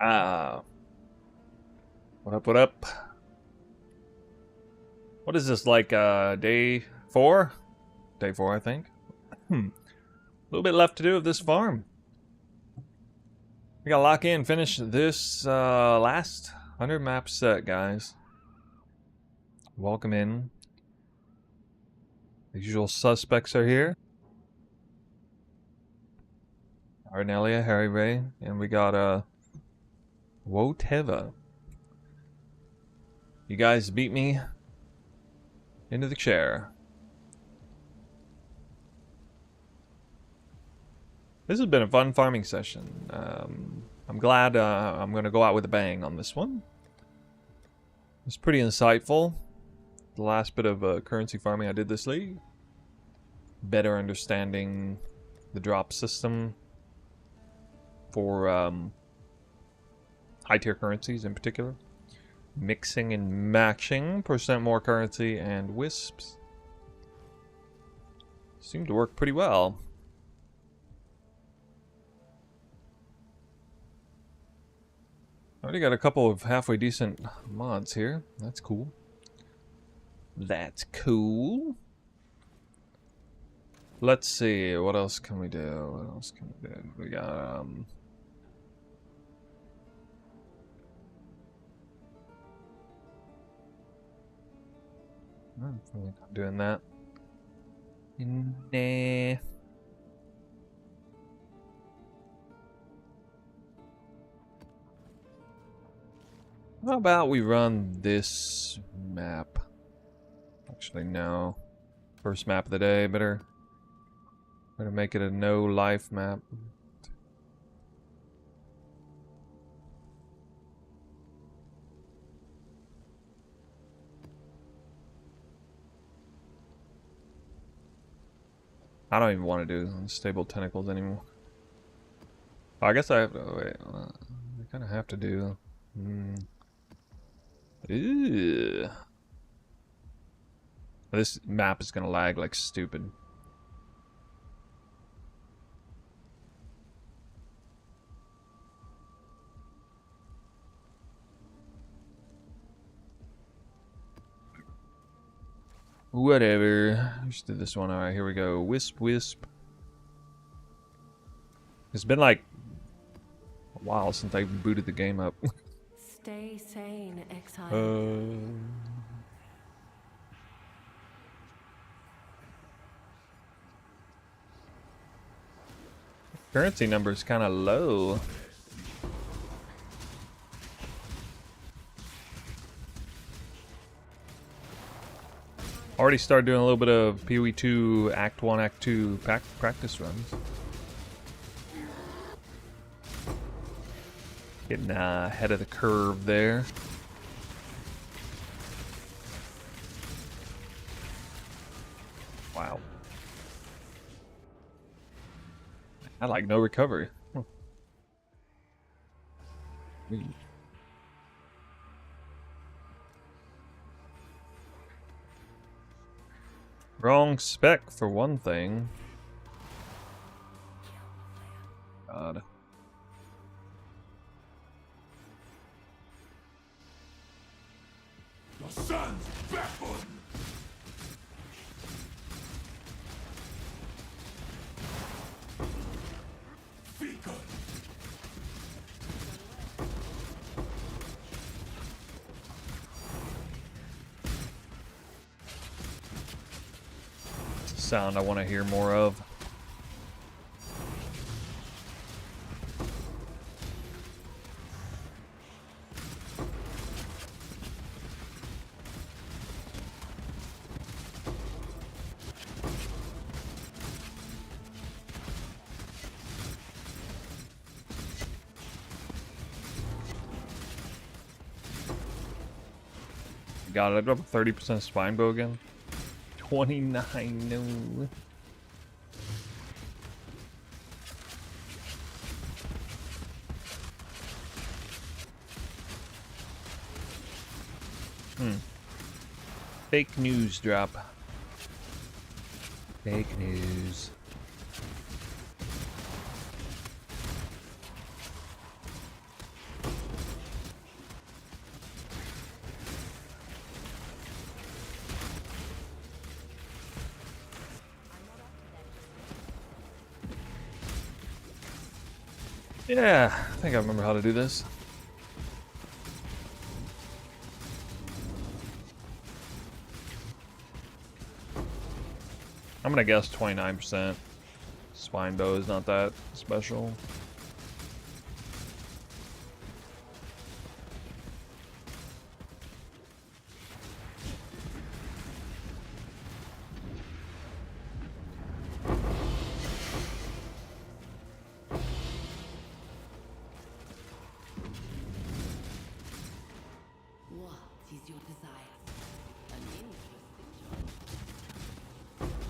Ah, what up, what up? What is this, like, day 4? Day 4, I think. A little bit left to do of this farm. We gotta lock in, finish this, last 100 map set, guys. Welcome in. The usual suspects are here. Arnelia, Harry Ray, and we got, Woteva. You guys beat me into the chair. This has been a fun farming session. I'm glad I'm going to go out with a bang on this one. It's pretty insightful. The last bit of currency farming I did this league. Better understanding the drop system for high tier currencies in particular. Mixing and matching, percent more currency, and wisps. Seemed to work pretty well. Already got a couple of halfway decent mods here. That's cool. That's cool. Let's see, what else can we do? What else can we do? We got, I'm probably not doing that. Nah. How about we run this map? Actually, no. First map of the day. Better make it a no life map. I don't even want to do unstable tentacles anymore. Oh, I guess I have to. Wait, I kind of have to do. Ew. This map is gonna lag like stupid. Whatever. Just did this one. Alright, here we go. Wisp, wisp. It's been like a while since I booted the game up. Stay sane, exile. Currency number is kind of low. Already started doing a little bit of PoE 2, Act 1, Act 2 practice runs. Getting ahead of the curve there. Wow. I like no recovery. Wrong spec for one thing. God. Your son's backbone. Sound I want to hear more of. God, I dropped a 30% spine bow again. 29, no. Fake news drop. Fake news. Yeah, I think I remember how to do this. I'm gonna guess 29%. Spine bow is not that special. What is your desire?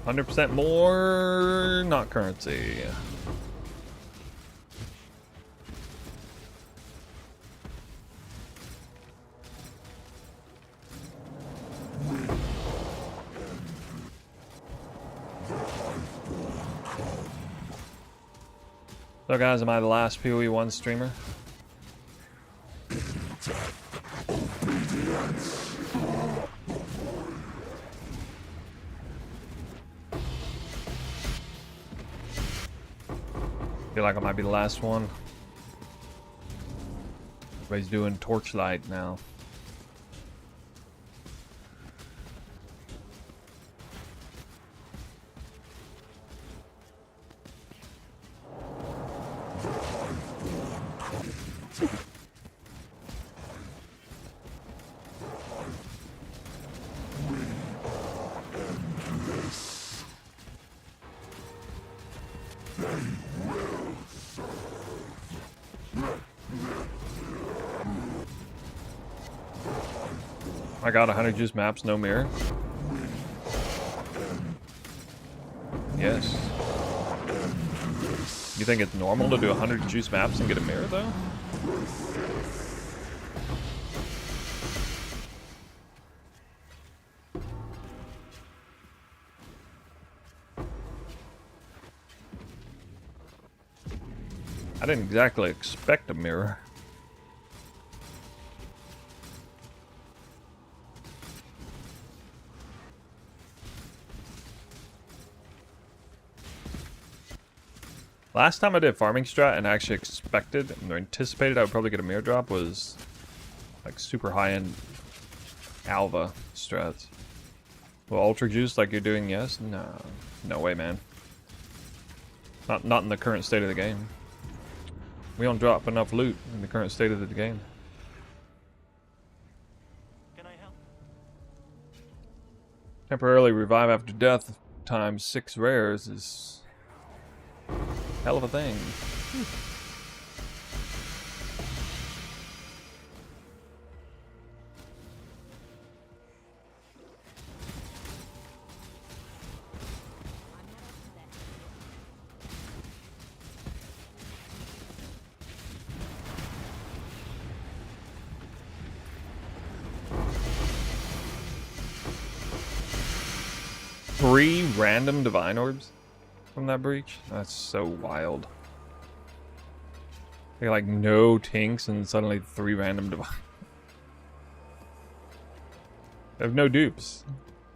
An interesting 100% choice. more, not currency. So guys, am I the last PoE 1 streamer? Feel like I might be the last one. Everybody's doing torchlight now. I got 100 juice maps, no mirror. Yes. You think it's normal to do 100 juice maps and get a mirror though? I didn't exactly expect a mirror. Last time I did farming strat and actually expected or anticipated I would probably get a mirror drop was like super high-end Alva strats. Well, ultra juice like you're doing, yes? No. No way, man. Not in the current state of the game. We don't drop enough loot in the current state of the game. Can I help? Temporarily revive after death times 6 rares is hell of a thing. Three random divine orbs from that breach? That's so wild. They like no tinks and suddenly 3 random divine. They have no dupes.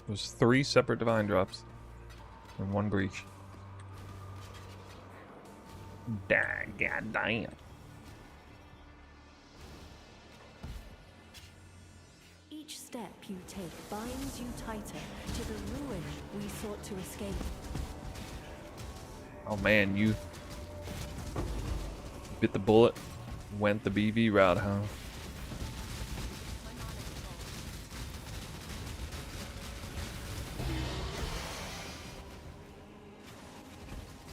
There's 3 separate divine drops in 1 breach. God damn. Each step you take binds you tighter to the ruin we sought to escape. Oh man, you bit the bullet, went the BV route, huh?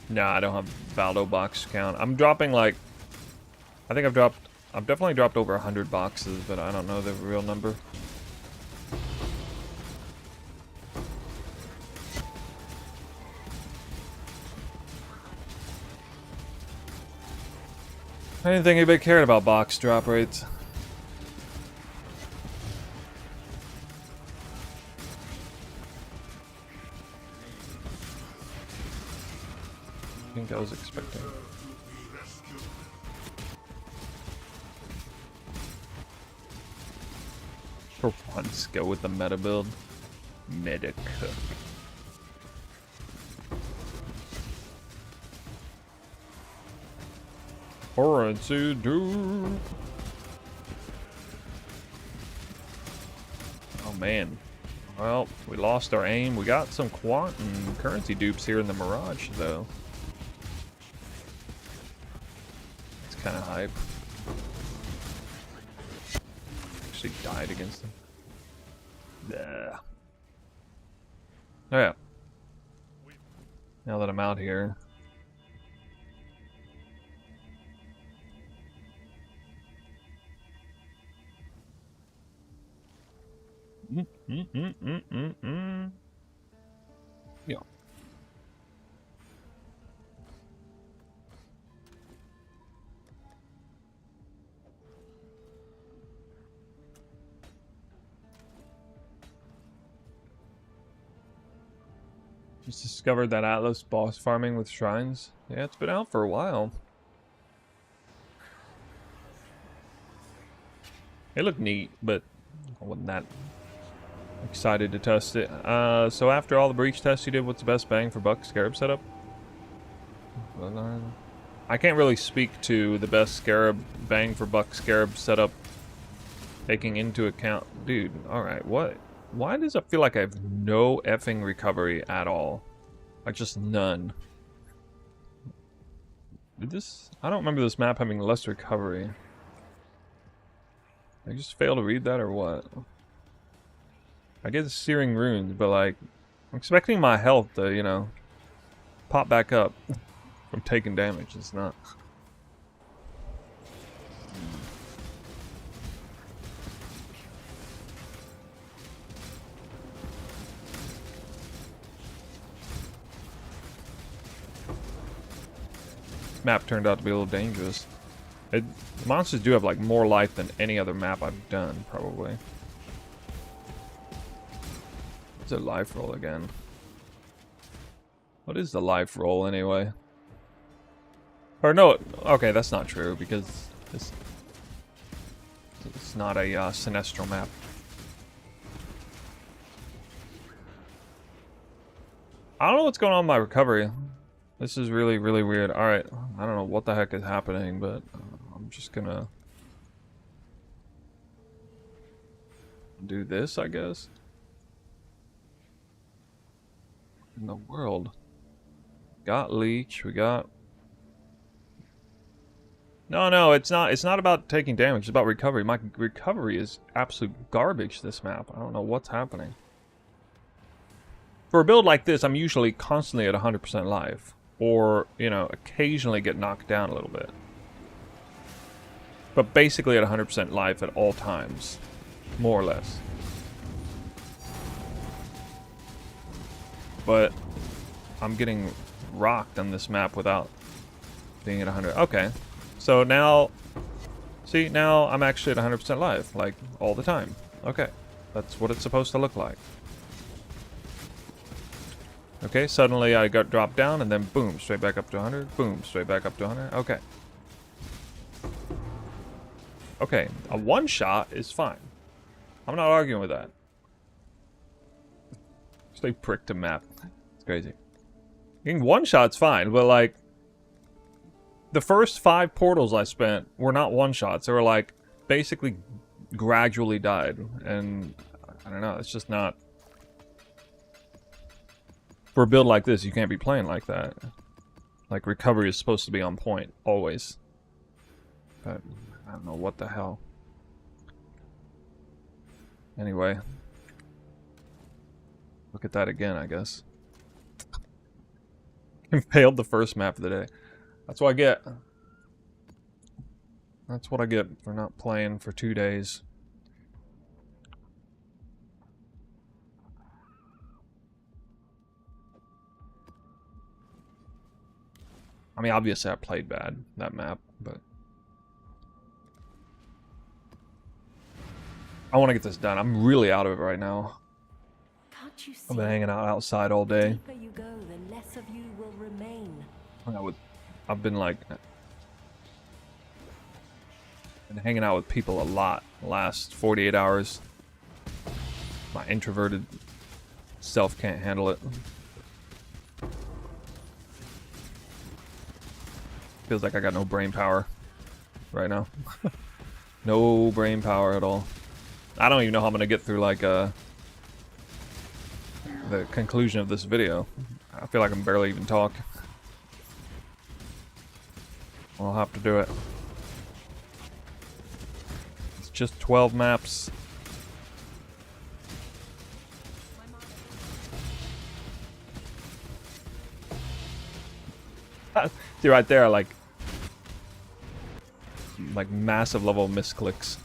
Nah, I don't have Valdo box count. I'm dropping like, I've definitely dropped over 100 boxes, but I don't know the real number. I didn't think anybody cared about box drop rates. I think I was expecting. For once, go with the meta build. Meta cook. For Currency dupe. Oh man. Well, we lost our aim. We got some quant and currency dupes here in the Mirage, though. It's kind of hype. Actually died against them. Yeah. Oh yeah. Now that I'm out here. Yeah. Just discovered that Atlas boss farming with shrines. Yeah, it's been out for a while. It looked neat, but I wasn't that excited to test it. So after all the breach tests you did, what's the best bang for buck scarab setup? I can't really speak to the best scarab bang for buck scarab setup, taking into account, dude. All right, what? Why does it feel like I have no effing recovery at all? Like just none. Did this? I don't remember this map having less recovery. I just failed to read that or what? I get the searing runes, but like, I'm expecting my health to, you know, pop back up from taking damage. It's not. Map turned out to be a little dangerous. Monsters do have like more life than any other map I've done, probably. It's a life roll again. What is the life roll anyway? Or no, okay, that's not true because it's not a Sinestro map. I don't know what's going on with my recovery. This is really, really weird. Alright, I don't know what the heck is happening, but I'm just gonna do this, I guess. In the world. Got leech, we got... No, it's not about taking damage, it's about recovery. My recovery is absolute garbage this map. I don't know what's happening. For a build like this, I'm usually constantly at 100% life. Or, you know, occasionally get knocked down a little bit. But basically at 100% life at all times. More or less. But I'm getting rocked on this map without being at 100. Okay. So now, see, now I'm actually at 100% life, like, all the time. Okay. That's what it's supposed to look like. Okay, suddenly I got dropped down, and then boom, straight back up to 100. Boom, straight back up to 100. Okay. Okay, a one-shot is fine. I'm not arguing with that. Stay prick to map. It's crazy. Getting one-shot's fine, but like... The first 5 portals I spent were not one-shots. They were like, basically gradually died. And, I don't know, it's just not... For a build like this, you can't be playing like that. Like, recovery is supposed to be on point, always. But, I don't know what the hell. Anyway. Look at that again, I guess. Failed the first map of the day. That's what I get. That's what I get for not playing for 2 days. I mean, obviously I played bad, that map, but... I want to get this done. I'm really out of it right now. Can't you see? I've been hanging out outside all day. The deeper you go, the less of you will remain. I've been like... been hanging out with people a lot the last 48 hours. My introverted self can't handle it. Feels like I got no brain power. right now. No brain power at all. I don't even know how I'm gonna get through like the conclusion of this video. I feel like I'm barely even talk. I'll have to do it. It's just 12 maps. See right there, like massive level of misclicks.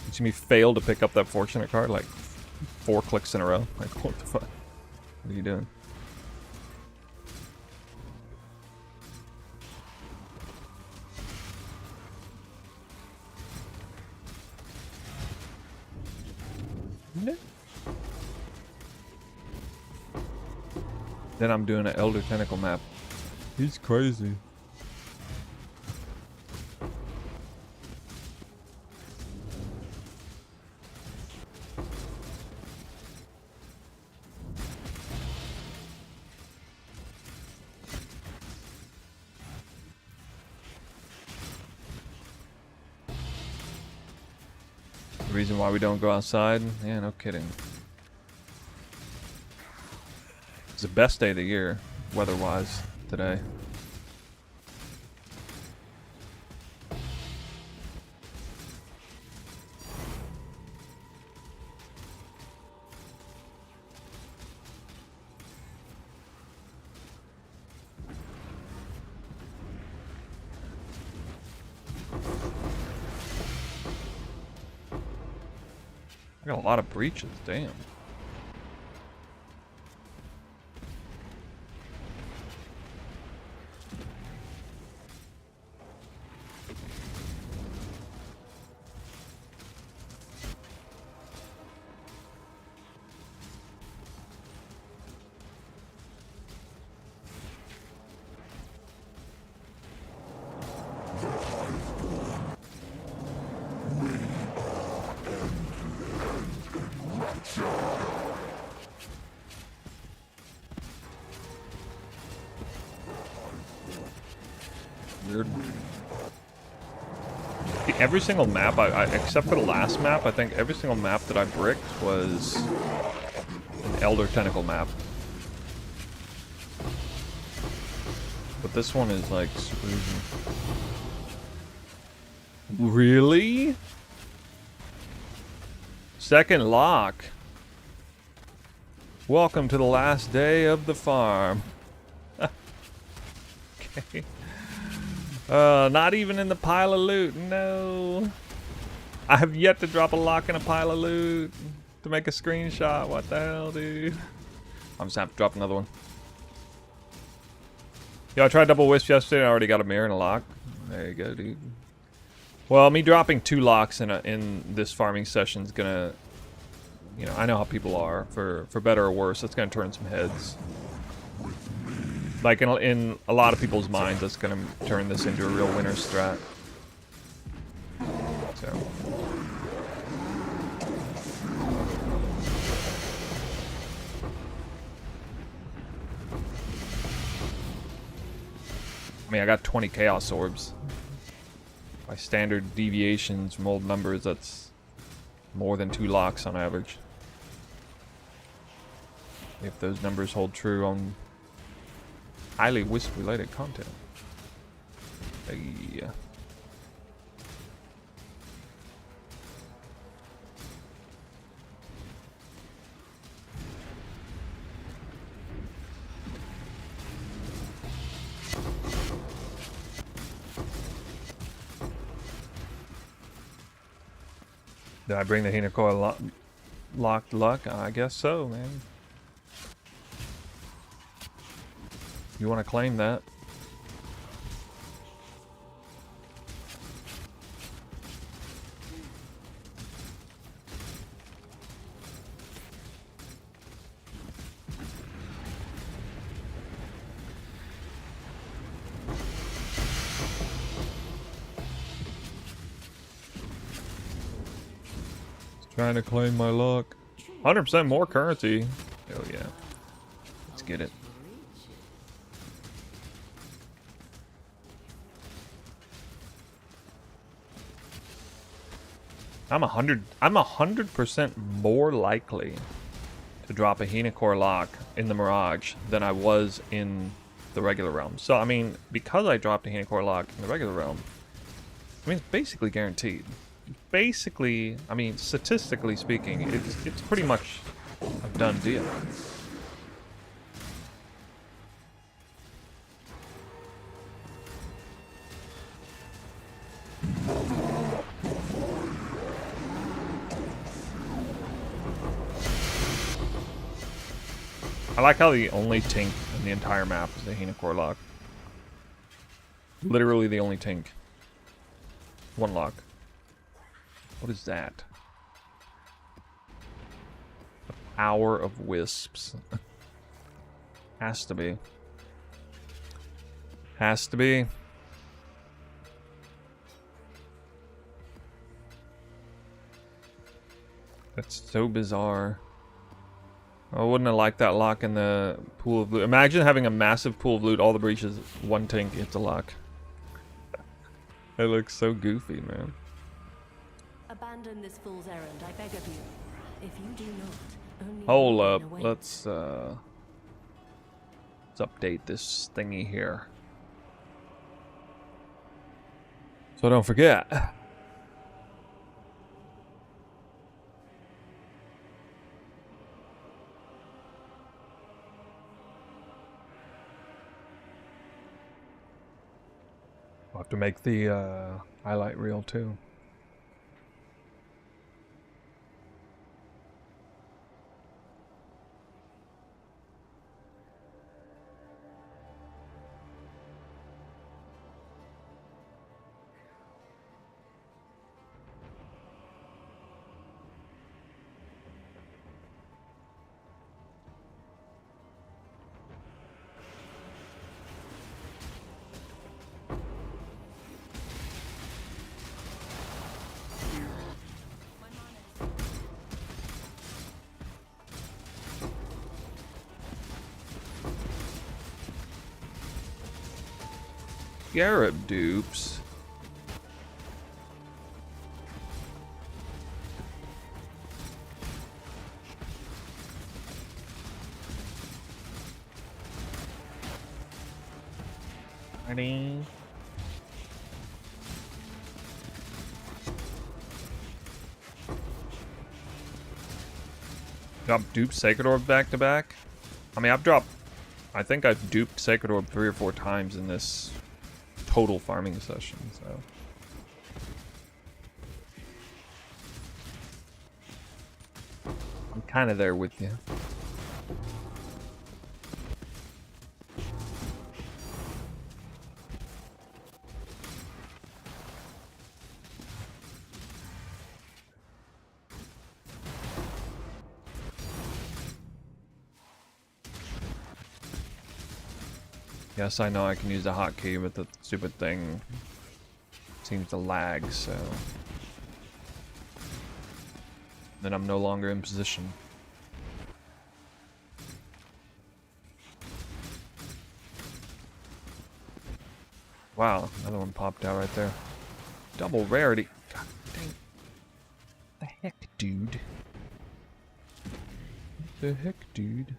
You see me fail to pick up that fortunate card like 4 clicks in a row. Like, what the fuck? What are you doing? Then I'm doing an Elder Tentacle map. He's crazy. The reason why we don't go outside? Yeah, no kidding. It's the best day of the year, weather-wise, today. I got a lot of breaches, damn. Weird. Every single map, except for the last map, I think every single map that I bricked was an Elder Tentacle map. But this one is like super easy. Really? Second lock. Welcome to the last day of the farm. Okay. Not even in the pile of loot, no. I have yet to drop a lock in a pile of loot to make a screenshot. What the hell, dude? I'm just gonna have to drop another one. Yo, I tried double wisp yesterday and I already got a mirror and a lock. There you go, dude. Well, me dropping 2 locks in this farming session is gonna, you know, I know how people are. For better or worse, it's gonna turn some heads. Like in a lot of people's minds, that's gonna turn this into a real winner strat. So. I mean, I got 20 Chaos Orbs. By standard deviations from old numbers, that's more than 2 locks on average. If those numbers hold true on highly Wisp related content. Yeah. Did I bring the Hinakoa locked luck? I guess so, man. You want to claim that? Trying to claim my luck. 100% more currency. Oh yeah. Let's get it. I'm 100% more likely to drop a Henicore lock in the Mirage than I was in the regular realm. So I mean, because I dropped a Henicore lock in the regular realm, I mean it's basically guaranteed. Basically, I mean statistically speaking, it's pretty much a done deal. I like how the only tank in the entire map is the Henicore lock. Literally the only tank. One lock. What is that? The power of wisps. Has to be. Has to be. That's so bizarre. I wouldn't have liked that lock in the pool of loot. Imagine having a massive pool of loot, all the breaches, one tank, it's a lock. It looks so goofy, man. Abandon this fool's errand, I beg of you. If you do not, only Hold ruin up, awaits. let's update this thingy here. So don't forget. I'll have to make the highlight reel too. Scarab dupes. Ready? Drop dupe Sacred Orb back to back. I mean, I think I've duped Sacred Orb 3 or 4 times in this total farming session, so. I'm kind of there with you. Yes, I know I can use the hotkey, but the stupid thing seems to lag, so... Then I'm no longer in position. Wow, another one popped out right there. Double rarity. God dang. What the heck, dude? What the heck, dude?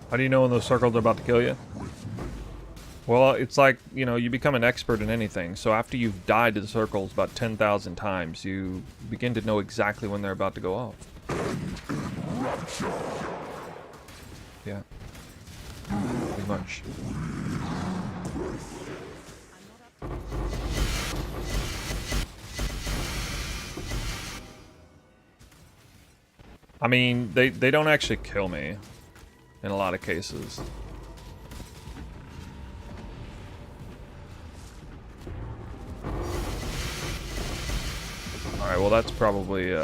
How do you know when those circles are about to kill you? Well, it's like, you know, you become an expert in anything. So after you've died to the circles about 10,000 times, you begin to know exactly when they're about to go off. Yeah. Pretty much. I mean, they don't actually kill me. In a lot of cases. Alright, well that's probably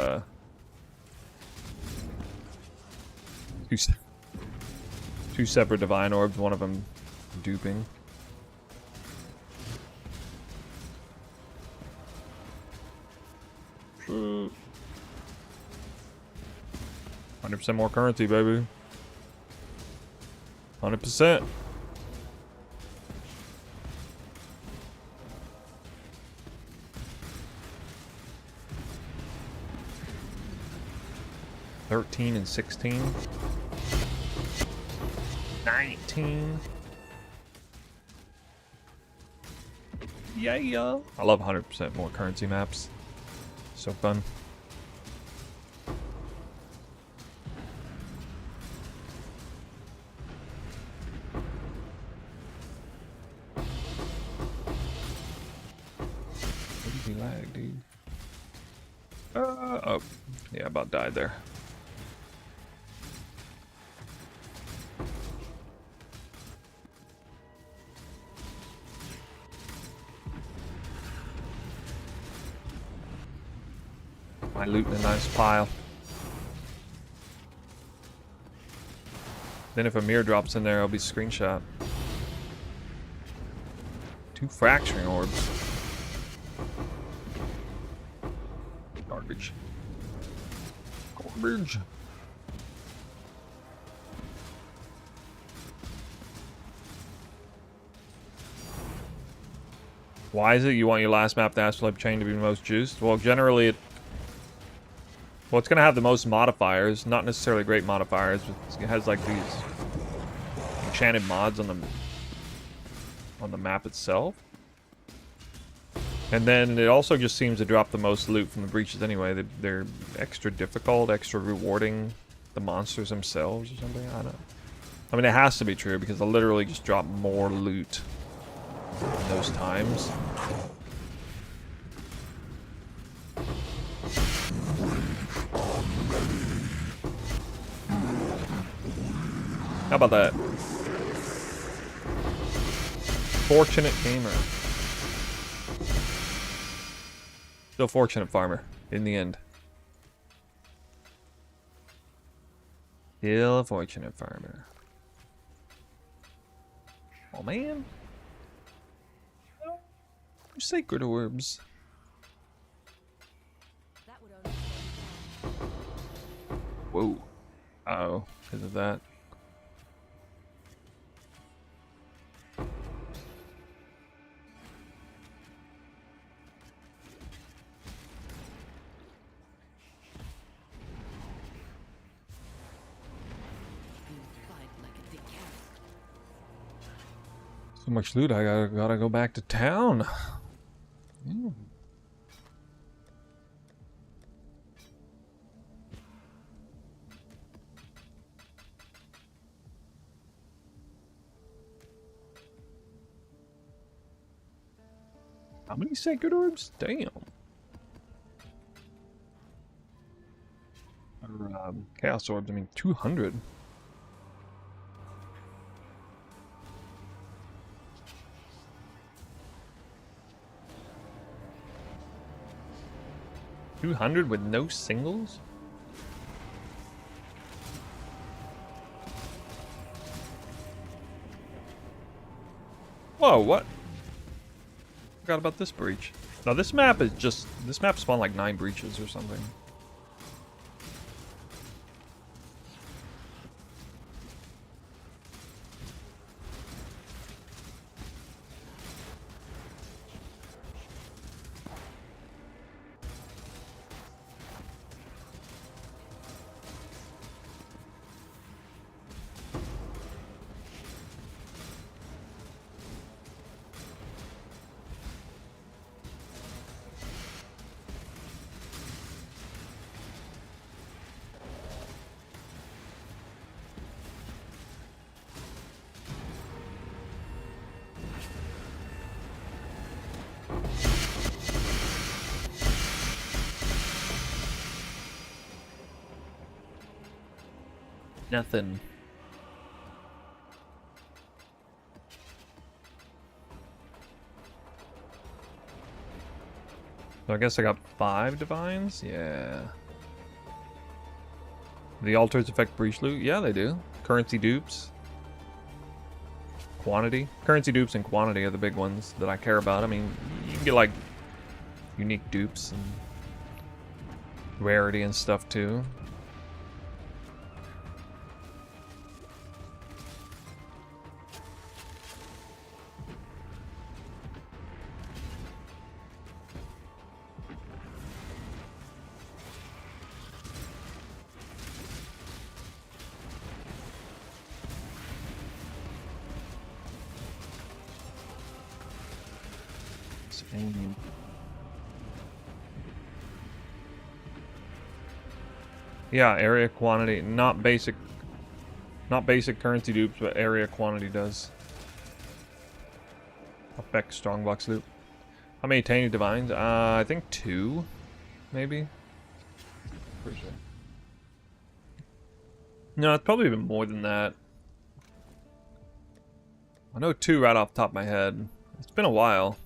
two separate divine orbs, one of them duping. shit. 100% more currency, baby. 100%. $13 and $16. 19. Yeah. I love 100% more currency maps. So fun. What did he lag, dude? Oh. Yeah, about died there. My loot in a nice pile. Then if a mirror drops in there, I'll be screenshot. 2 fracturing orbs. Garbage. Garbage. Why is it you want your last map, the Astrolabe Chain, to be the most juiced? Well, generally it's gonna have the most modifiers, not necessarily great modifiers, but it has like these enchanted mods on the map itself. And then it also just seems to drop the most loot from the breaches anyway. They're extra difficult, extra rewarding the monsters themselves or something. I don't know. I mean, it has to be true because they'll literally just drop more loot in those times. How about that? Fortunate gamer. Still fortunate farmer in the end. Still a fortunate farmer. Oh man. Sacred orbs. That would only Whoa. Uh-oh, because of that. So much loot, I gotta go back to town. Mm. How many sacred orbs? Damn. Or, chaos orbs, I mean 200. $200 with no singles? Whoa, what? Forgot about this breach. Now this map spawned like 9 breaches or something. Nothing. So I guess I got 5 divines? Yeah. The altars affect breach loot? Yeah, they do. Currency dupes. Quantity. Currency dupes and quantity are the big ones that I care about. I mean, you can get like unique dupes and rarity and stuff too. Yeah, area quantity, not basic currency dupes, but area quantity does affect strongbox loop. How many tainted divines? I think 2, maybe. Pretty sure. No, it's probably even more than that. I know 2 right off the top of my head. It's been a while.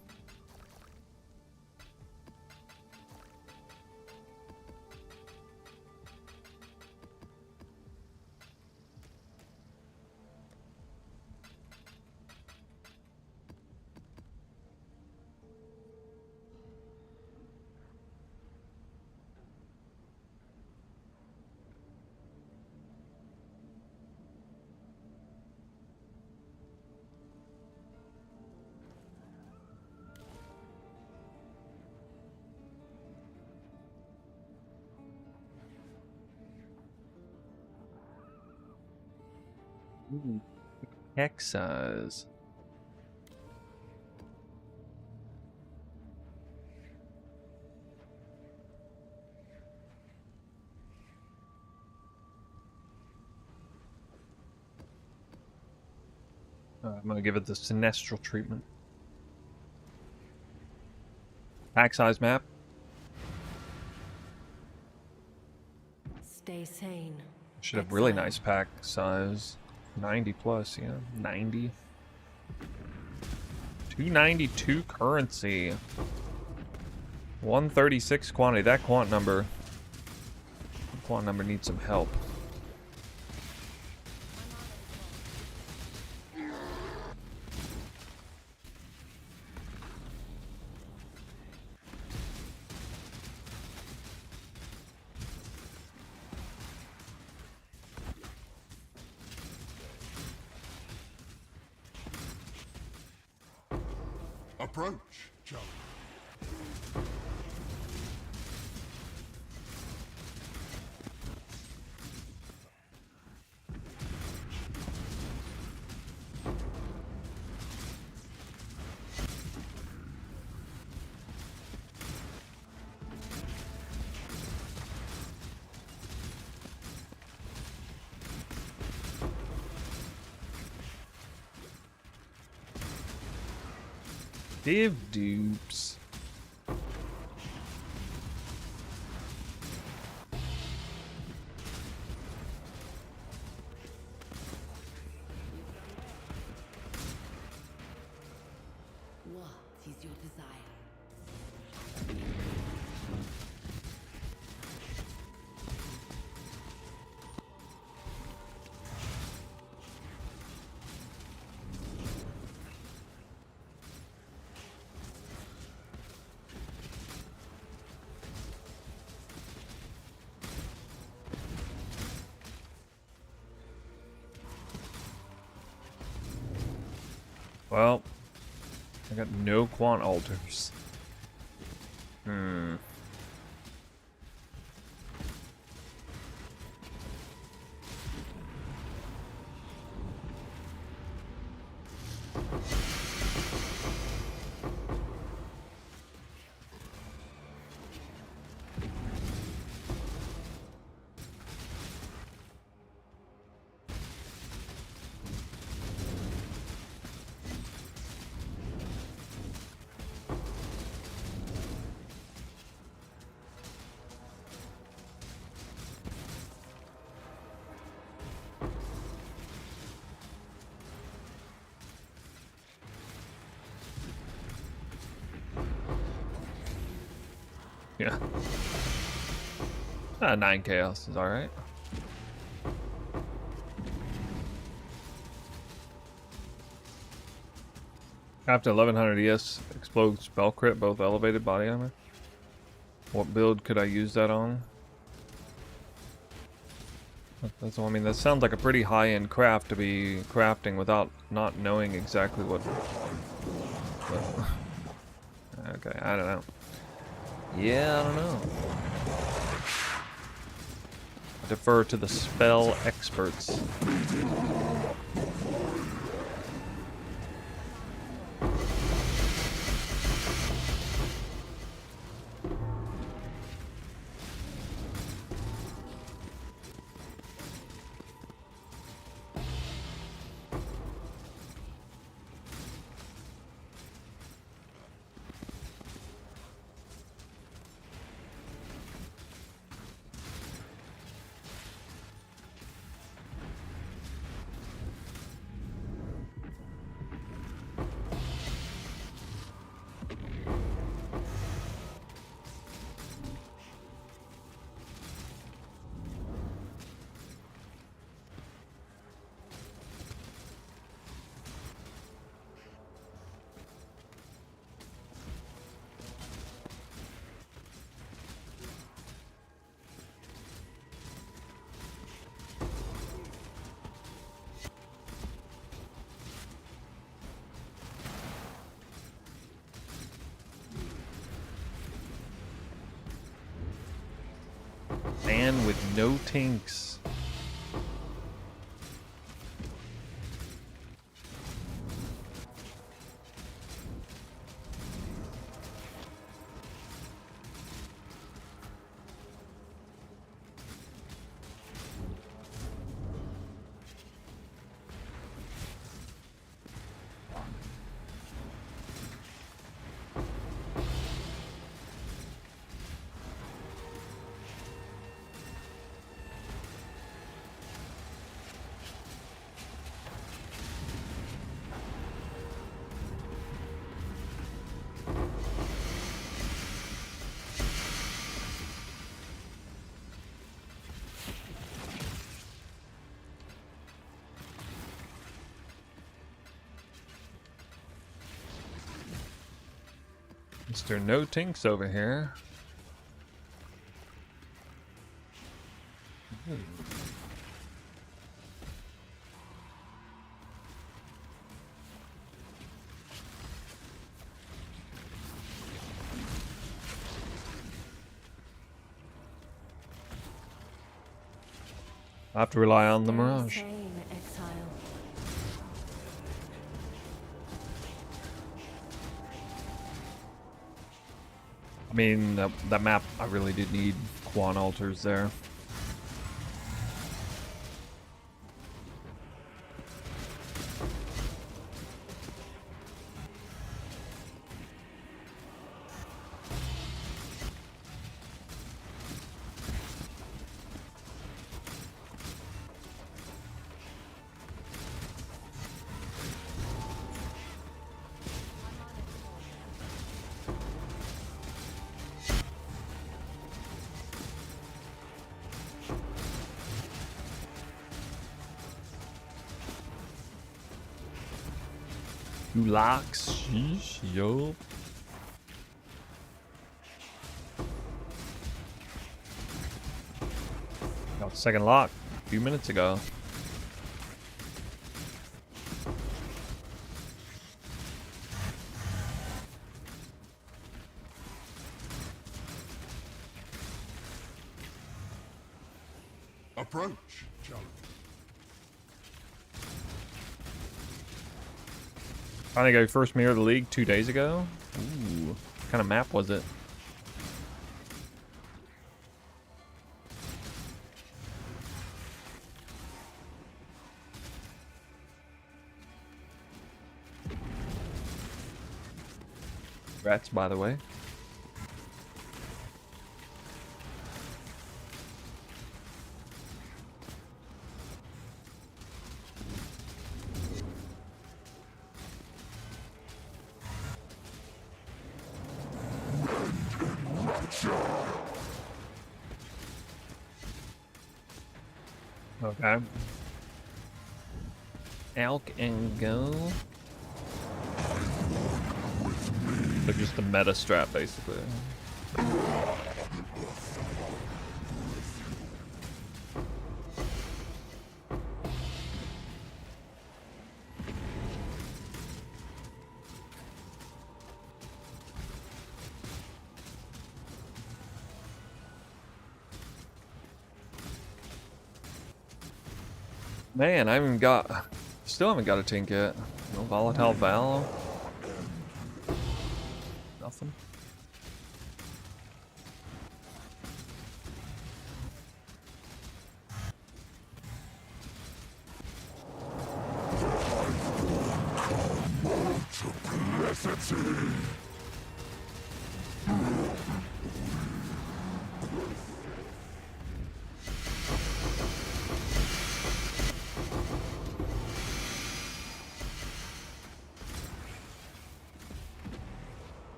Hex size. I'm gonna give it the sinestral treatment. Pack size map. Stay sane. Should have really nice pack size. 90 plus, yeah. 90. 292 currency. 136 quantity. That quant number needs some help. Approach, Charlie. Div dupes. What is your desire? Well, I got no quant altars. Yeah. 9 chaos is alright. After 1100 ES, explode spell crit, both elevated body armor. What build could I use that on? That's all. I mean, that sounds like a pretty high-end craft to be crafting without not knowing exactly what. Okay, I don't know. Yeah, I don't know. Defer to the spell experts. Man with no tanks. Mr. No Tinks over here. I have to rely on the Mirage. Same, exile. I mean, that map, I really did need Quan altars there. Two locks, sheesh, yo. Got second lock a few minutes ago. Approach, challenge. I think I first mirrored the league 2 days ago. Ooh, what kind of map was it? Rats, by the way. Okay. Elk and go. So just the meta strat, basically. Man, I haven't got... Still haven't got a tank yet. No volatile valve. Nothing.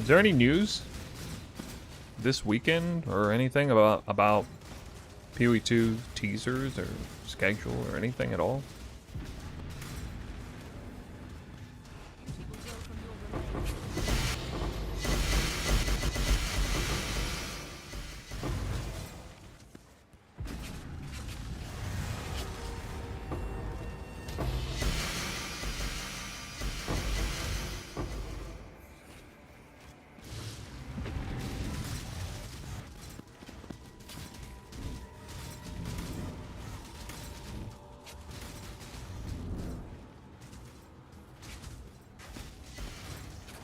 Is there any news this weekend or anything about PoE 2 teasers or schedule or anything at all?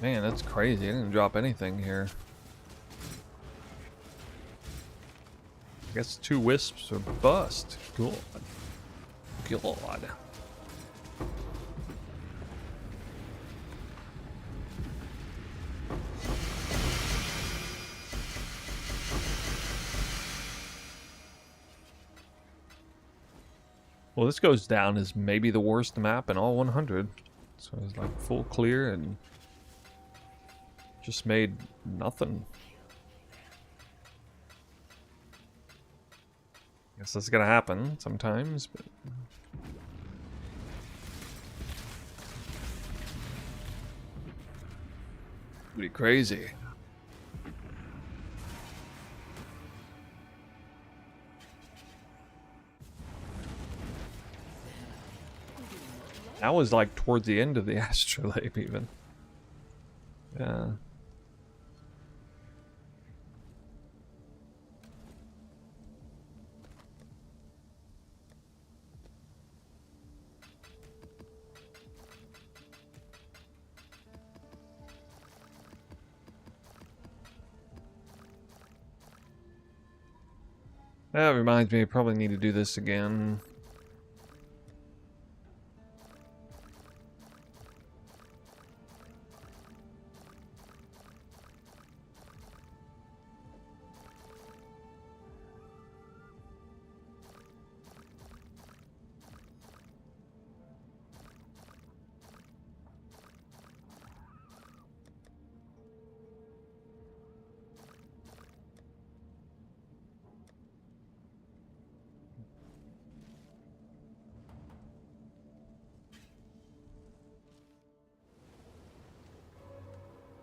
Man, that's crazy. I didn't drop anything here. I guess 2 wisps are bust. Cool. God. Well, this goes down as maybe the worst map in all 100. So it's like full clear and just made nothing. Guess that's gonna happen sometimes, but pretty crazy. That was like towards the end of the astrolabe even. Yeah. That reminds me, I probably need to do this again.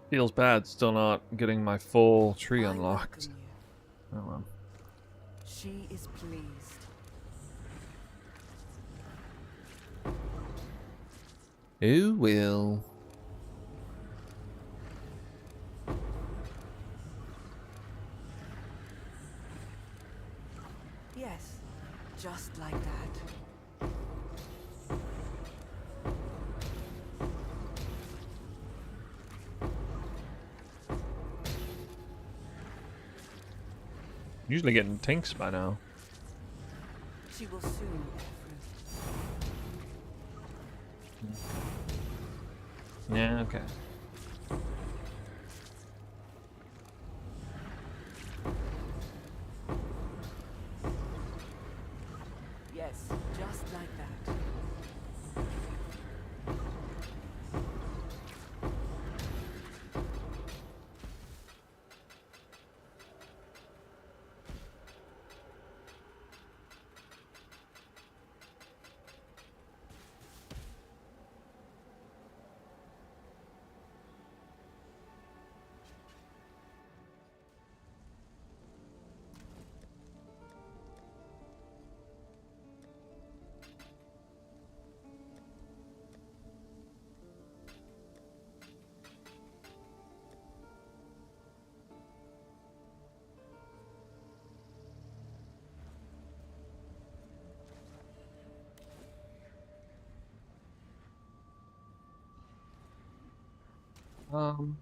Feels bad still not getting my full tree I unlocked. welcome you. Oh well. She is pleased. Who will? Yes, just like that. Usually getting tanks by now. She will soon bear fruit. Yeah, okay. Yes, just like that. Um,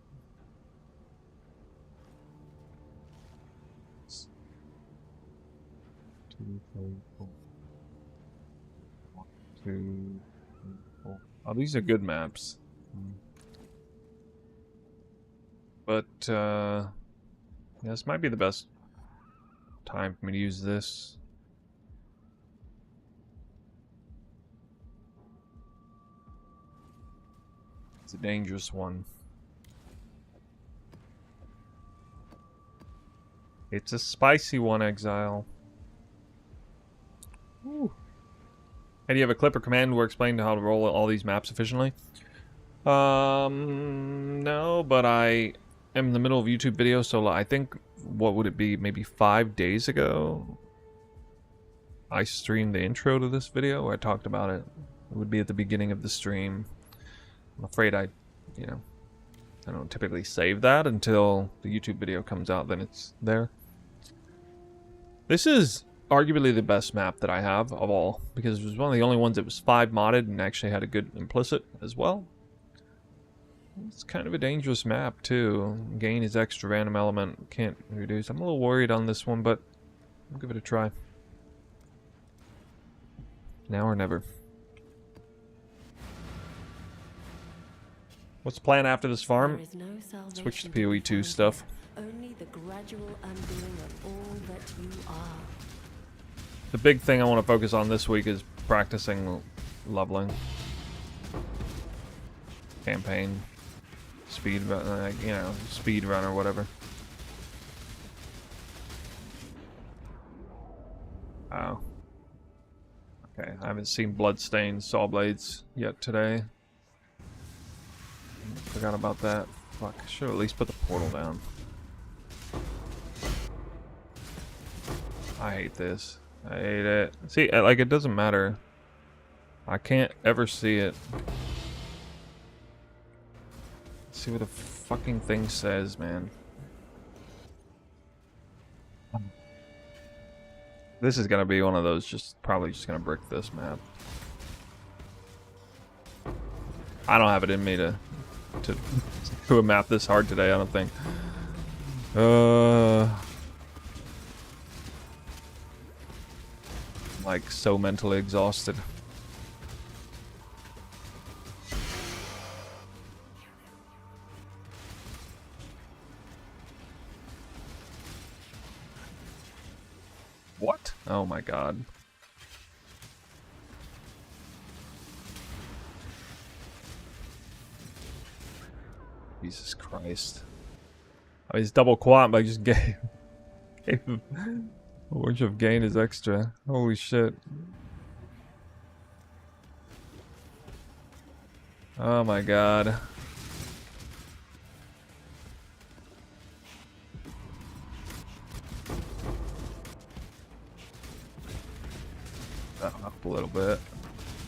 2, 3, 4. 1, 2, 3, 4. Oh, these are good maps. But, yeah, this might be the best time for me to use this. It's a dangerous one. It's a spicy one, Exile. Ooh. Hey, do you have a clip or command where explaining how to roll all these maps efficiently? No, but I am in the middle of a YouTube video, so I think, what would it be, maybe 5 days ago? I streamed the intro to this video where I talked about it. It would be at the beginning of the stream. I'm afraid I don't typically save that until the YouTube video comes out, then it's there. This is arguably the best map that I have of all, because it was one of the only ones that was 5 modded and actually had a good implicit as well. It's kind of a dangerous map too. Gain is extra random element, can't reduce. I'm a little worried on this one, but I'll give it a try. Now or never. What's the plan after this farm? Switch to PoE 2 stuff. Only the gradual undoing of all that you are. The big thing I want to focus on this week is practicing leveling. Campaign. Speed run, you know, speed run or whatever. Oh. Okay, I haven't seen bloodstained saw blades yet today. Forgot about that. Fuck, I should at least put the portal down. I hate this. I hate it. See, like, it doesn't matter. I can't ever see it. Let's see what the fucking thing says, man. This is gonna be one of those, probably just gonna brick this map. I don't have it in me to do a map this hard today, I don't think. Like, so mentally exhausted. What? Oh my god. Jesus Christ. Oh, he's double quant, but I just gave him a bunch of gain is extra. Holy shit. Oh my god. Up a little bit.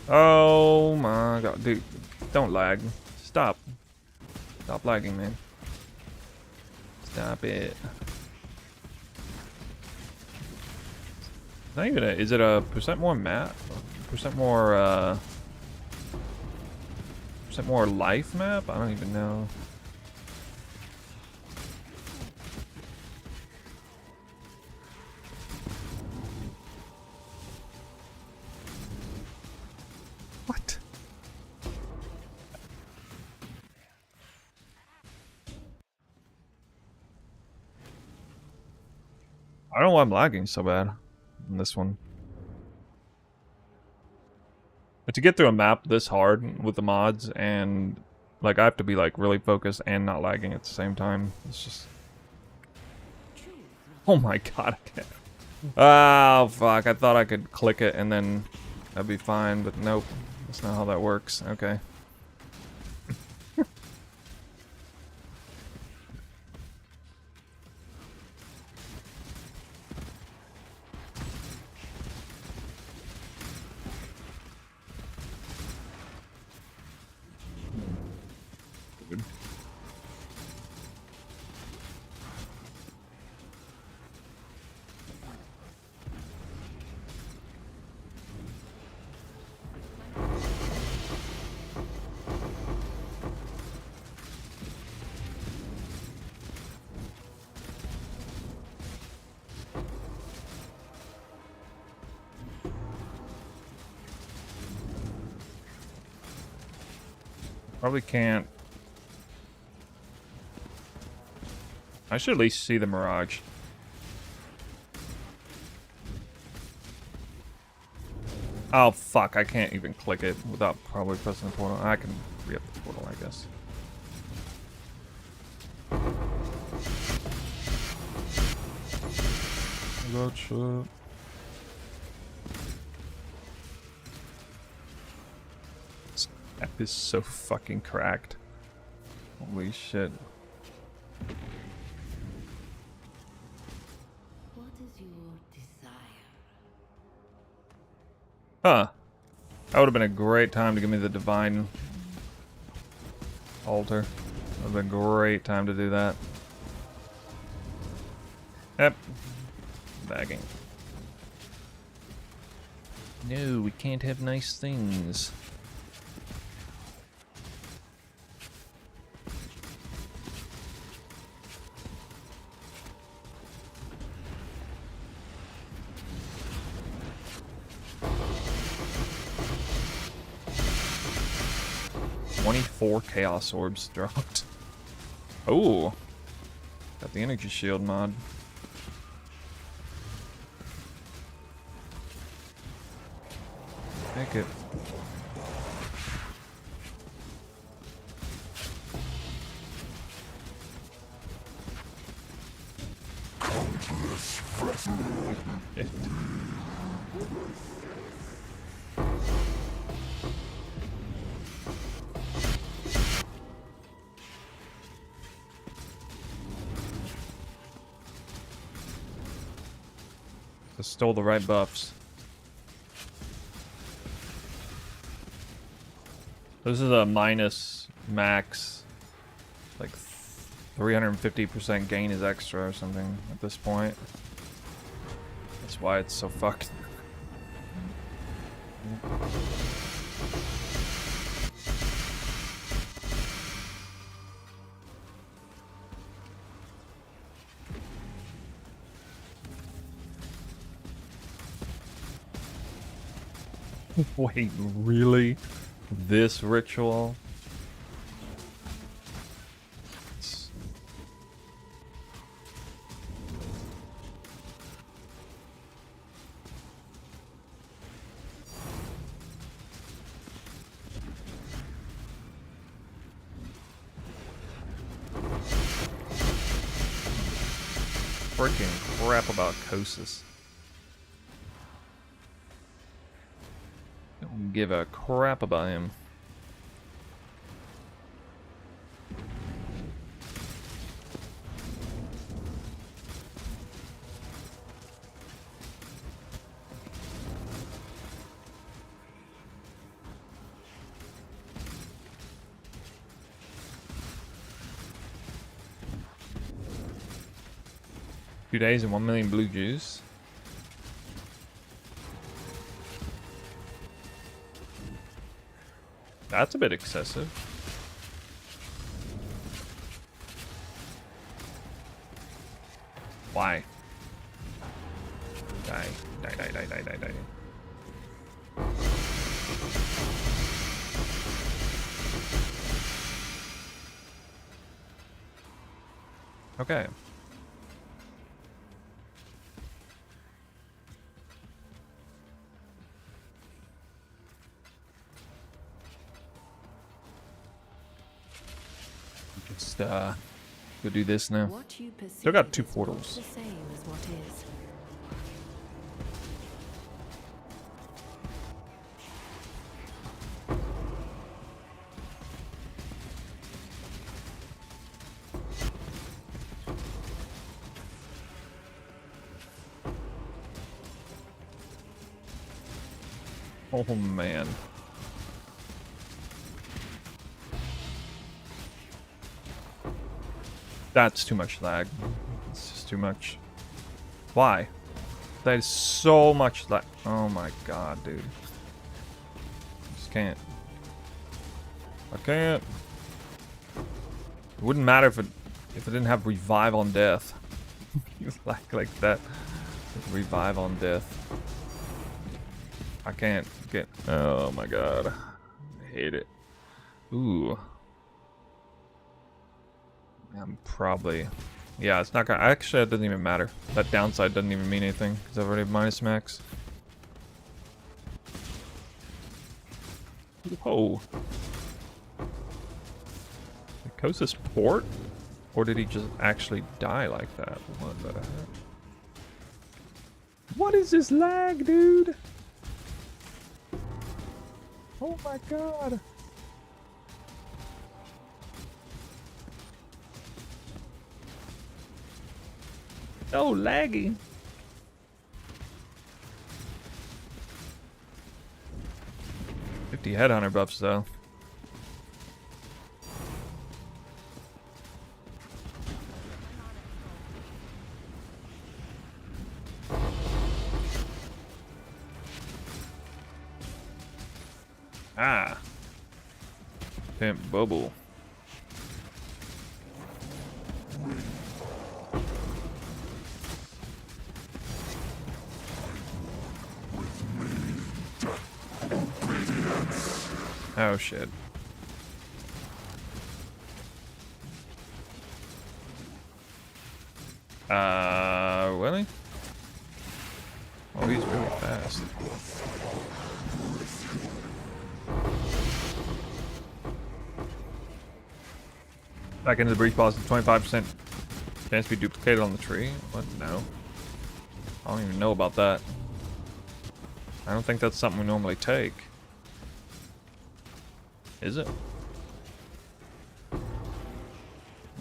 Oh my god, dude. Don't lag. Stop. Stop lagging, man. Stop it. Not even is it a percent more map? Percent more life map? I don't even know. What? I don't know why I'm lagging so bad in this one. But to get through a map this hard with the mods, and like I have to be like really focused and not lagging at the same time. It's just, oh my god, I can't. Oh fuck, I thought I could click it and then that'd be fine, but nope. That's not how that works. Okay. Probably can't. I should at least see the Mirage. Oh fuck, I can't even click it without probably pressing the portal. I can re-up the portal, I guess. Gotcha. This app is so fucking cracked. Holy shit. What is your desire? Huh. That would have been a great time to give me the divine altar. That would have been a great time to do that. Yep. Bagging. No, we can't have nice things. Four chaos orbs dropped. Oh, got the energy shield mod. Take it. Stole the right buffs. This is a minus max, like 350% gain is extra or something at this point. That's why it's so fucked. Wait, really? This ritual? Freaking crap about Kosis. Don't give a crap about him. Two days and 1 million blue juice. That's a bit excessive. Why? Die. Die, die, die, die, die, die. Okay. Just go do this now. What you Still got two perceive is portals. not the same as what is. Oh man. That's too much lag. It's just too much. Why? That is so much lag. Oh my god, dude. Just can't. I can't. It wouldn't matter if it didn't have revive on death. You like that. Revive on death. I can't get. Oh my god. I hate it. Ooh. I'm probably... Yeah, it's not gonna... Actually, it doesn't even matter. That downside doesn't even mean anything, because I've already have minus max. Whoa. Did Kosa's port? Or did he just actually die like that? What the heck? What is this lag, dude? Oh my god. So laggy. Headhunter buffs though. Ah. Pimp bubble. Oh shit. Really? Oh, he's really fast. Back into the breach boss, 25% chance to be duplicated on the tree? What? No. I don't even know about that. I don't think that's something we normally take. Is it? I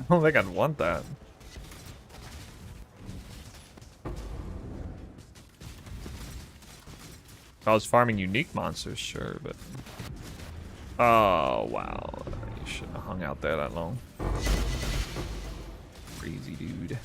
don't think I'd want that. If I was farming unique monsters, sure, but... Oh, wow. You shouldn't have hung out there that long. Crazy dude.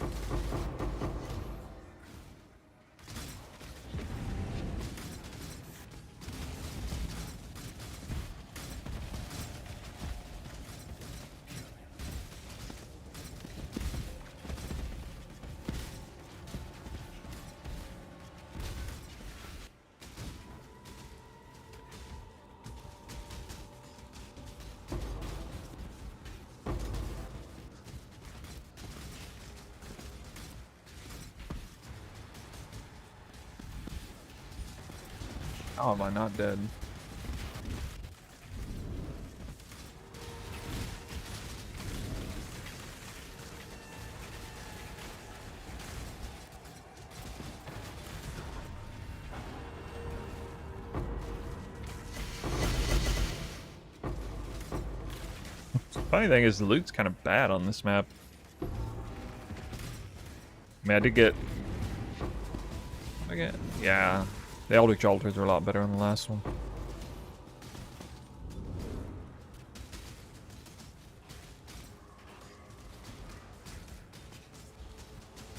How am I not dead? Funny thing is, the loot's kind of bad on this map. I mean, I did get... Yeah. The Eldritch Altars are a lot better than the last one.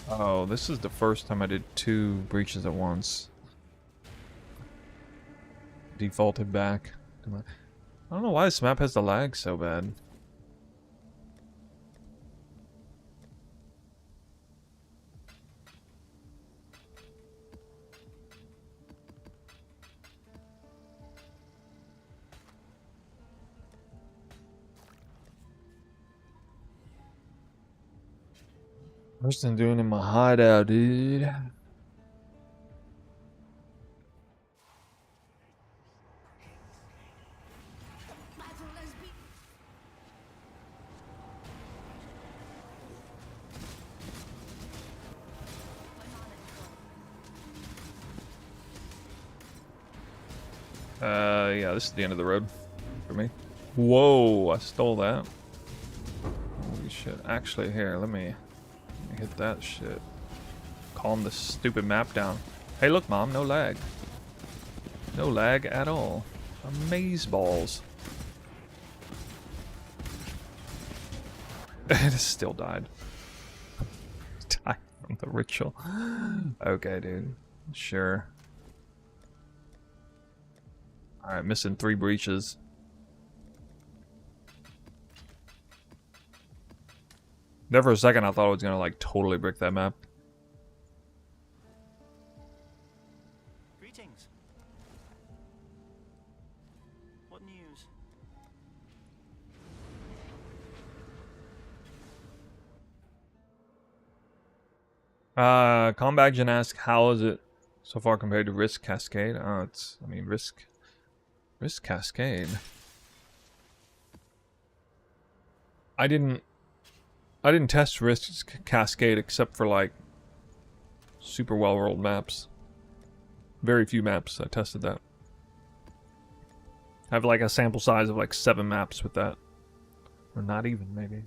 Oh, this is the first time I did 2 breaches at once. Defaulted back. I don't know why this map has the lag so bad. First I'm doing in my hideout, dude. Yeah, this is the end of the road for me. Whoa, I stole that. Holy shit. Actually, here, let me hit that shit. Calm this stupid map down. Hey, look, Mom, no lag. No lag at all. Amaze balls. It still died. Died from the ritual. Okay, dude. Sure. Alright, missing 3 breaches. There for a second I thought I was gonna like totally brick that map. Greetings. What news? Combat Gymnastic, how is it so far compared to Risk Cascade? Risk Cascade. I didn't test Risk Cascade except for like super well rolled maps. Very few maps I tested that. I have like a sample size of like 7 maps with that. Or not even, maybe.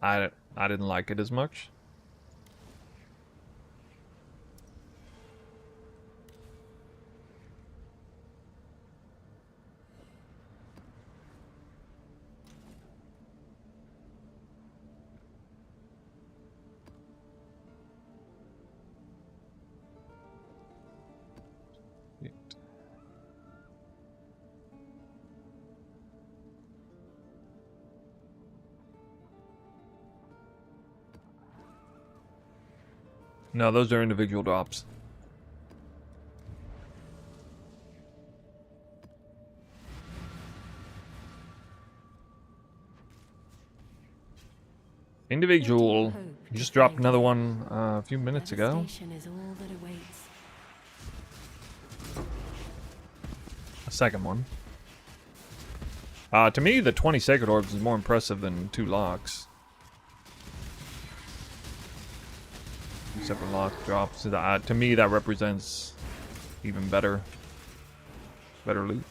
I didn't like it as much. No, those are individual drops. Individual. You just dropped another one a few minutes ago. A second one. To me, the 20 Sacred Orbs is more impressive than 2 locks. Except for lock drops. To me, that represents even better loot.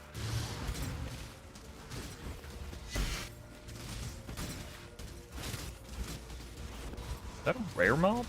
Is that a rare mob?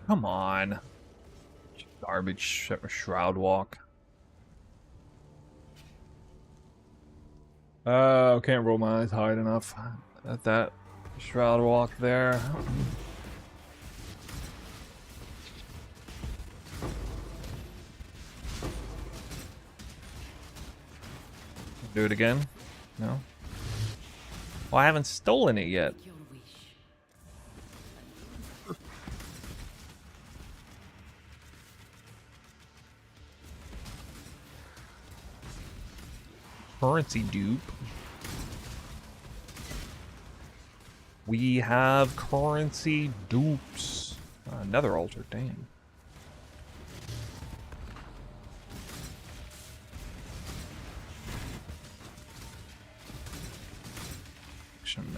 Come on. Garbage shroud walk. Can't roll my eyes hard enough at that shroud walk there. Do it again? No? Well, I haven't stolen it yet. Currency dupe. We have currency dupes. Another altar, damn.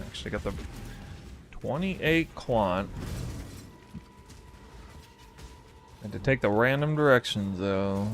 Actually got the 28 quant. And to take the random directions though.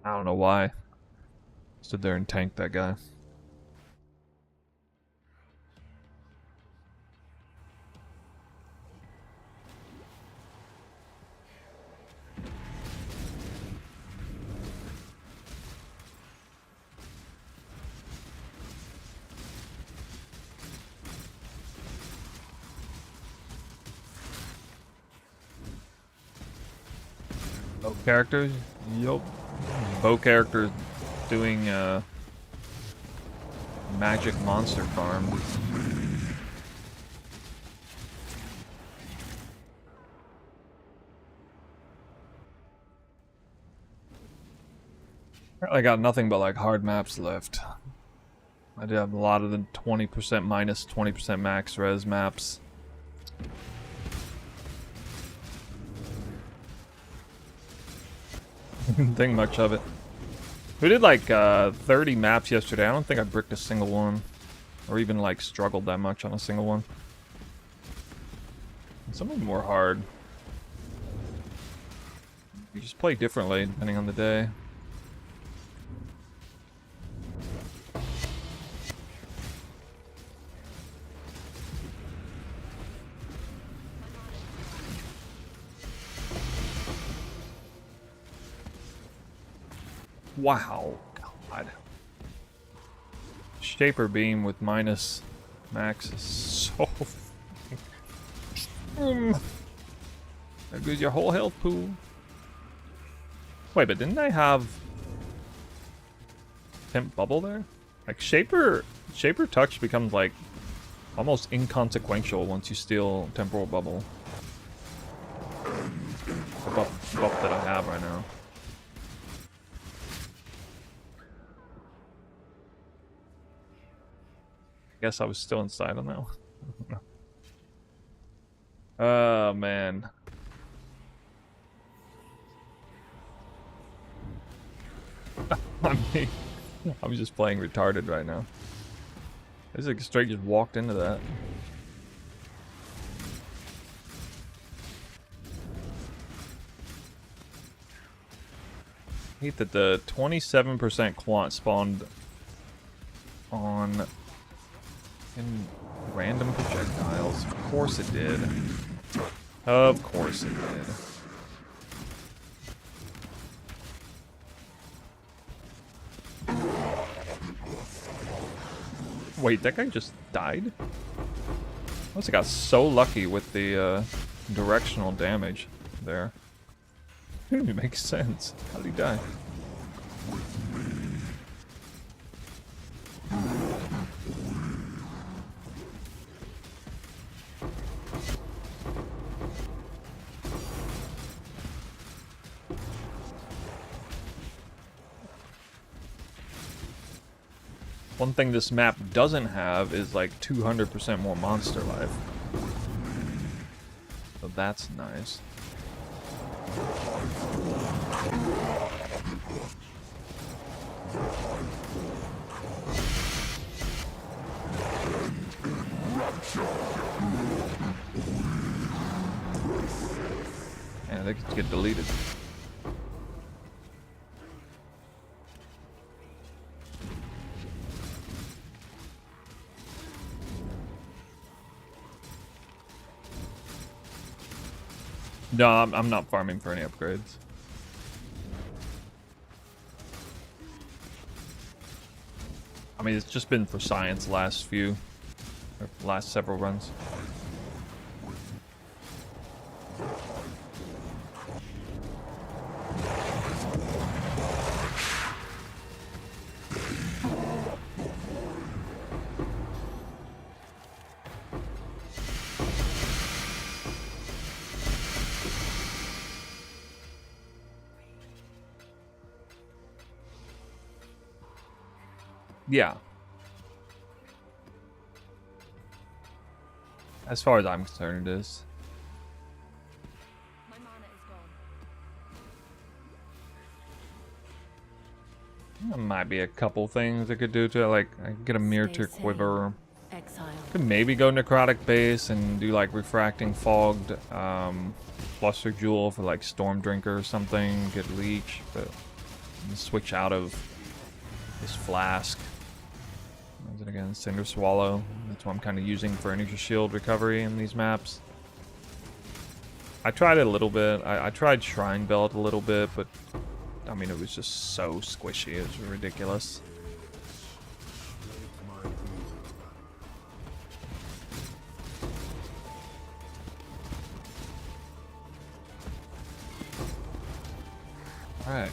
I don't know why. Stood there and tanked that guy. Oh, characters? Yup. Bow character doing magic monster farm. I got nothing but like hard maps left. I did have a lot of the 20% minus 20% max res maps. Didn't think much of it. We did like 30 maps yesterday. I don't think I bricked a single one. Or even like struggled that much on a single one. Some of them were hard. You just play differently depending on the day. Wow, God. Shaper beam with minus max is so. There goes your whole health pool. Wait, but didn't I have temp bubble there? Like Shaper touch becomes like almost inconsequential once you steal temporal bubble. The buff that I have right now. I guess I was still inside on that one. Oh man. I mean, I'm just playing retarded right now. I just like straight just walked into that. I hate that the 27% quant spawned on in random projectiles. Of course it did. Of course it did. Wait, that guy just died? I must have got so lucky with the directional damage there. It didn't even make sense. How did he die? One thing this map doesn't have is like 200% more monster life. So that's nice. And they could get deleted. No, I'm not farming for any upgrades. I mean, it's just been for science last several runs. Yeah. As far as I'm concerned, it is. My mana is gone. There might be a couple things I could do to it, like I could get a mirror to quiver. Exile. Could maybe go necrotic base and do like refracting fogged fluster jewel for like storm drinker or something. Get leech, but switch out of this flask. And again, Cinder Swallow. That's what I'm kind of using for energy shield recovery in these maps. I tried it a little bit. I tried Shrine Belt a little bit, but I mean, it was just so squishy. It was ridiculous. All right.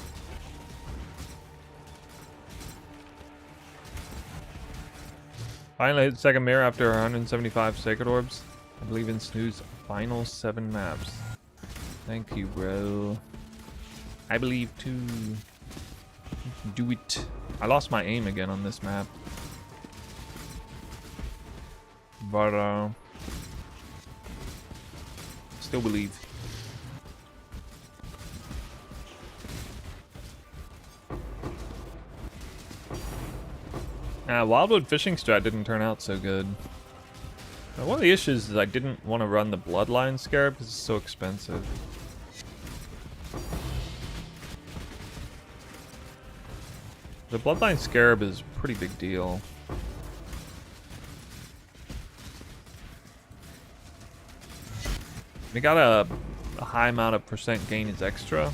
Finally hit the second mirror after 175 Sacred Orbs. I believe in Snoo's final 7 maps. Thank you, bro. I believe too. Do it. I lost my aim again on this map. But, still believe. Wildwood fishing strat didn't turn out so good. Now, one of the issues is I didn't want to run the Bloodline Scarab because it's so expensive. The Bloodline Scarab is a pretty big deal. We got a high amount of percent gain is extra.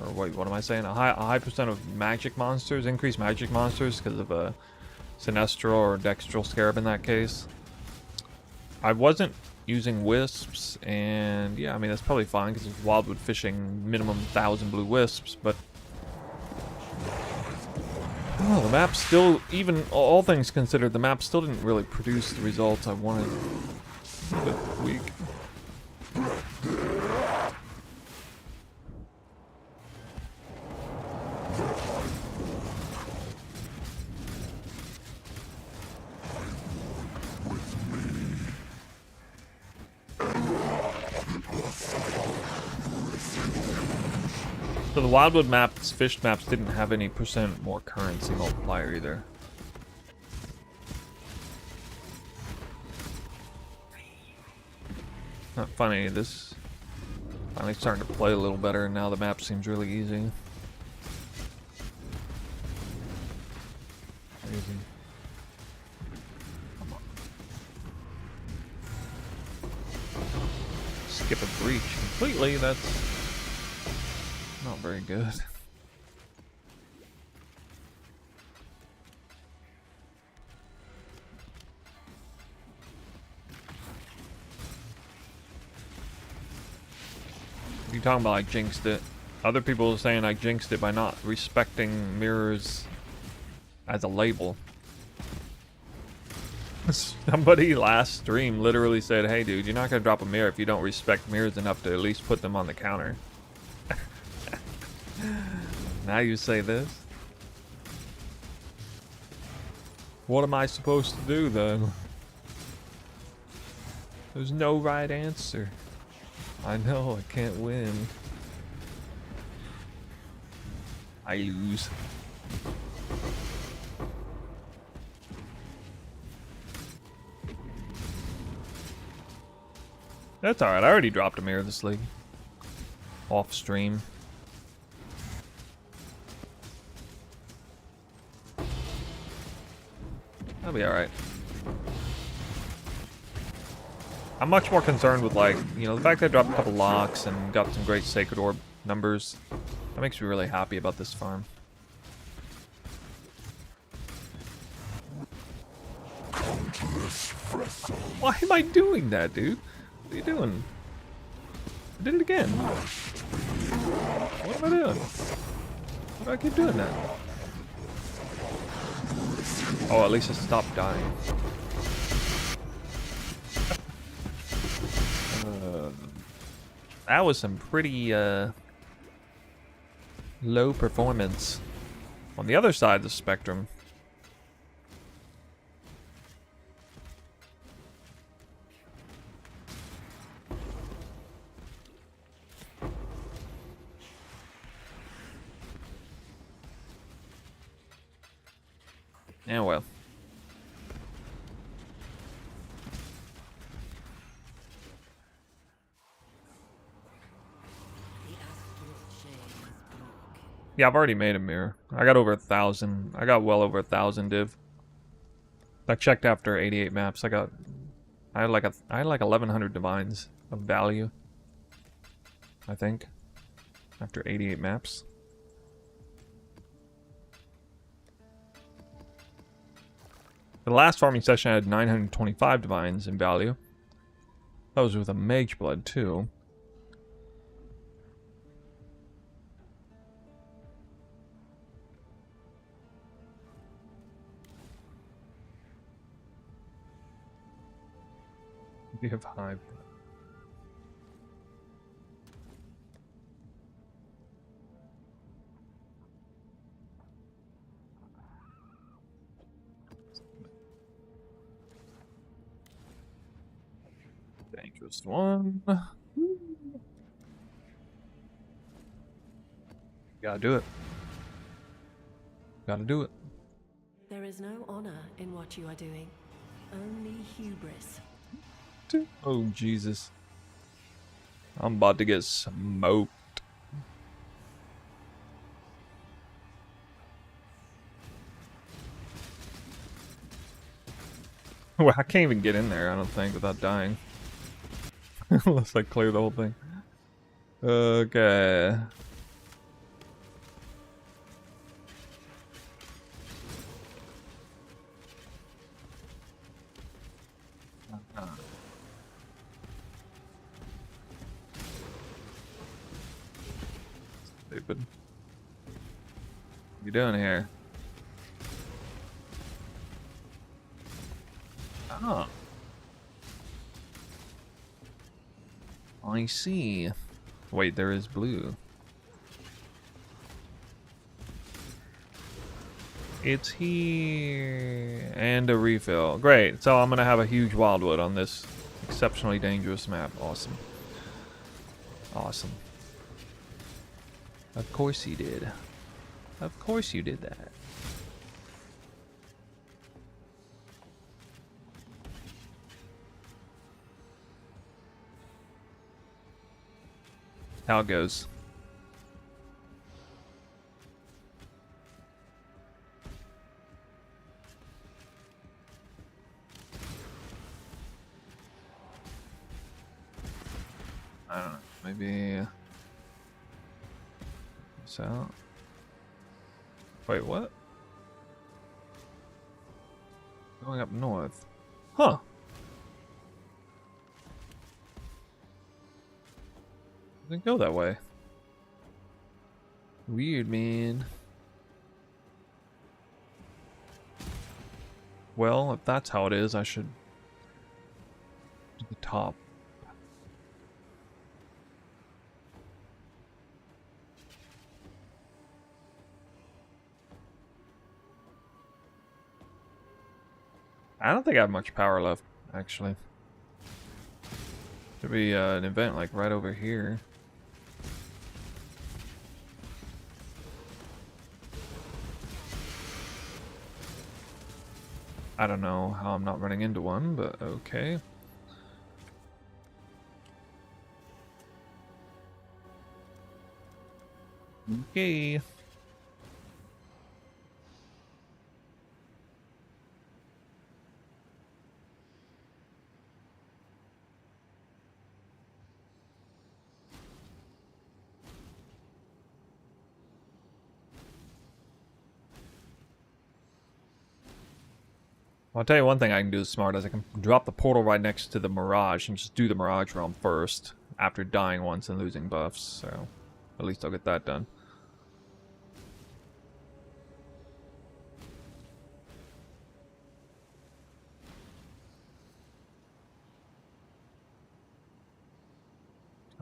Or wait, what am I saying? A high percent of magic monsters, increased magic monsters because of a Sinestral or Dextral Scarab in that case. I wasn't using Wisps, and yeah, I mean, that's probably fine because it's Wildwood fishing minimum 1,000 blue Wisps, but oh, the map still, even all things considered, the map still didn't really produce the results I wanted. A bit weak. So the Wildwood maps, fish maps, didn't have any percent more currency multiplier either. Not funny, this finally starting to play a little better, and now the map seems really easy. Crazy. Come on. Skip a breach completely, that's not very good. You're talking about I jinxed it. Other people are saying I jinxed it by not respecting mirrors as a label. Somebody last stream literally said, hey dude, you're not gonna drop a mirror if you don't respect mirrors enough to at least put them on the counter. Now you say this? What am I supposed to do then? There's no right answer. I know, I can't win. I lose. That's alright, I already dropped a mirror this league. Off stream. That'll be alright. I'm much more concerned with, like, you know, the fact that I dropped a couple locks and got some great Sacred Orb numbers. That makes me really happy about this farm. Why am I doing that, dude? What are you doing? I did it again. What am I doing? Why do I keep doing that? Oh, at least it stopped dying. That was some pretty low performance on the other side of the spectrum. Yeah, well. Yeah, I've already made a mirror. I got over 1,000. I got well over 1,000 div. I checked after 88 maps. I had like 1,100 divines of value, I think, after 88 maps. The last farming session I had 925 divines in value. That was with a mage blood too. We have hive. Dangerous one. Gotta do it. Gotta do it. There is no honor in what you are doing. Only hubris. Oh, Jesus. I'm about to get smoked. Well, I can't even get in there, I don't think, without dying. Unless I clear the whole thing. Okay. Stupid. What you doing here? Oh. I see. Wait, there is blue. It's here. And a refill. Great. So I'm going to have a huge wildwood on this exceptionally dangerous map. Awesome. Awesome. Of course you did. Of course you did that. How it goes. I don't know. Maybe. So. Wait, what? Going up north. Huh. Didn't go that way. Weird, man. Well, if that's how it is, I should do the top. I don't think I have much power left, actually. Should be an event like right over here. I don't know how I'm not running into one, but okay. Okay. I'll tell you one thing I can do as smart as I can drop the portal right next to the Mirage and just do the Mirage realm first after dying once and losing buffs, so at least I'll get that done.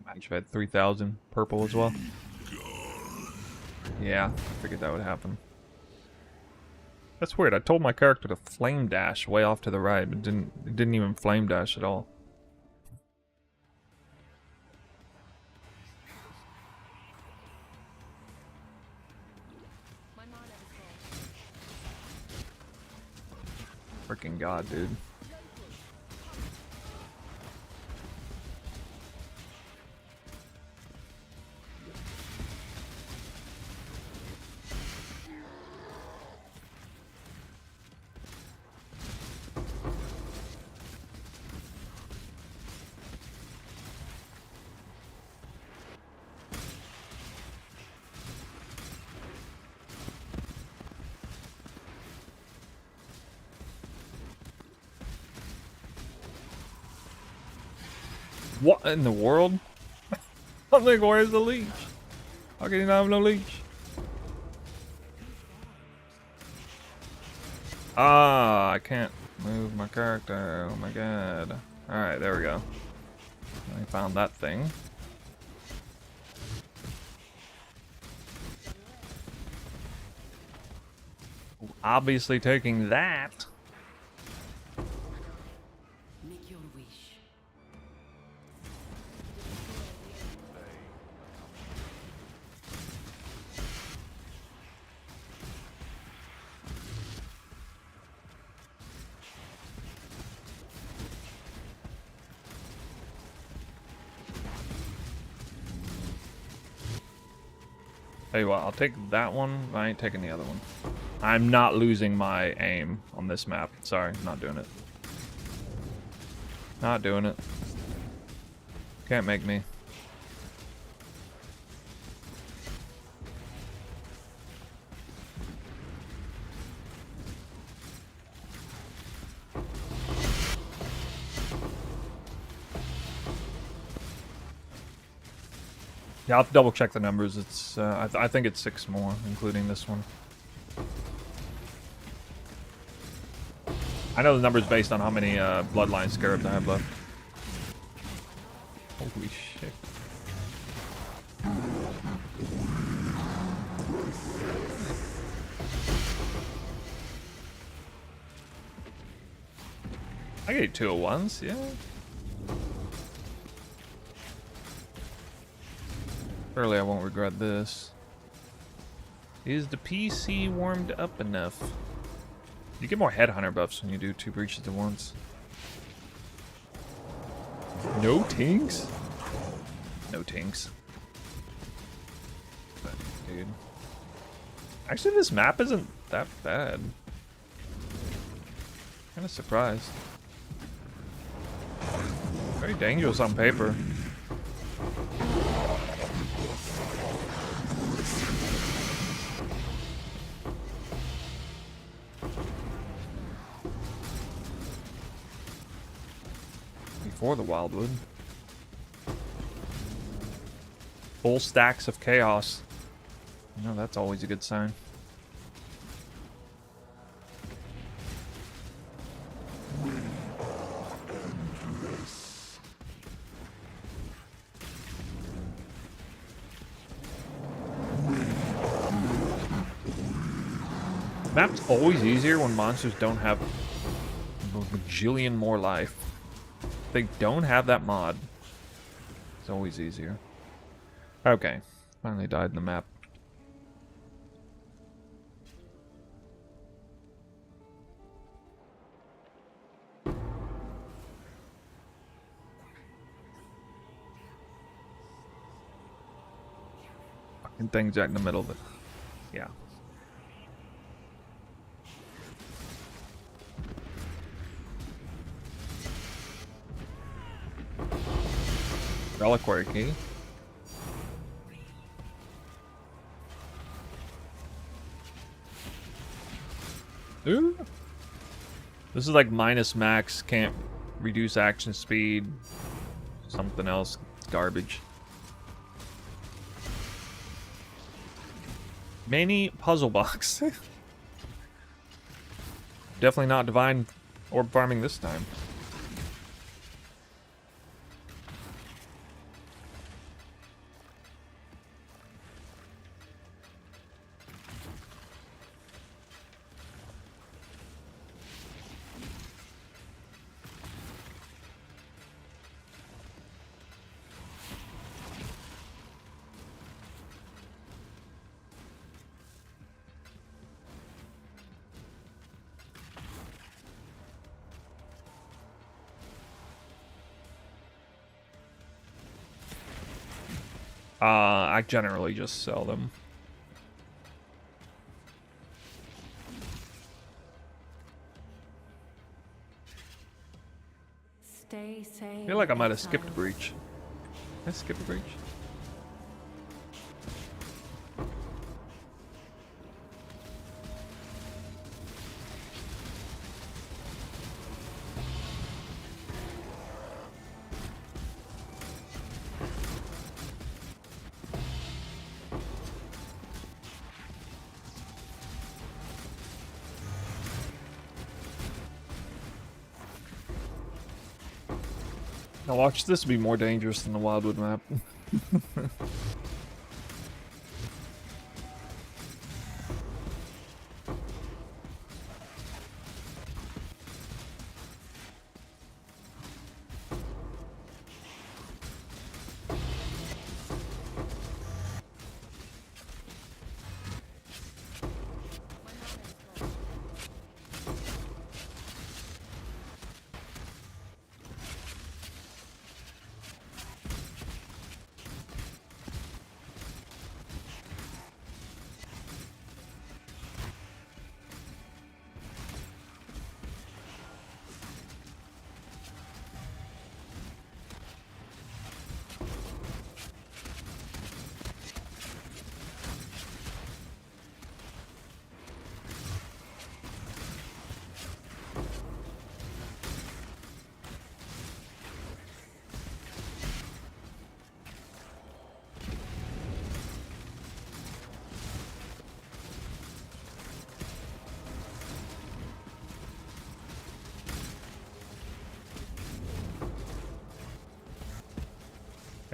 I actually had 3,000 purple as well. Yeah, I figured that would happen. That's weird. I told my character to flame dash way off to the right, but it didn't even flame dash at all. Freaking god, dude. What in the world? I'm like, where's the leech? How can you not have no leech? Ah, I can't move my character. Oh my god. Alright, there we go. I found that thing. Obviously taking that. Make your wish. Tell you what, I'll take that one. I ain't taking the other one. I'm not losing my aim on this map. Sorry, not doing it. Not doing it. Can't make me. Yeah, I'll have to double check the numbers. It's I think it's 6 more, including this one. I know the number's based on how many bloodline scarabs I have left. Holy shit. I get 2 at once, yeah. Surely I won't regret this. Is the PC warmed up enough? You get more headhunter buffs when you do 2 breaches at once. No tinks? No tinks. But, dude. Actually, this map isn't that bad. Kinda surprised. Very dangerous on paper. Before the Wildwood. Full stacks of chaos. You know, that's always a good sign. Map's always easier when monsters don't have a bajillion more life. If they don't have that mod, it's always easier. Okay, finally died in the map. Fucking thing's right in the middle of it. Yeah. Reliquary key. Ooh. This is like minus max, can't reduce action speed. Something else. It's garbage. Mini puzzle box. Definitely not divine orb farming this time. I generally just sell them. Stay safe. I feel like I might have skipped a breach. Did I skip a breach? Now watch this be more dangerous than the Wildwood map.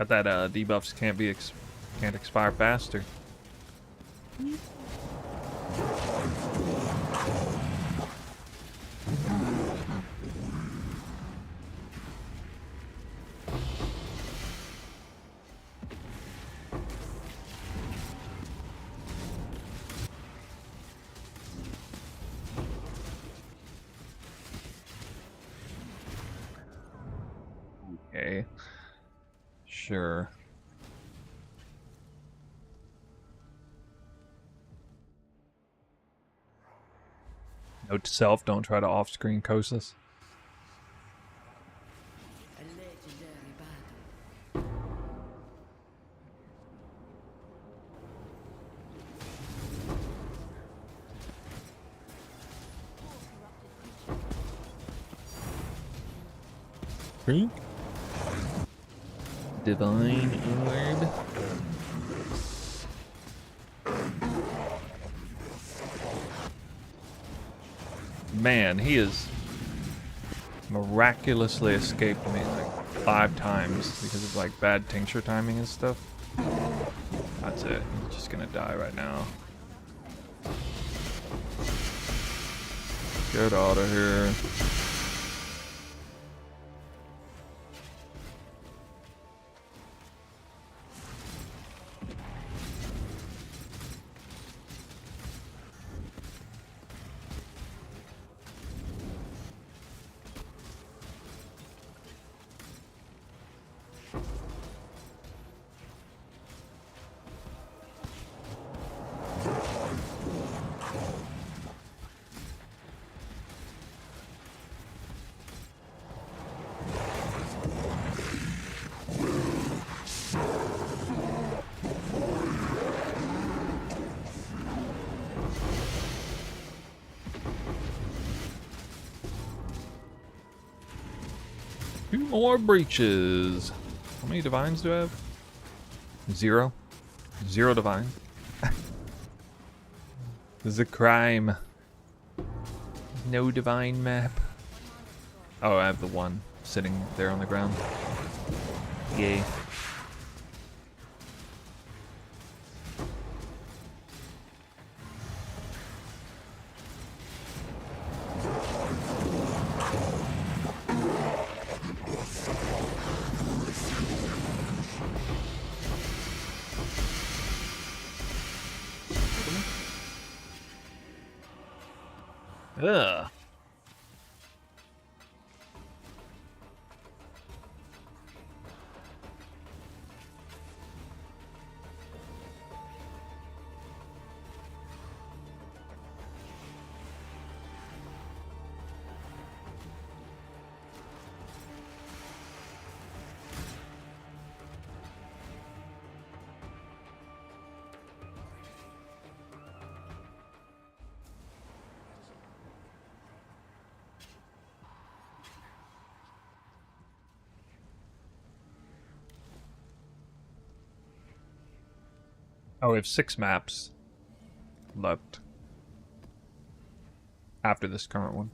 Got that debuffs can't expire faster. Okay. Sure. Note to self, don't try to off-screen Kosis. A legendary battle. Divine Orb. Man, he has miraculously escaped me like 5 times because of like bad tincture timing and stuff. That's it. He's just gonna die right now. Get out of here. Two more breaches. How many divines do I have? 0. 0 divine. This is a crime. No divine map. Oh, I have the one sitting there on the ground. Yay. Ugh. Oh, we have 6 maps left after this current one.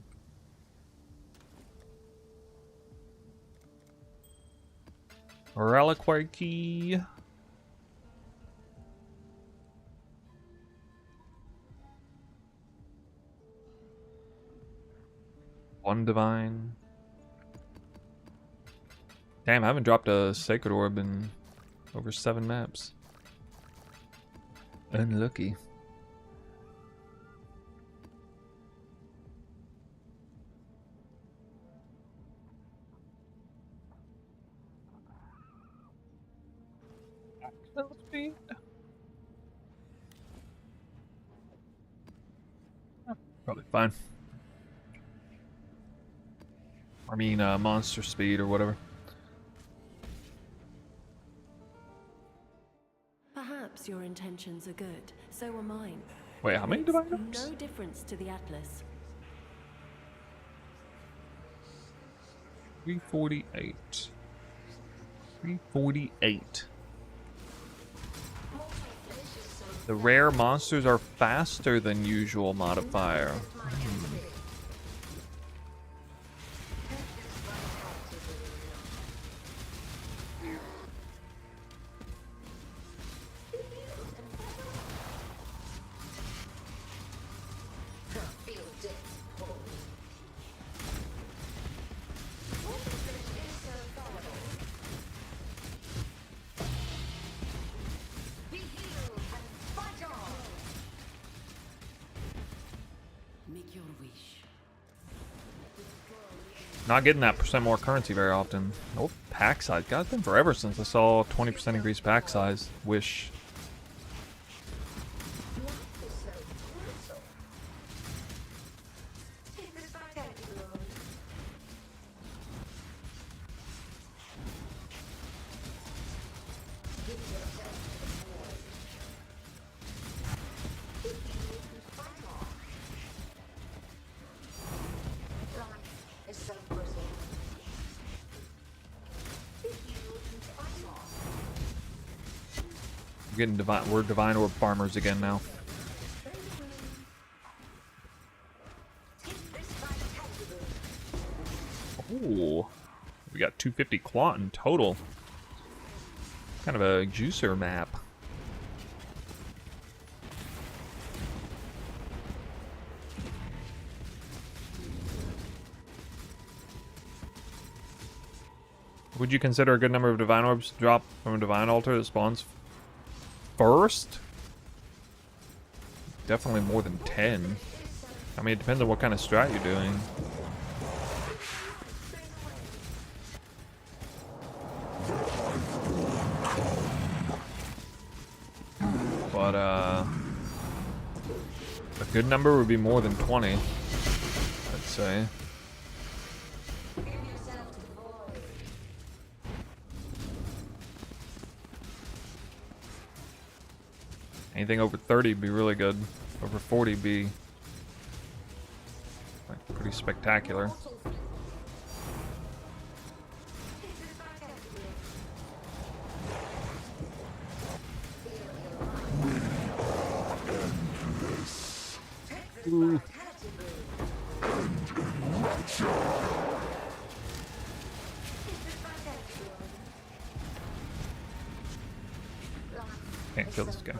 Reliquary key. One divine. Damn, I haven't dropped a sacred orb in over 7 maps. Unlucky. Speed. Probably fine. I mean, monster speed or whatever. Perhaps your intentions are good, so are mine. Wait, how many Makes divine orbs? no difference to the Atlas. 348. 348. The rare monsters are faster than usual modifier. Not getting that percent more currency very often. Oh, pack size. God, it's been forever since I saw 20% increased pack size. Wish. Getting divine. We're divine orb farmers again now. Ooh, we got 250 quant in total. Kind of a juicer map. Would you consider a good number of divine orbs to drop from a divine altar that spawns first? Definitely more than 10. I mean, it depends on what kind of strat you're doing. But, a good number would be more than 20, I'd say. Anything over 30 would be really good. Over 40 would be like pretty spectacular. Ooh. Can't kill this guy.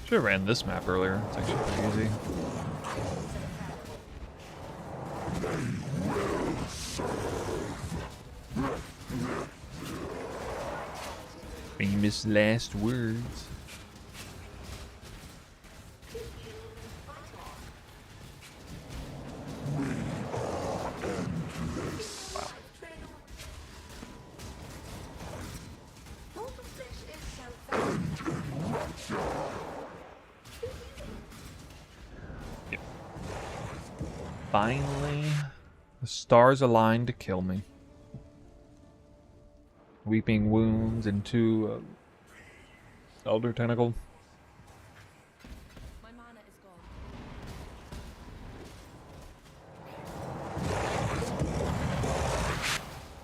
Should have ran this map earlier. It's actually pretty easy. Famous last words. Yep. Finally, the stars aligned to kill me. Weeping wounds into Elder Tentacle. My mana is gone.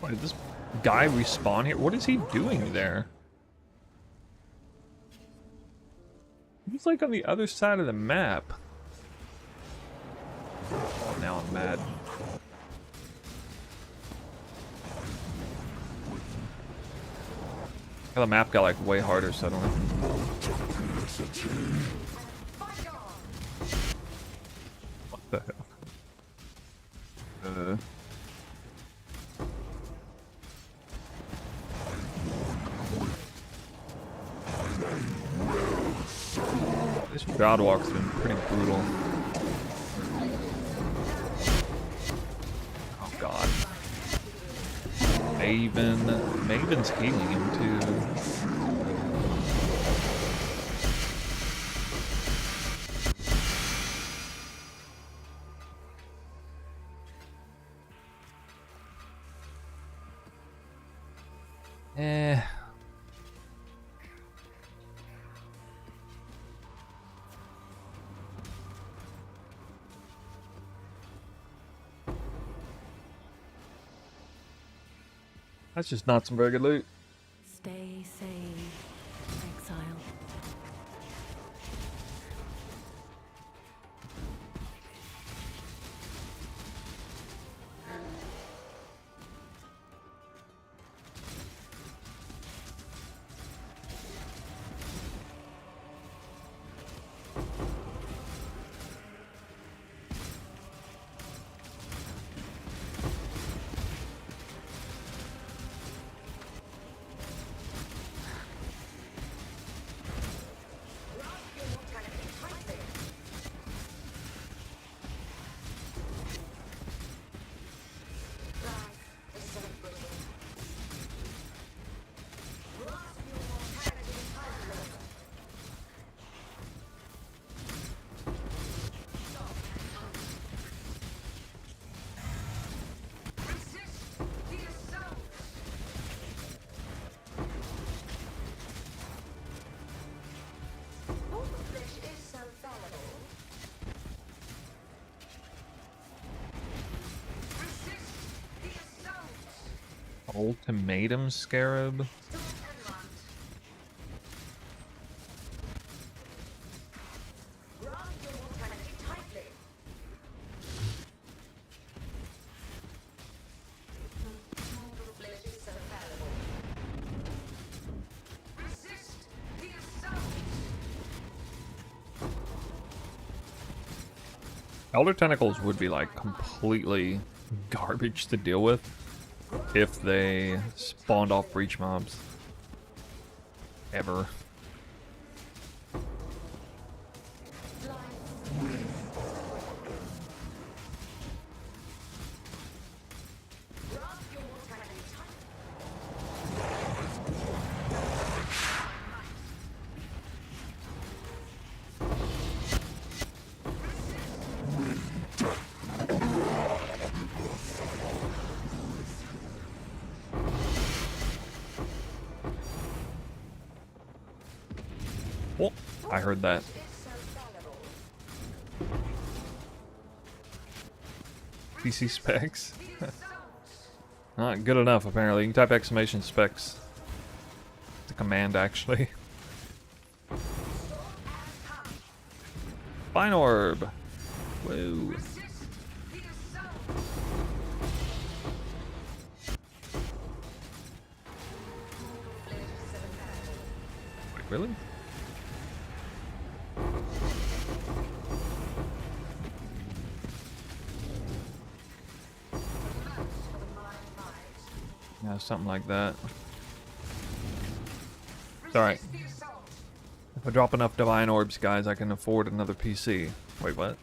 Why did this guy respawn here? What is he doing there? He's like on the other side of the map. Oh, now I'm mad. The map got like way harder suddenly. What the hell? This Godwalk's been pretty brutal. Oh god. Maven's healing him too. That's just not some very good loot. Stay safe, exile. Ultimatum Scarab. Elder Tentacles would be like completely garbage to deal with if they spawned off breach mobs. Ever. Oh, I heard that. PC specs. Not good enough, apparently. You can type exclamation specs. It's a command, actually. Fine orb. Whoa. Wait, really? Yeah, something like that. It's alright. If I drop enough divine orbs, guys, I can afford another PC. Wait, what?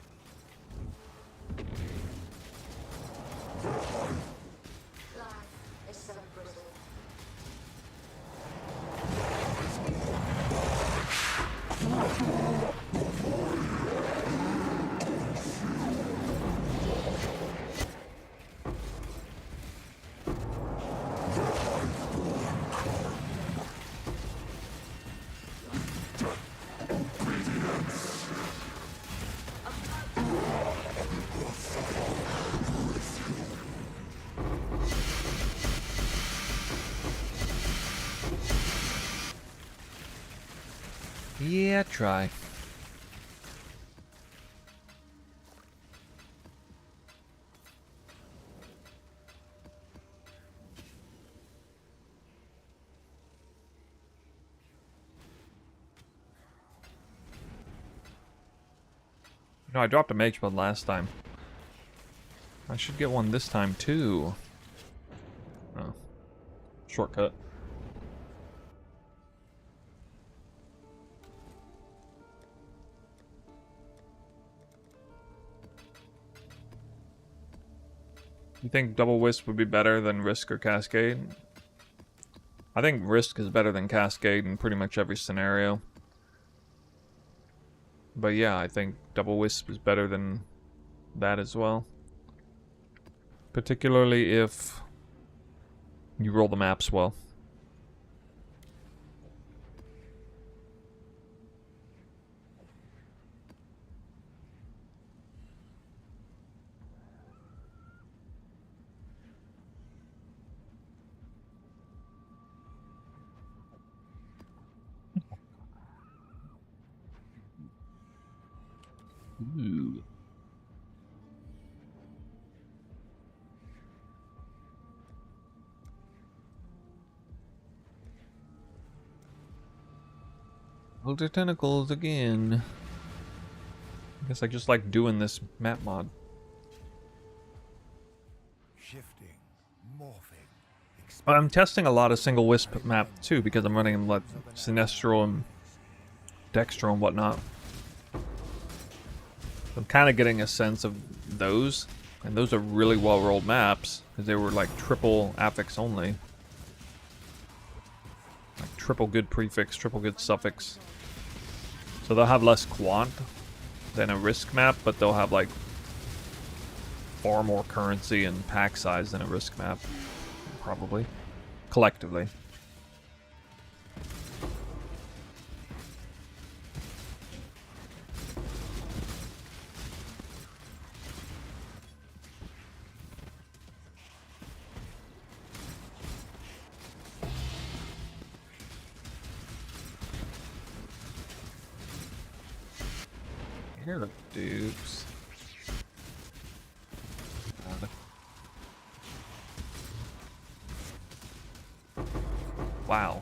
Yeah, try. No, I dropped a mage blood last time. I should get one this time too. Oh. Shortcut. You think double wisp would be better than risk or cascade? I think risk is better than cascade in pretty much every scenario. But yeah, I think double wisp is better than that as well. Particularly if you roll the maps well. Ooh. Elder Tentacles again. I guess I just like doing this map mod. Shifting, morphing, I'm testing a lot of single wisp map too because I'm running like Sinestral and Dextral and whatnot. I'm kind of getting a sense of those, and those are really well rolled maps because they were like triple affix only. Like triple good prefix, triple good suffix. So they'll have less quant than a risk map, but they'll have like far more currency and pack size than a risk map, probably, collectively. Here, dupes. Wow.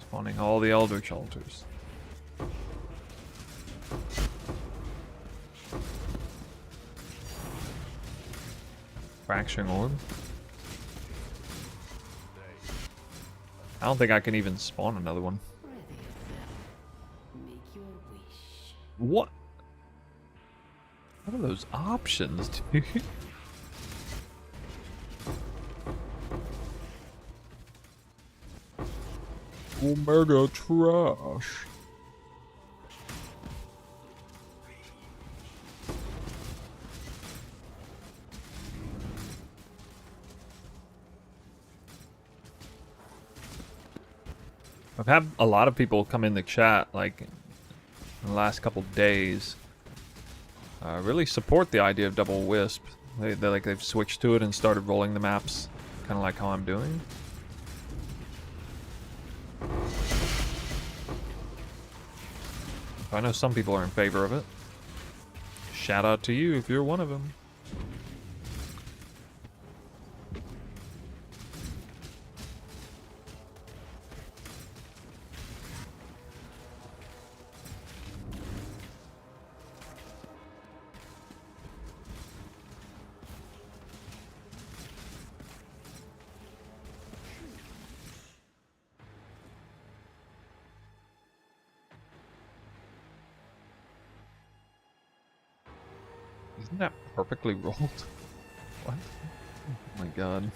Spawning all the Eldritch altars. Fracturing orb. I don't think I can even spawn another one. Make your wish. What? What are those options, dude? Omega trash. I've had a lot of people come in the chat, like, in the last couple days, really support the idea of double Wisp. They've switched to it and started rolling the maps, kind of like how I'm doing. I know some people are in favor of it. Shout out to you if you're one of them. Isn't that perfectly rolled? What? Oh my god.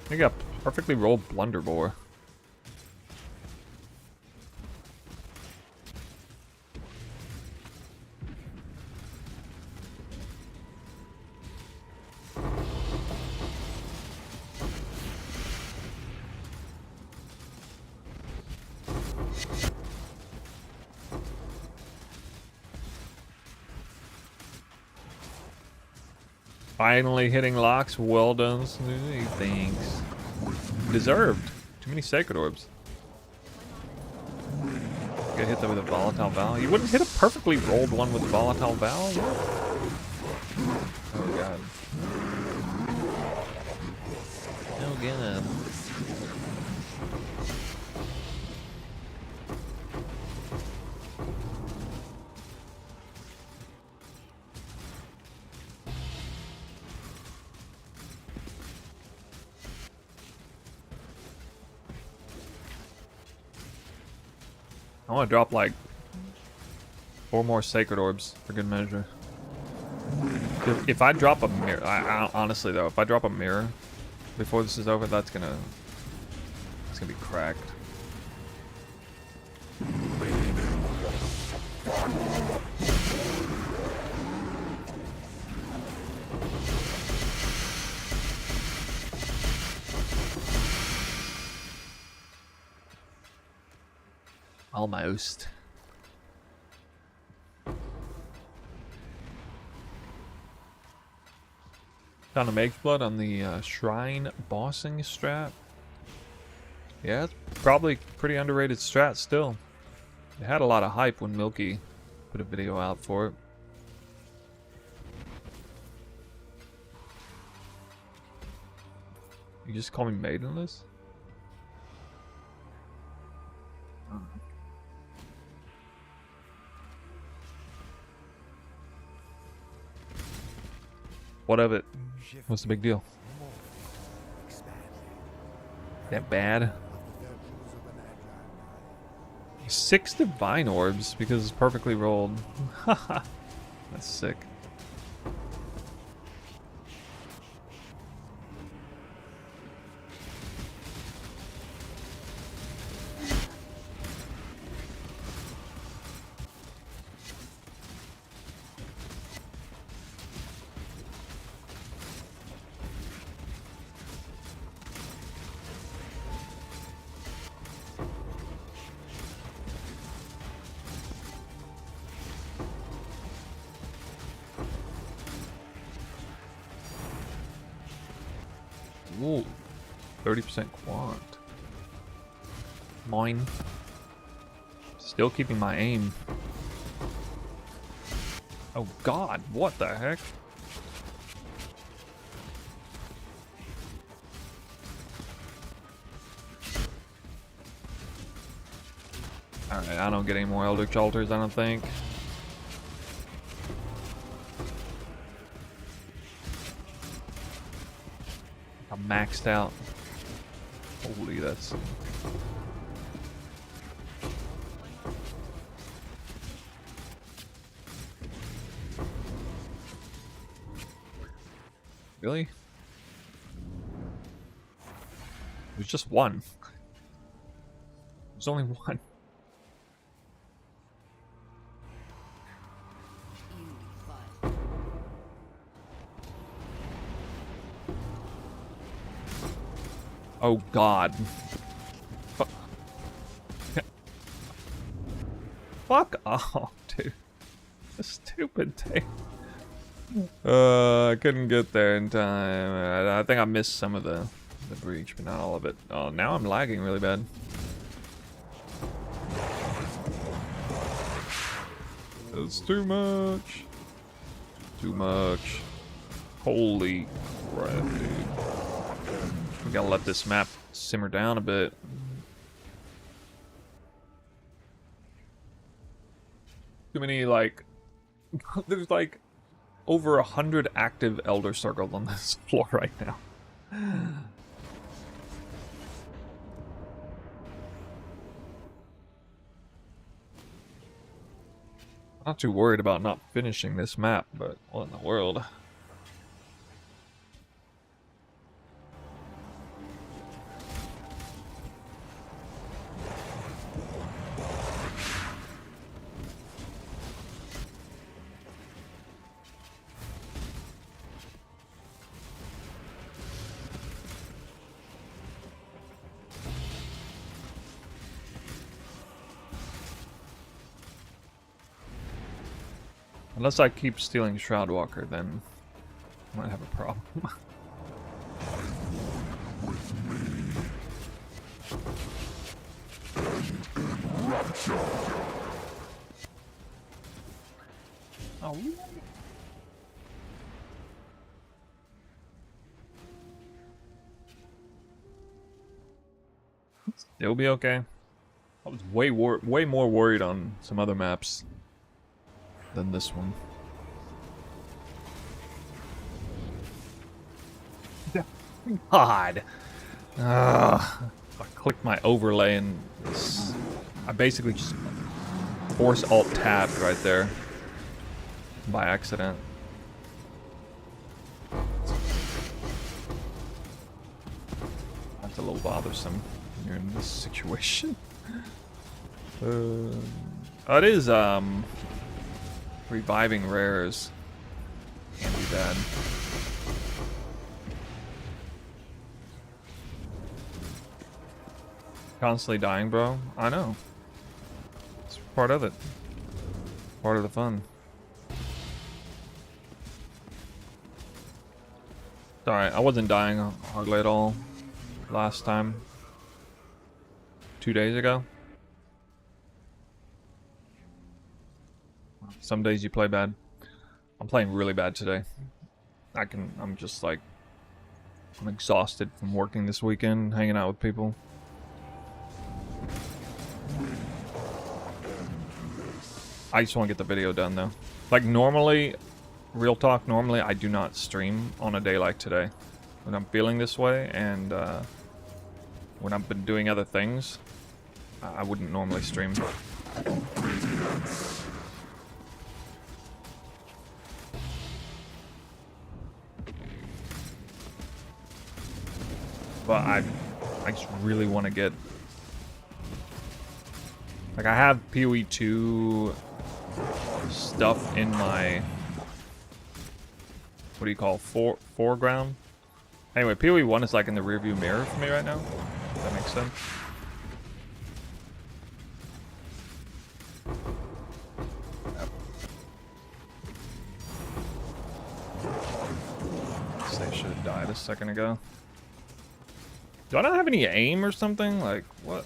You got perfectly rolled Blunderbore. Finally hitting locks. Well done, Snoozy. Thanks. Deserved. Too many Sacred Orbs. Get hit that with a Volatile Val. You wouldn't hit a perfectly rolled one with a Volatile Val? Oh god. Oh god. I want to drop like 4 more Sacred Orbs for good measure. If I drop a mirror, honestly though, if I drop a mirror before this is over, that's gonna be cracked. Almost. Found a Mage's Blood on the Shrine bossing strat. Yeah, it's probably pretty underrated strat still. It had a lot of hype when Milky put a video out for it. You just call me maidenless? What of it? What's the big deal? That bad? 6 Divine Orbs because it's perfectly rolled. Haha. That's sick. Ooh, 30% quant. Mine. Still keeping my aim. Oh god, what the heck? Alright, I don't get any more Eldritch Altars, I don't think. I'm maxed out. Holy, that's... Really? There's just one. There's only one. Oh god. Fuck off, dude. This stupid thing. I couldn't get there in time. I think I missed some of the breach, but not all of it. Oh, now I'm lagging really bad. That's too much. Too much. Holy crap, dude. We gotta let this map simmer down a bit. Too many, like... There's like over 100 active Elder Circles on this floor right now. Not too worried about not finishing this map, but what in the world? Unless I keep stealing Shroudwalker, then I might have a problem. Oh, really? It'll be okay. I was way more worried on some other maps than this one. God. I clicked my overlay and I basically just force alt tabbed right there by accident. That's a little bothersome when you're in this situation. It is reviving rares can be bad. Constantly dying, bro. I know. It's part of it. Part of the fun. It's alright, I wasn't dying hardly at all last time. 2 days ago. Some days you play bad. I'm playing really bad today. I'm just like, I'm exhausted from working this weekend, hanging out with people. I just want to get the video done though. Like normally, real talk, normally I do not stream on a day like today. When I'm feeling this way and when I've been doing other things, I wouldn't normally stream. But I just really want to get... Like, I have PoE 2 stuff in my... What do you call foreground? Anyway, PoE 1 is like in the rearview mirror for me right now. If that makes sense. Yep. I should have died a second ago. Do I not have any aim or something? Like, what?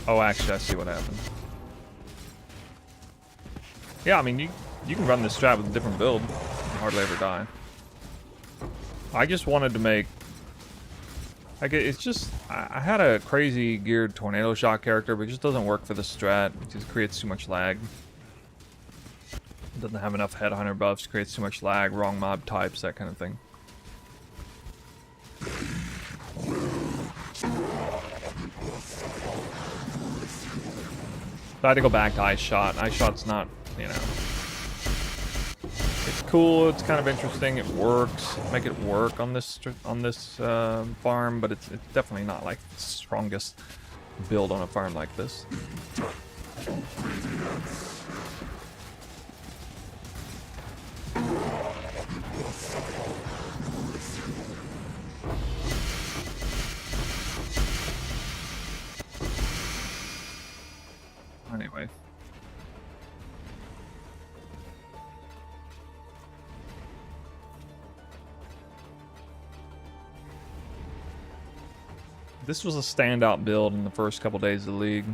Oh, actually, I see what happened. Yeah, I mean, you can run this strat with a different build. You hardly ever die. I just wanted to make... Like, it's just... I had a crazy geared tornado shot character, but it just doesn't work for the strat. It just creates too much lag. It doesn't have enough headhunter buffs, creates too much lag, wrong mob types, that kind of thing. So I had to go back to Ice Shot. Ice Shot's not, you know... It's cool, it's kind of interesting, it works. Make it work on this farm, but it's definitely not like the strongest build on a farm like this. Anyway. This was a standout build in the first couple days of the league.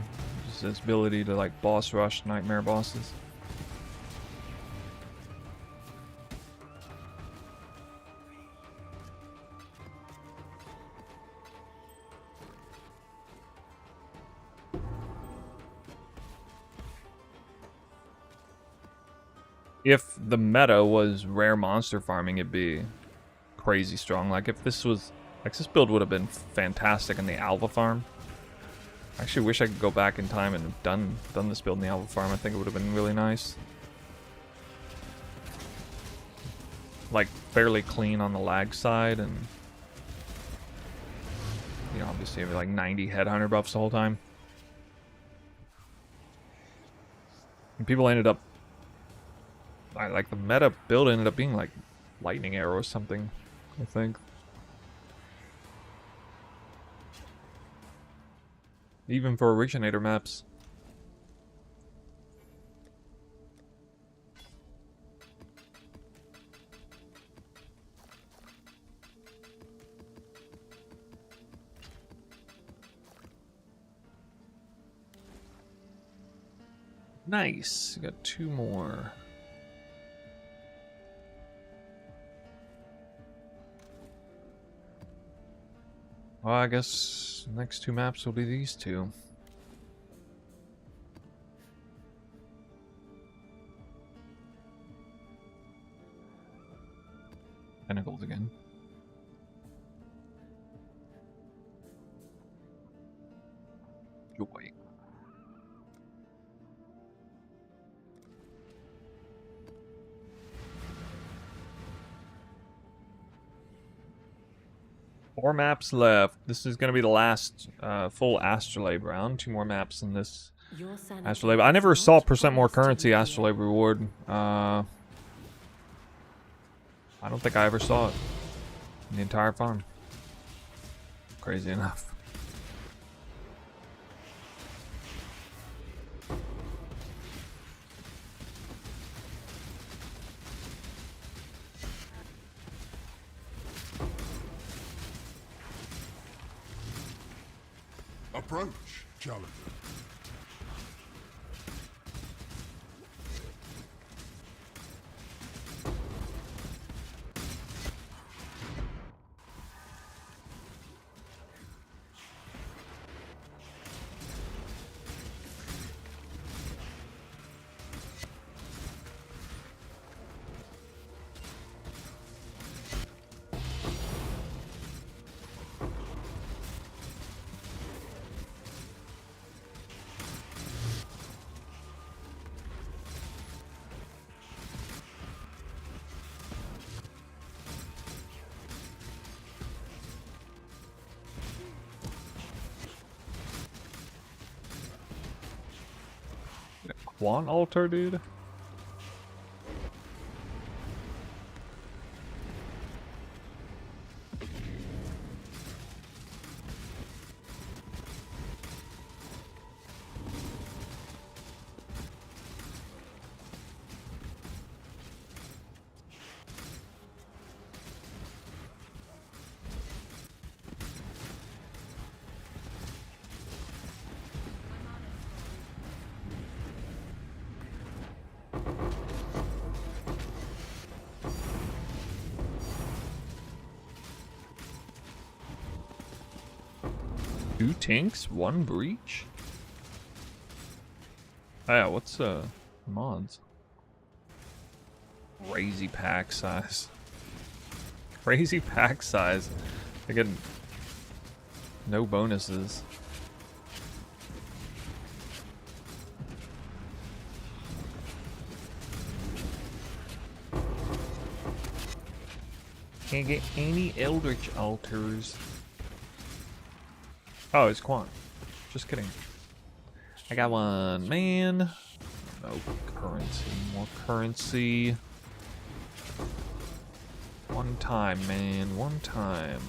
Just its ability to like boss rush nightmare bosses. If the meta was rare monster farming, it'd be crazy strong. Like if this was... Like, this build would have been fantastic in the Alva farm. I actually wish I could go back in time and have done this build in the Alva farm. I think it would have been really nice. Like, fairly clean on the lag side, and... You know, obviously, like 90 headhunter buffs the whole time. And people ended up... Like, the meta build ended up being, like, lightning arrow or something, I think. Even for originator maps. Nice. We got 2 more. Well, I guess the next 2 maps will be these 2. Pinnacles again. Joy. Four maps left. This is going to be the last full Astrolabe round. 2 more maps in this Astrolabe. I never saw % more currency Astrolabe reward. I don't think I ever saw it in the entire farm. Crazy enough. Approach, challenger. Quant altar, dude? 2 tanks, 1 breach? Oh, yeah, what's mods? Crazy pack size. Crazy pack size. I get no bonuses. Can't get any Eldritch Altars. Oh, it's Quant. Just kidding. I got one, man. No currency, more currency. One time, man, one time.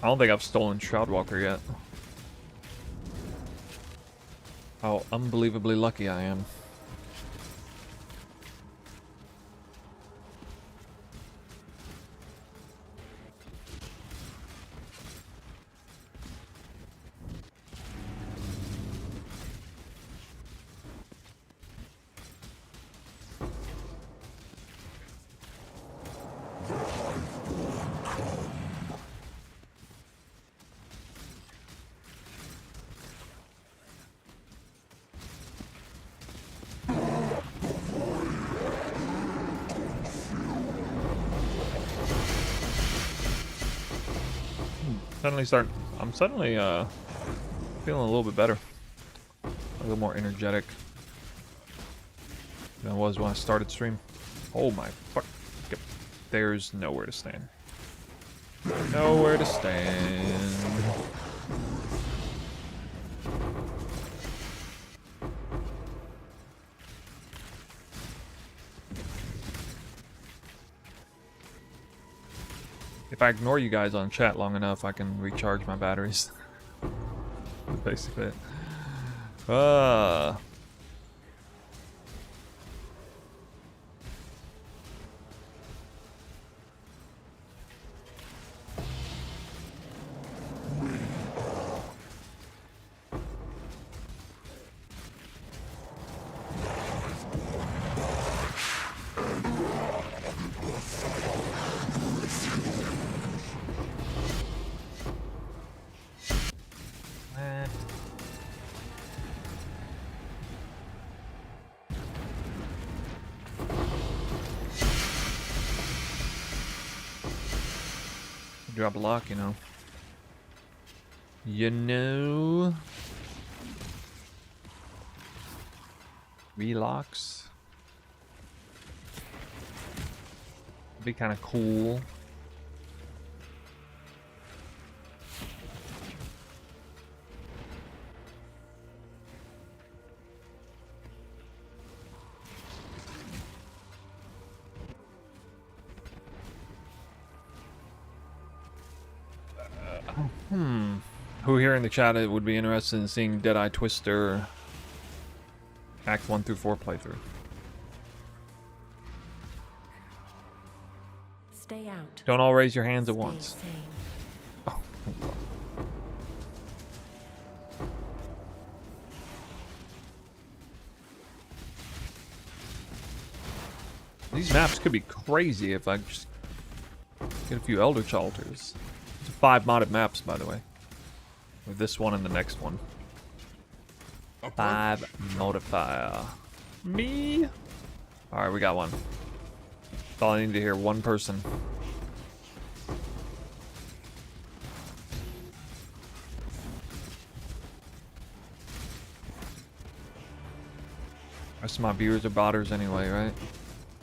I don't think I've stolen Shroudwalker yet. How unbelievably lucky I am. I'm suddenly feeling a little bit better. A little more energetic than I was when I started stream. Oh my fuck. Yep. There's nowhere to stand. Nowhere to stand. If I ignore you guys on chat long enough, I can recharge my batteries. Basically it. Drop a lock, you know. Relocks. Be kind of cool. Who here in the chat would be interested in seeing Deadeye Twister Act 1 through 4 playthrough? Stay out. Don't all raise your hands at once. Stay sane. Oh. These maps could be crazy if I just get a few Eldritch Altars. It's 5 modded maps, by the way. With this one and the next one. 5 modifier. Me? Alright, we got one. That's all I need to hear. One person. Rest of my viewers are botters anyway, right?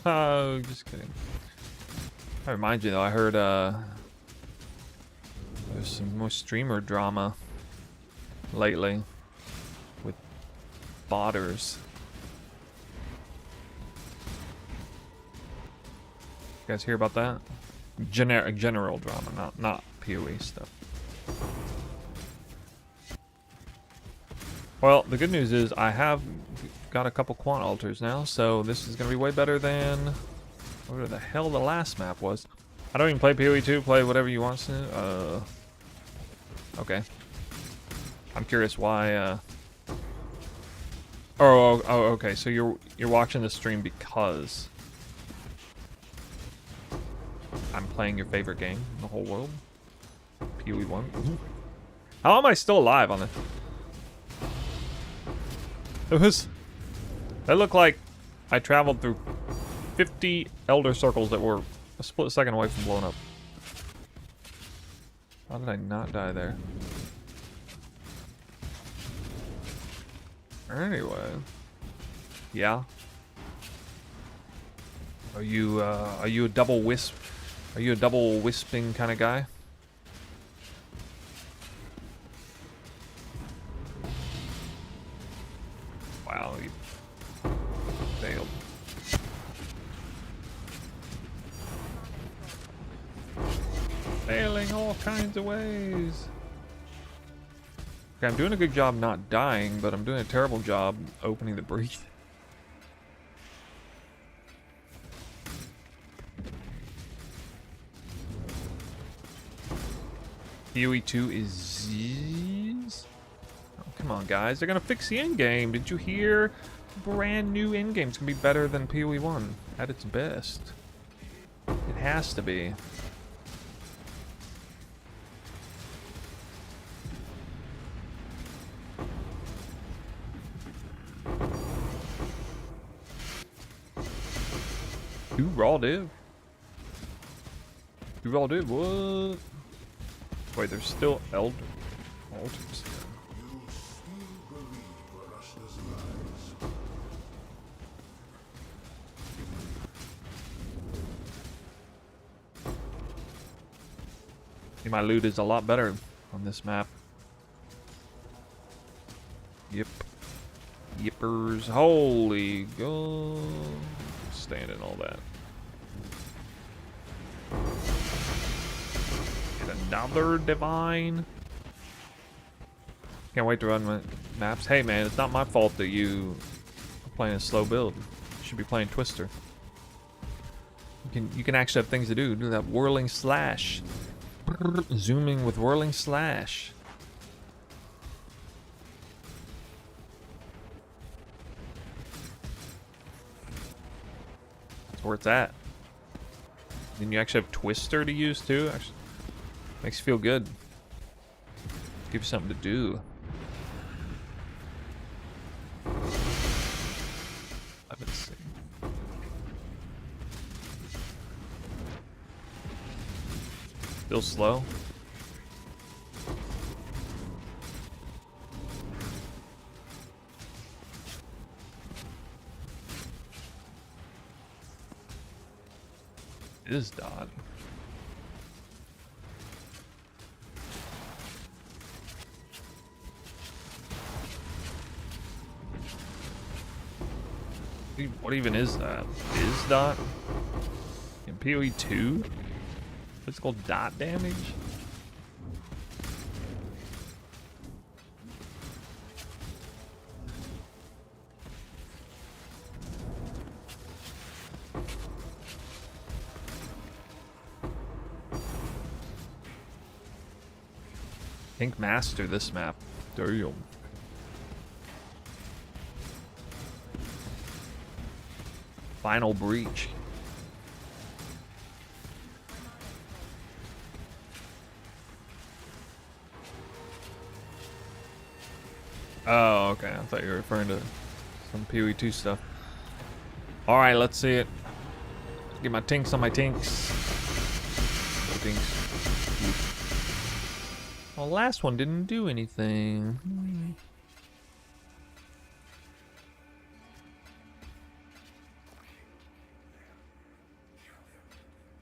Oh, just kidding. I remind you though, I heard there's some more streamer drama lately with botters. You guys hear about that? General drama, not PoE stuff. Well, the good news is I have got a couple quant altars now, so this is gonna be way better than whatever the hell the last map was. I don't even play PoE 2, play whatever you want to. Okay. I'm curious why. Oh, okay. So you're watching the stream because I'm playing your favorite game in the whole world, PoE1. How am I still alive on it? That looked like I traveled through 50 elder circles that were a split second away from blowing up. How did I not die there? Anyway. Yeah. Are you a double wisp? Are you a double wisping kind of guy? Wow, you failed. Failing all kinds of ways. Okay, I'm doing a good job not dying, but I'm doing a terrible job opening the breach. PoE2 is Z's. Oh, come on, guys. They're gonna fix the endgame. Did you hear? Brand new endgame's gonna be better than PoE1 at its best. It has to be. Two raw div. Two raw div. What? Wait, there's still altars. See, my loot is a lot better on this map. Yep. Yippers. Holy go. Stand in all that. Get another divine. Can't wait to run my maps. Hey man, it's not my fault that you are playing a slow build. You should be playing Twister. You can actually have things to do. Do that whirling slash. Zooming with whirling slash. That's where it's at. Then you actually have Twister to use too. Actually, makes you feel good. Give you something to do. Let's see. Still slow. It is dot. What even is that? Is dot? In PoE 2? Physical dot damage? Tanc master this map. Damn. Final breach. Oh, okay. I thought you were referring to some PoE 2 stuff. Alright, let's see it. Get my tinks on my tinks. No tinks. Well, last one didn't do anything.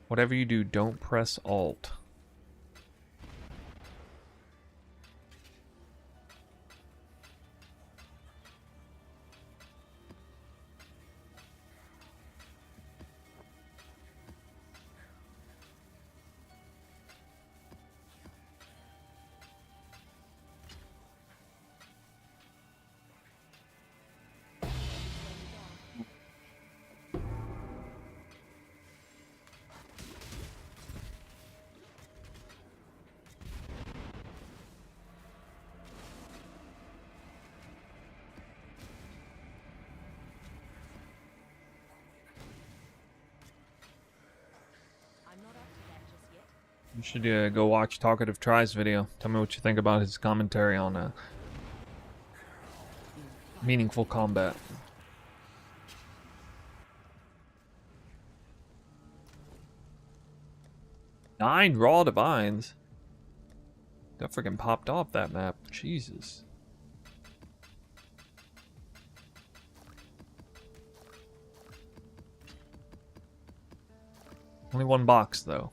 Whatever you do, don't press Alt. You should go watch Talkative Try's video. Tell me what you think about his commentary on meaningful combat. Nine raw divines. That freaking popped off that map. Jesus. Only one box though.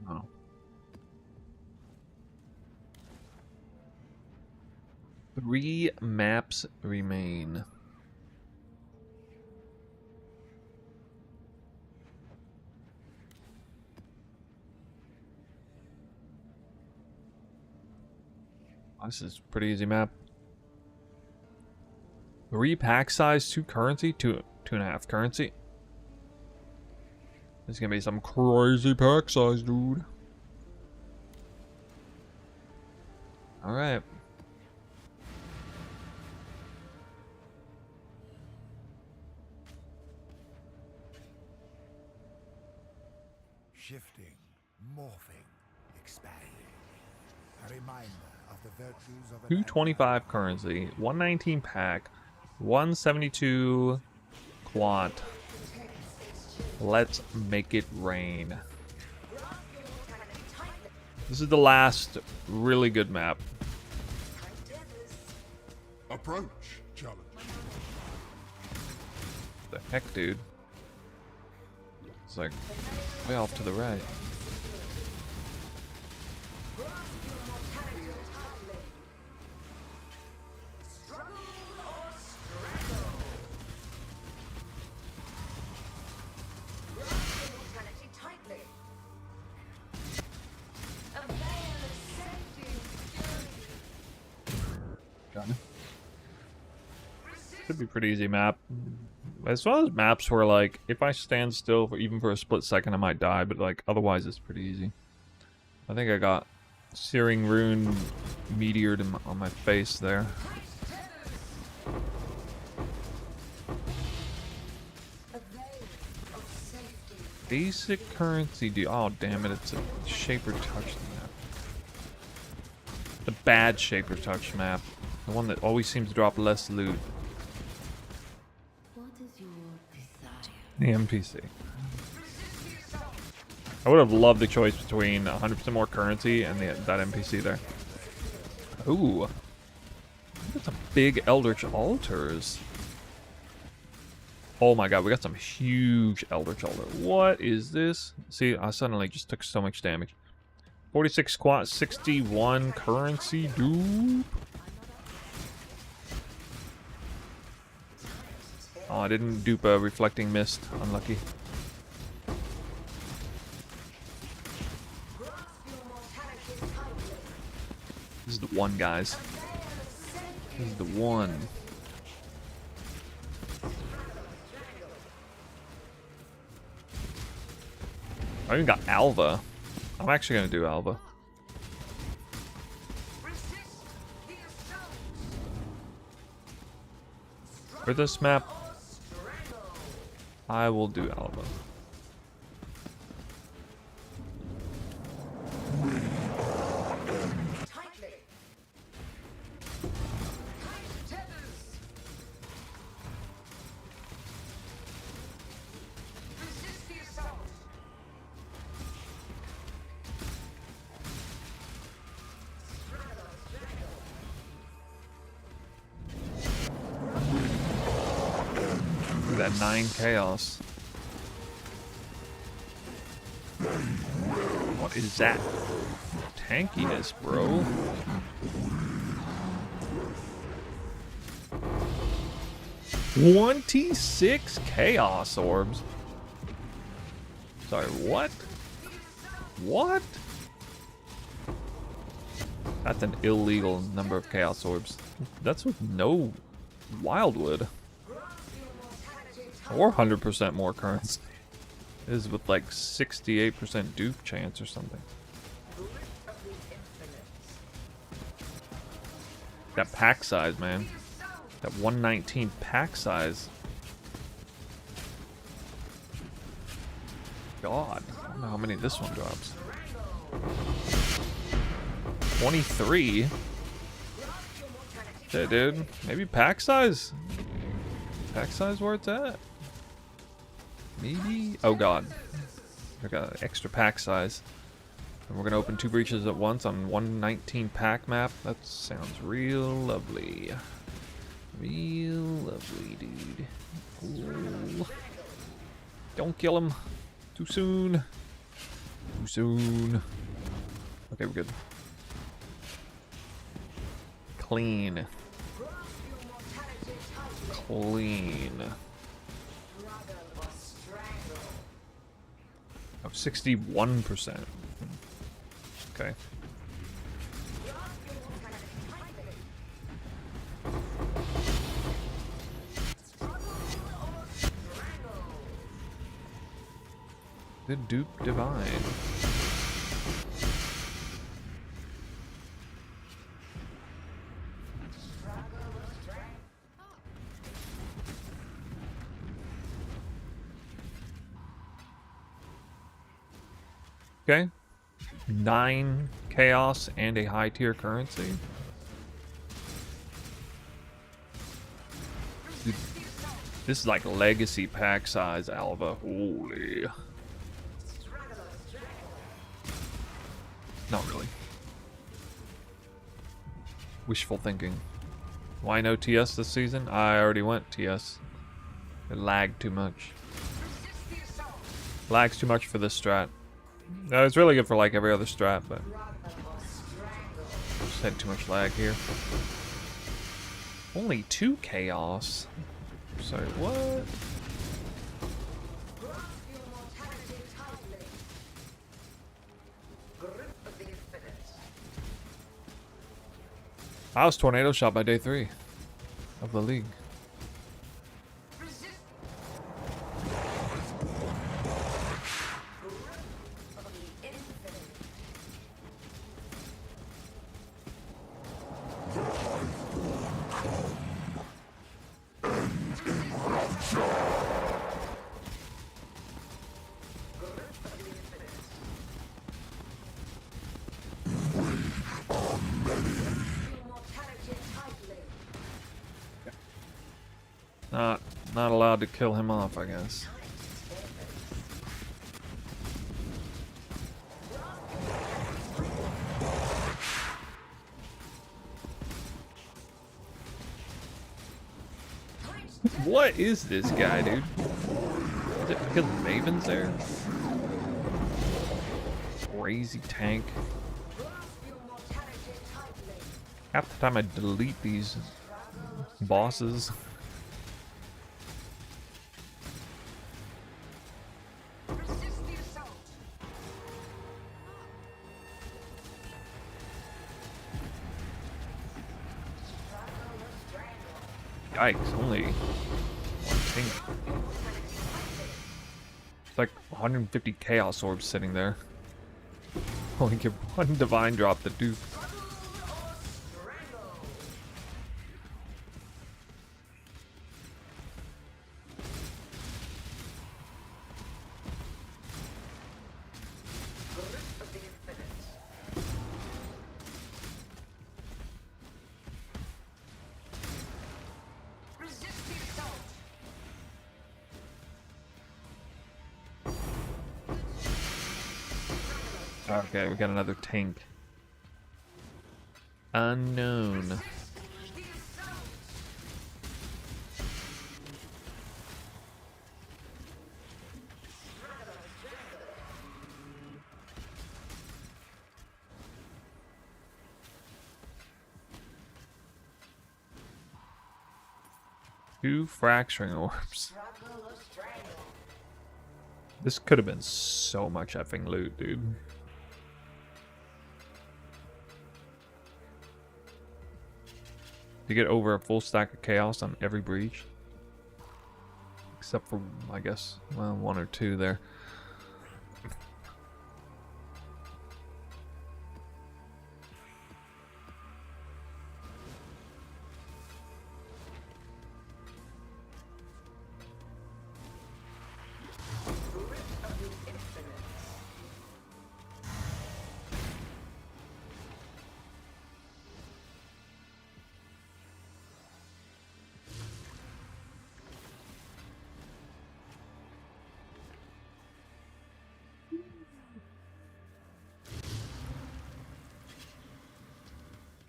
Oh. Three maps remain. This is a pretty easy map. 3 pack size, 2 currency, 2.5 currency. This is gonna be some crazy pack size, dude. Alright. Shifting, morphing, expanding. A reminder of the virtues of 225 currency, 119 pack, 172 quant. Let's make it rain. This is the last really good map. Approach, challenge. The heck, dude? It's like way off to the right. Should be pretty easy map. As well as maps where, like, if I stand still for even for a split second, I might die, but like otherwise it's pretty easy. I think I got Searing Rune meteored on my face there. Basic currency deal. Oh damn it! It's a Shaper Touch map. The bad Shaper Touch map. The one that always seems to drop less loot. What is your desire? The NPC. I would have loved the choice between 100% more currency and that NPC there. Ooh. That's some big Eldritch Altars. Oh my god, we got some huge Eldritch Altar. What is this? See, I suddenly just took so much damage. 46 squat, 61 currency, dude. Oh, I didn't dupe a Reflecting Mist. Unlucky. This is the one, guys. This is the one. I even got Alva. I'm actually gonna do Alva. For this map, I will do Alva. That 9 chaos. What is that? Tankiness, bro. $26 chaos orbs. Sorry, what? What? That's an illegal number of chaos orbs. That's with no wildwood. Or 100% more currency. This is with like 68% dupe chance or something. That pack size, man. That 119 pack size. God, I don't know how many this one drops. 23? Shit, dude. Maybe pack size? Pack size where it's at? Maybe? Oh god. I got an extra pack size. And we're gonna open 2 breaches at once on 119 pack map. That sounds real lovely. Real lovely, dude. Ooh. Don't kill him. Too soon. Too soon. Okay, we're good. Clean. Clean. Oh, 61%. Okay. The Duke Divine. Okay. 9 chaos and a high tier currency. Dude, this is like legacy pack size Alva. Holy. Not really. Wishful thinking. Why no TS this season? I already went TS. It lagged too much. Lags too much for this strat. No, it's really good for like every other strat, but just had too much lag here. Only 2 chaos. Sorry, what? I was tornado shot by day 3 of the league. Not allowed to kill him off, I guess. What is this guy, dude? Is it because Maven's there? Crazy tank. Half the time I delete these bosses. Yikes, only one tank. It's like 150 chaos orbs sitting there. Only give 1 divine drop the dupe. Okay, we got another tank. Unknown. Two fracturing orbs. This could have been so much effing loot, dude. To get over a full stack of chaos on every breach. Except for, I guess, well, 1 or 2 there.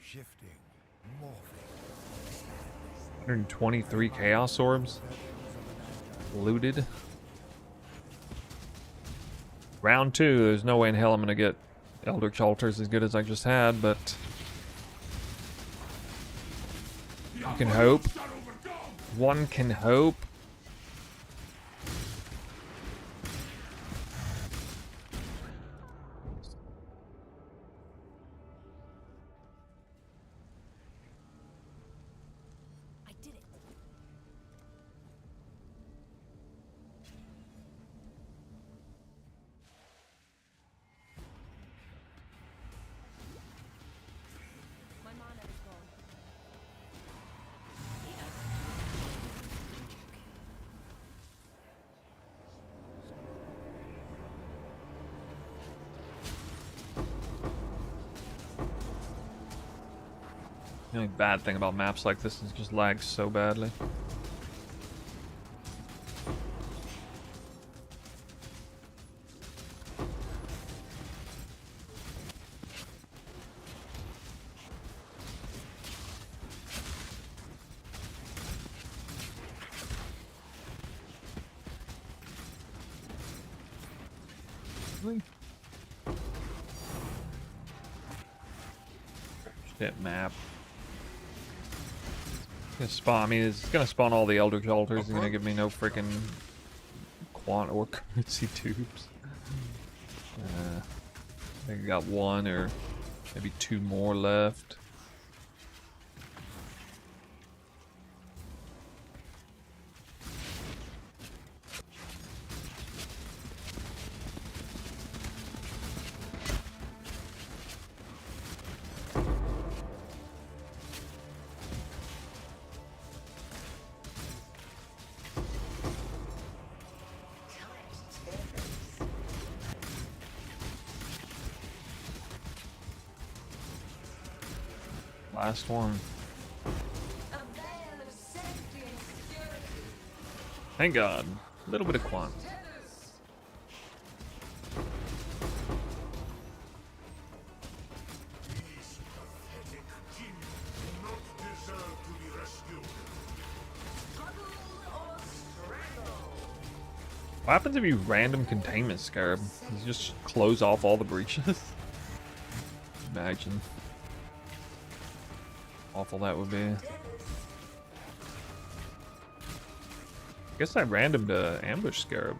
Shifting, morphing, 123 Chaos Orbs looted. Round 2, there's no way in hell I'm gonna get Eldritch Altars as good as I just had, but you can hope. One can hope. I did it. My mana is gone. The only bad thing about maps like this is it just lags so badly. Shit map. Gonna spawn, I mean, it's gonna spawn all the Eldritch Altars. It's gonna give me no freaking quant or currency tubes. I think I got 1 or maybe 2 more left. Last one. Thank God. A little bit of quant. What happens if you random containment scarab? You just close off all the breaches? Imagine. Awful that would be. I guess I randomed to ambush scarab.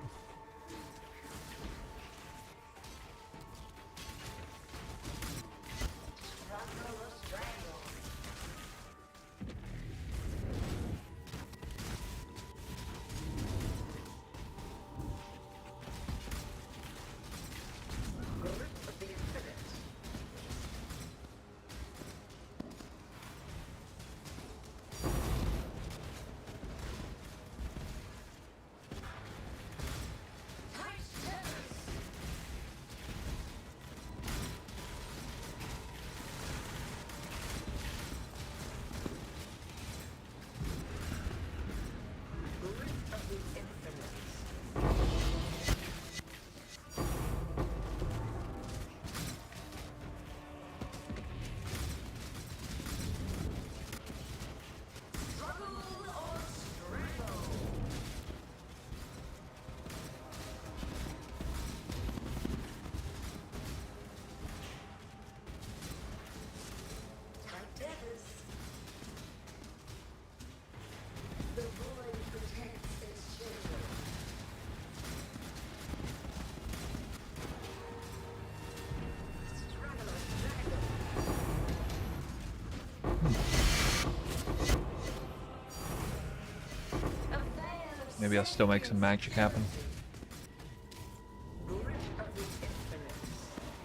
Maybe I'll still make some magic happen.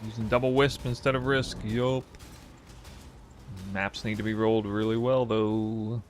Using double wisp instead of risk. Yup. Maps need to be rolled really well though.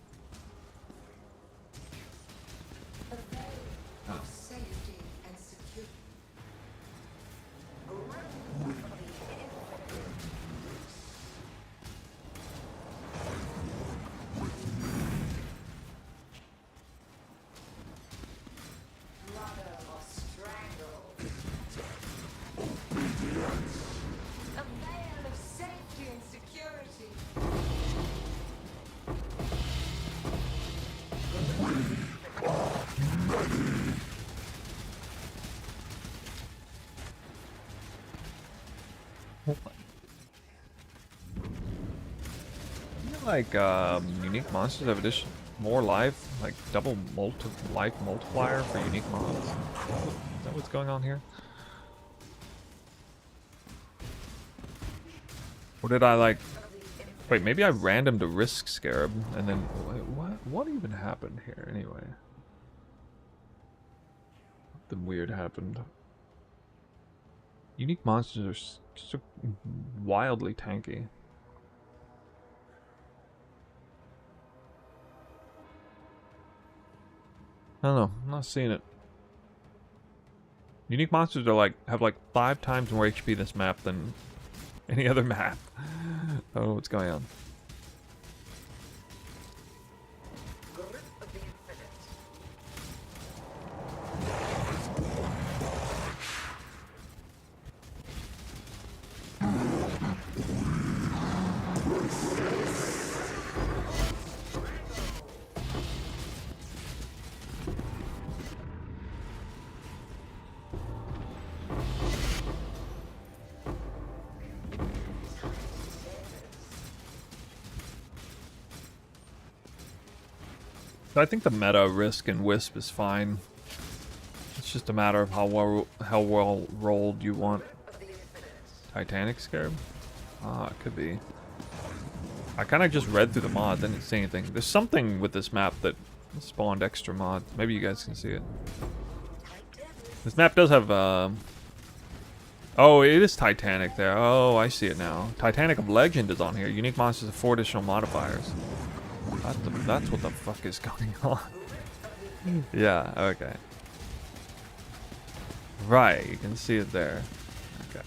Like unique monsters have addition more life, like double life multiplier for unique mons. Is that what's going on here? Or did I like? Wait, maybe I randomed a risk scarab and then what even happened here anyway? Something weird happened. Unique monsters are so wildly tanky. I don't know. I'm not seeing it. Unique monsters are like have like 5 times more HP this map than any other map. Oh, what's going on? So I think the meta risk and wisp is fine. It's just a matter of how well rolled you want. Titanic scarab? Ah, it could be. I kind of just read through the mod, didn't see anything. There's something with this map that spawned extra mods. Maybe you guys can see it. This map does have oh, it is Titanic there. Oh, I see it now. Titanic of Legend is on here. Unique monsters have 4 additional modifiers. That's what the fuck is going on. Yeah, okay. Right, you can see it there. Okay.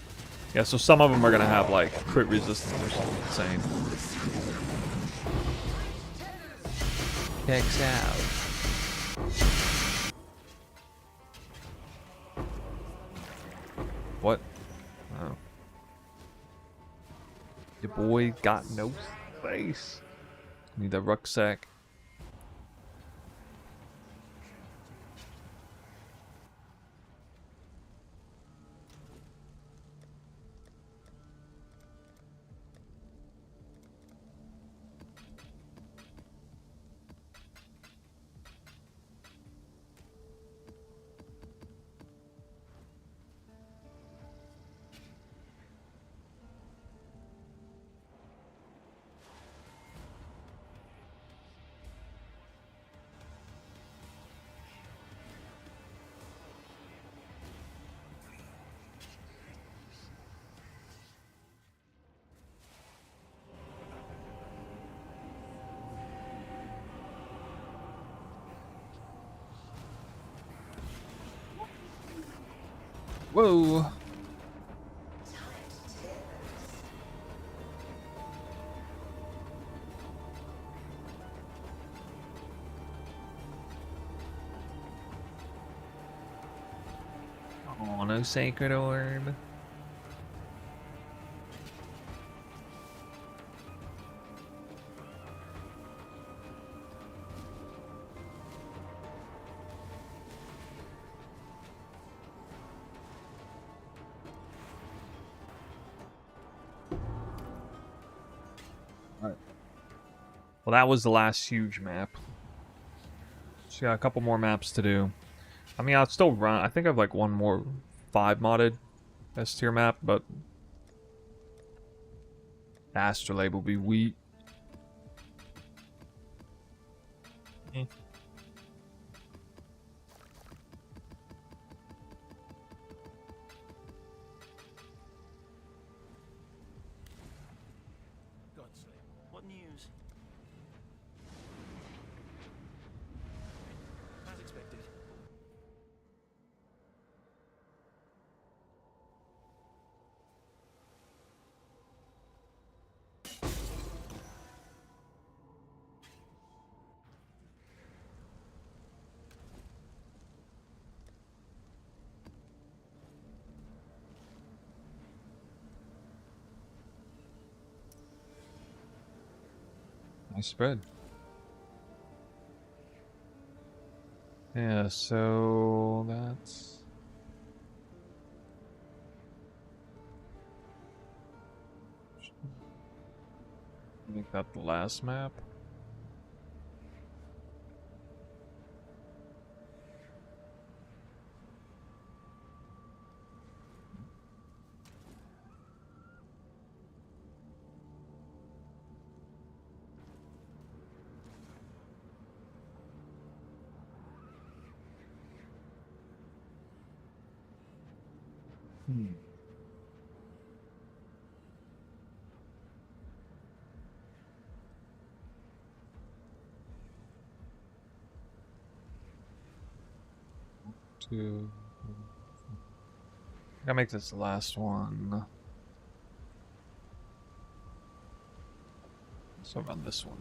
Yeah, so some of them are gonna have like crit resistance or something insane. Checks out. What? Oh. Your boy got no space. Need a rucksack. Whoa. Oh, no sacred orb. Well, that was the last huge map. So got a couple more maps to do. I mean, I'll still run. I think I have like one more 5 modded S tier map, but Astrolabe will be weak. Nice spread. Yeah, so that's... Make that the last map. Two. I gotta make this the last one. So run this one.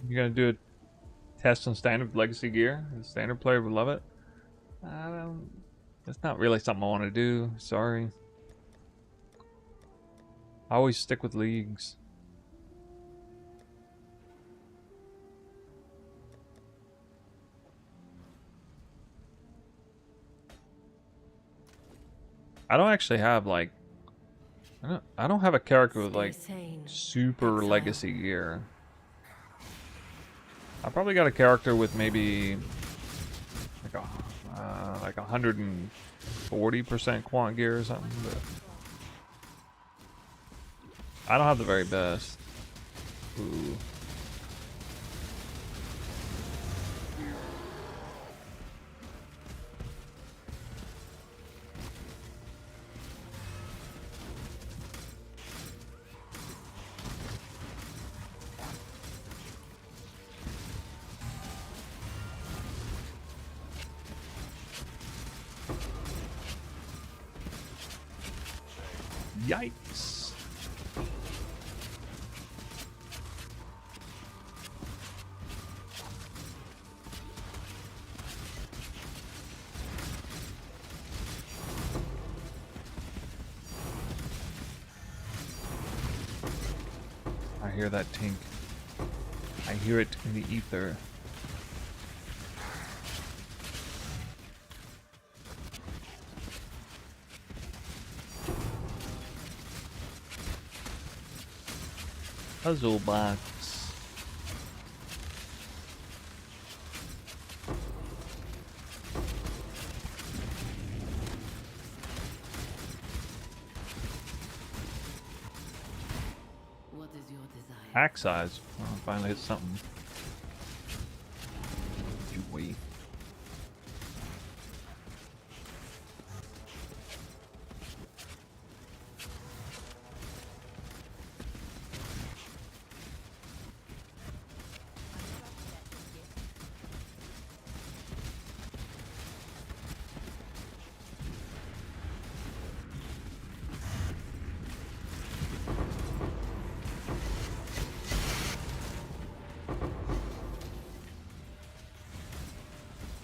You gonna do a test on standard legacy gear? The standard player would love it. That's not really something I want to do. Sorry. I always stick with leagues. I don't actually have like I don't have a character with like super legacy gear. I probably got a character with maybe like 140% quant gear or something, but I don't have the very best. Ooh. Yikes. I hear that tink. I hear it in the ether. Puzzle box. What is your desire? Pack size. Oh, finally hit something. Wait.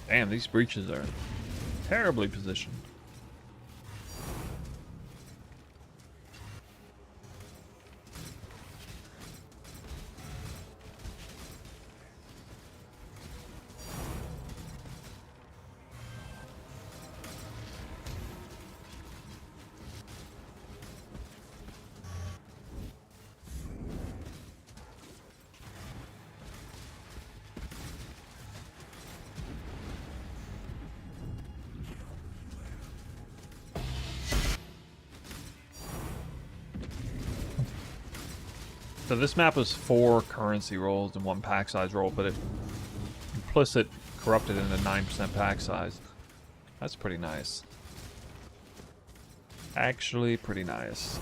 Damn, these breaches are terribly positioned. So this map was 4 currency rolls and 1 pack size roll, but it implicit corrupted into 9% pack size. That's pretty nice. Actually pretty nice.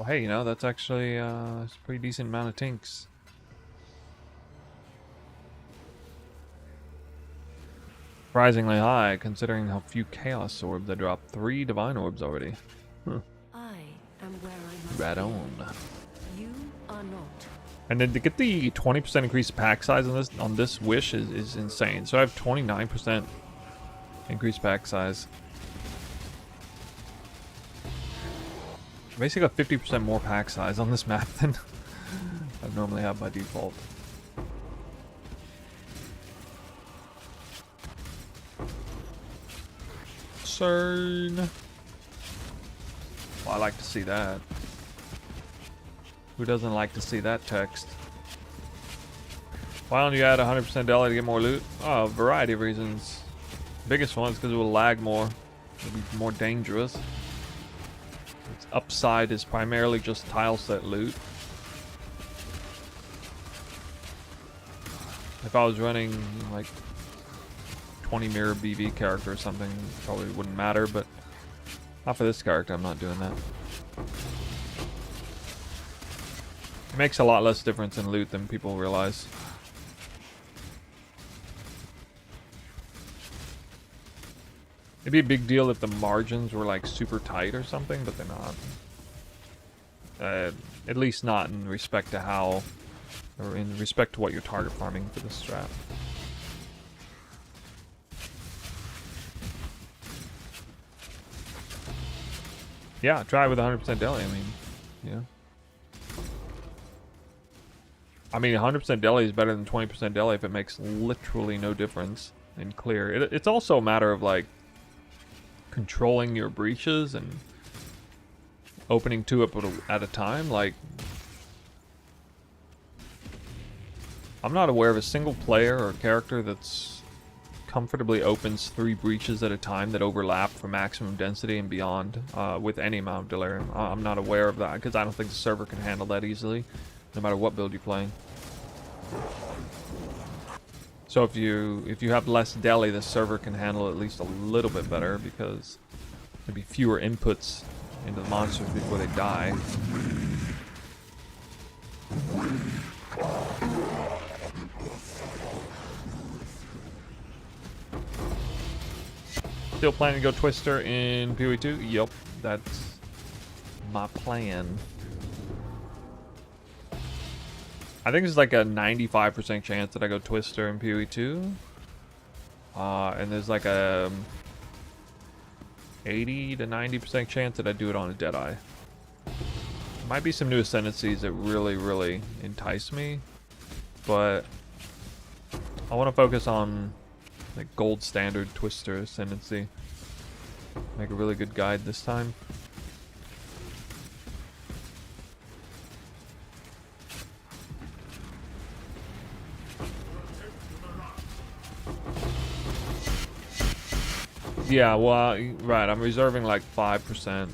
Well, hey, you know, that's actually it's a pretty decent amount of tinks. Surprisingly high, considering how few Chaos Orbs I dropped. 3 Divine Orbs already. Huh. I am where I must Right be. on. You are not. And then to get the 20% increased pack size on this wish is insane. So I have 29% increased pack size. Basically got 50% more pack size on this map than I normally have by default. CERN. Well, I like to see that. Who doesn't like to see that text? Why don't you add 100% deli to get more loot? Oh, a variety of reasons. Biggest one is because it will lag more. It'll be more dangerous. Its upside is primarily just tile set loot. If I was running like 20 mirror BV character or something, it probably wouldn't matter, but not for this character, I'm not doing that. It makes a lot less difference in loot than people realize. It'd be a big deal if the margins were like super tight or something, but they're not. At least not in respect to how, or in respect to what you're target farming for this strat. Yeah, try it with 100% deli, I mean, yeah. I mean, 100% deli is better than 20% deli if it makes literally no difference in clear. It's also a matter of, like, controlling your breaches and opening 2 up at a time. Like, I'm not aware of a single player or character that's comfortably opens 3 breaches at a time that overlap for maximum density and beyond with any amount of delirium. I'm not aware of that because I don't think the server can handle that easily, no matter what build you're playing. So if you have less deli, the server can handle it at least a little bit better because there'd be fewer inputs into the monsters before they die. Still planning to go Twister in PoE2? Yup, that's my plan. I think it's like a 95% chance that I go Twister in PoE2. And there's like a 80 to 90% chance that I do it on a Deadeye. Might be some new ascendancies that really, really entice me. But I want to focus on like gold standard Twister ascendancy. Make a really good guide this time. Yeah, well, right, I'm reserving like 5%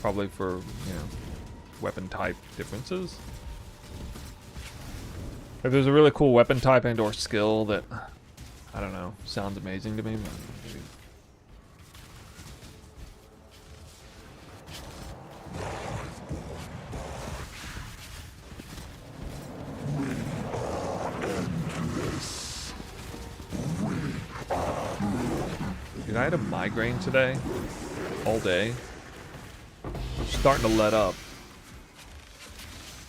probably for, you know, weapon type differences. If there's a really cool weapon type and or skill that, I don't know, sounds amazing to me. Dude, I had a migraine today, all day. It's starting to let up.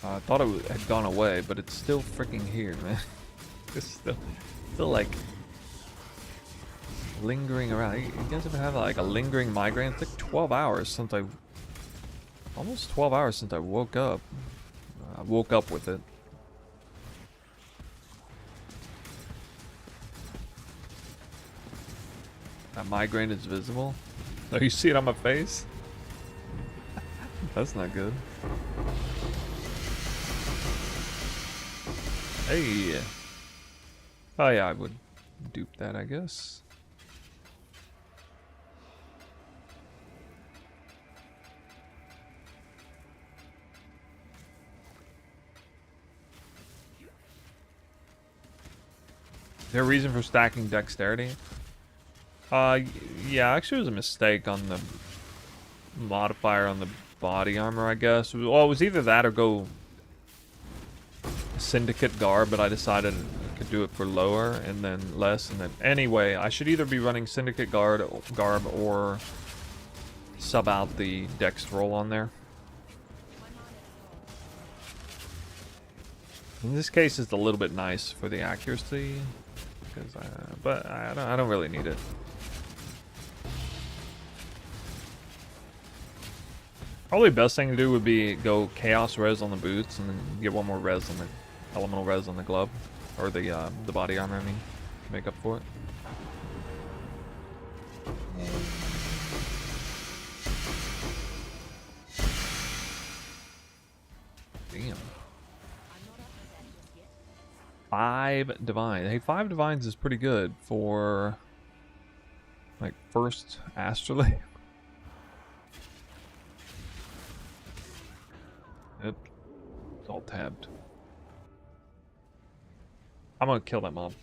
I thought it had gone away, but it's still freaking here, man. It's still like lingering around. You guys ever have like a lingering migraine? It's like 12 hours since almost 12 hours since I woke up. I woke up with it. That migraine is visible. Oh, you see it on my face? That's not good. Hey. Oh yeah, I would dupe that, I guess. Is there a reason for stacking dexterity? Yeah, actually it was a mistake on the modifier on the body armor, I guess. Well, it was either that or go Syndicate Garb, but I decided I could do it for lower and then less, and then anyway, I should either be running Syndicate Garb or sub out the dextral on there. In this case, it's a little bit nice for the accuracy, because but I don't really need it. Probably best thing to do would be go Chaos Res on the boots and then get one more res on the Elemental Res on the glove, or the body armor. I mean, to make up for it. Damn. 5 divine. Hey, 5 divines is pretty good for like first astrolabe. Yep. It's all tabbed. I'm gonna kill that mob.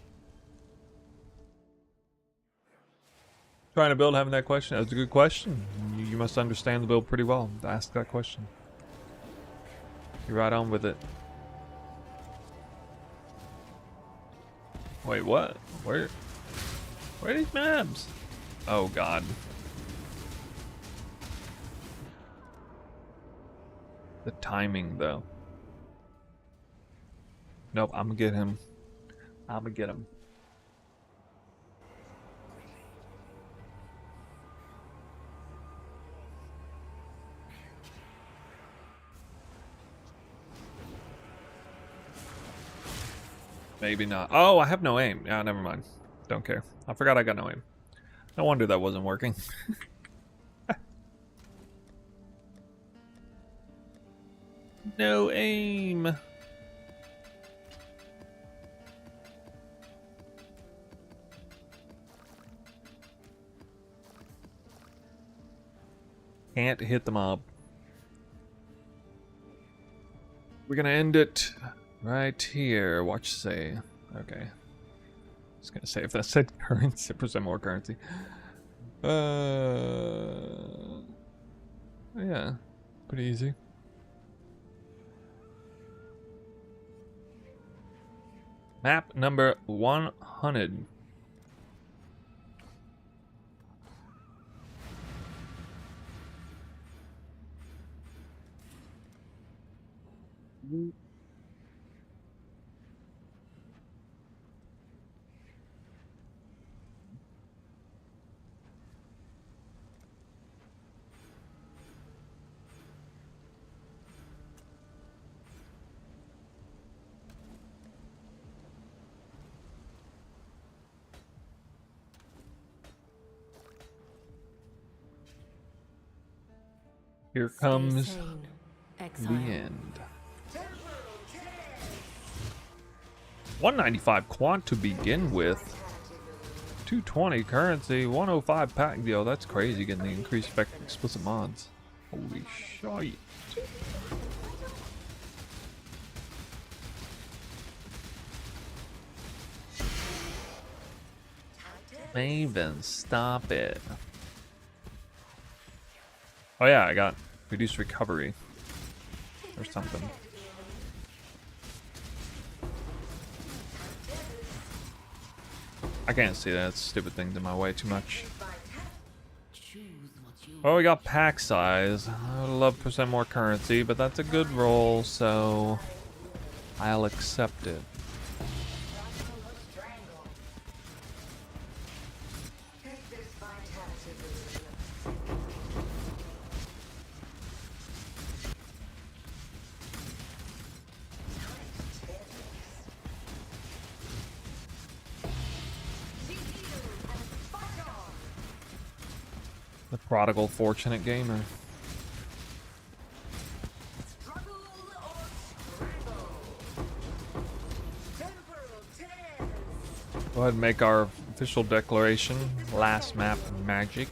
Trying to build, having that question. That was a good question. You must understand the build pretty well to ask that question. You're right on with it. Wait, what? Where are these maps? Oh god. The timing though. Nope, I'm gonna get him. I'm gonna get him. Maybe not. Oh, I have no aim. Yeah, never mind. Don't care. I forgot I got no aim. No wonder that wasn't working. No aim. Can't hit the mob. We're gonna end it right here. Watch say. Okay. I was gonna say if that said currency, percent more currency. Yeah, pretty easy. Map number 100. Here comes sane, the exile. end. 195 quant to begin with. 220 currency, 105 pack deal. That's crazy getting the increased effect of explicit mods. Holy shit. Maven, stop it. Oh yeah, I got reduced recovery or something. I can't see that. Stupid thing's in my way too much. Oh, we got pack size. I would love percent more currency, but that's a good roll, so I'll accept it. The prodigal fortunate gamer. Go ahead and make our official declaration. Last map magic.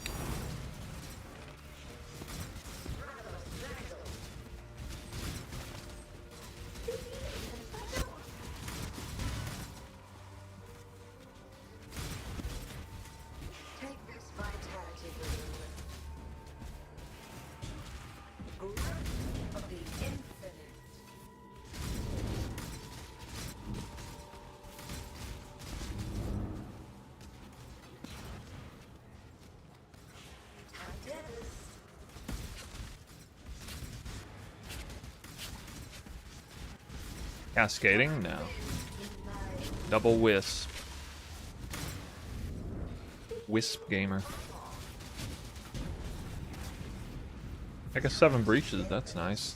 Cascading? No. Double Wisp. Wisp gamer. I guess 7 breaches, that's nice.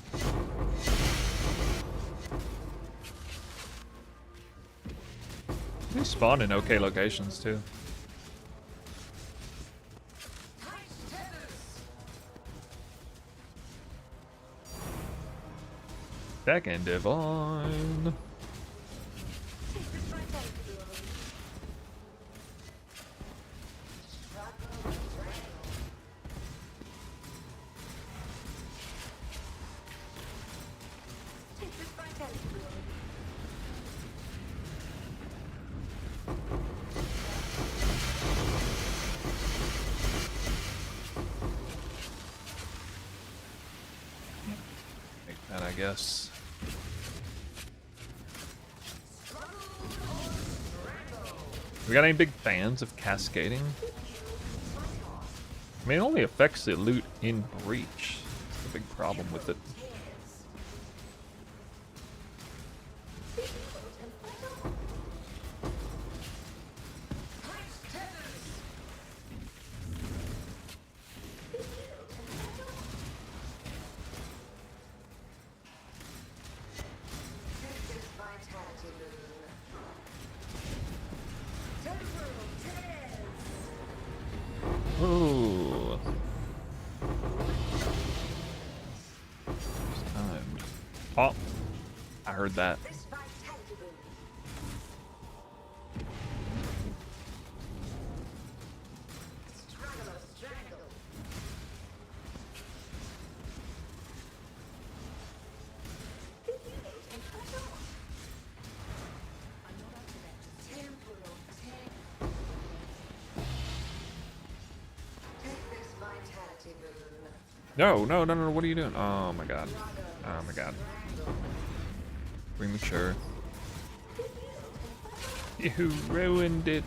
They spawn in okay locations too. Second Divine. I guess. We got any big fans of cascading? I mean, it only affects the loot in breach. That's the big problem with it. Ooh. It's timed. Oh, I heard that. No, no, no, no, what are you doing? Oh my god. Oh my god. Premature. You ruined it.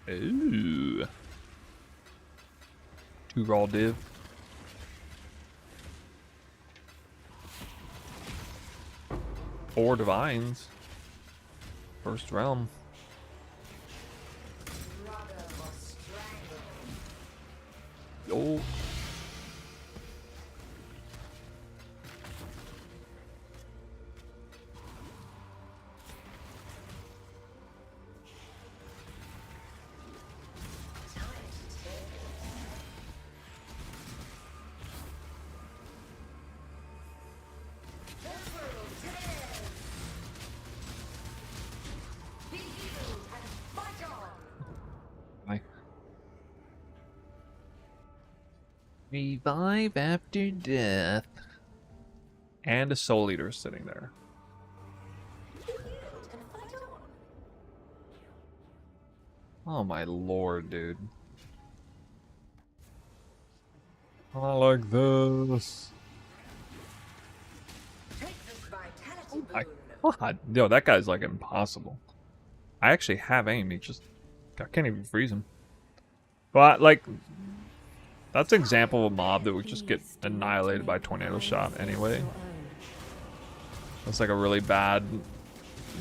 Ooh. 2 raw div. Four divines. First realm. Oh. Revive after death. And a soul eater sitting there. Oh my lord, dude. I like this. Oh my god. Yo, that guy's like impossible. I actually have aim, he just... I can't even freeze him. But, like... That's an example of a mob that would just get annihilated by tornado shot anyway. That's like a really bad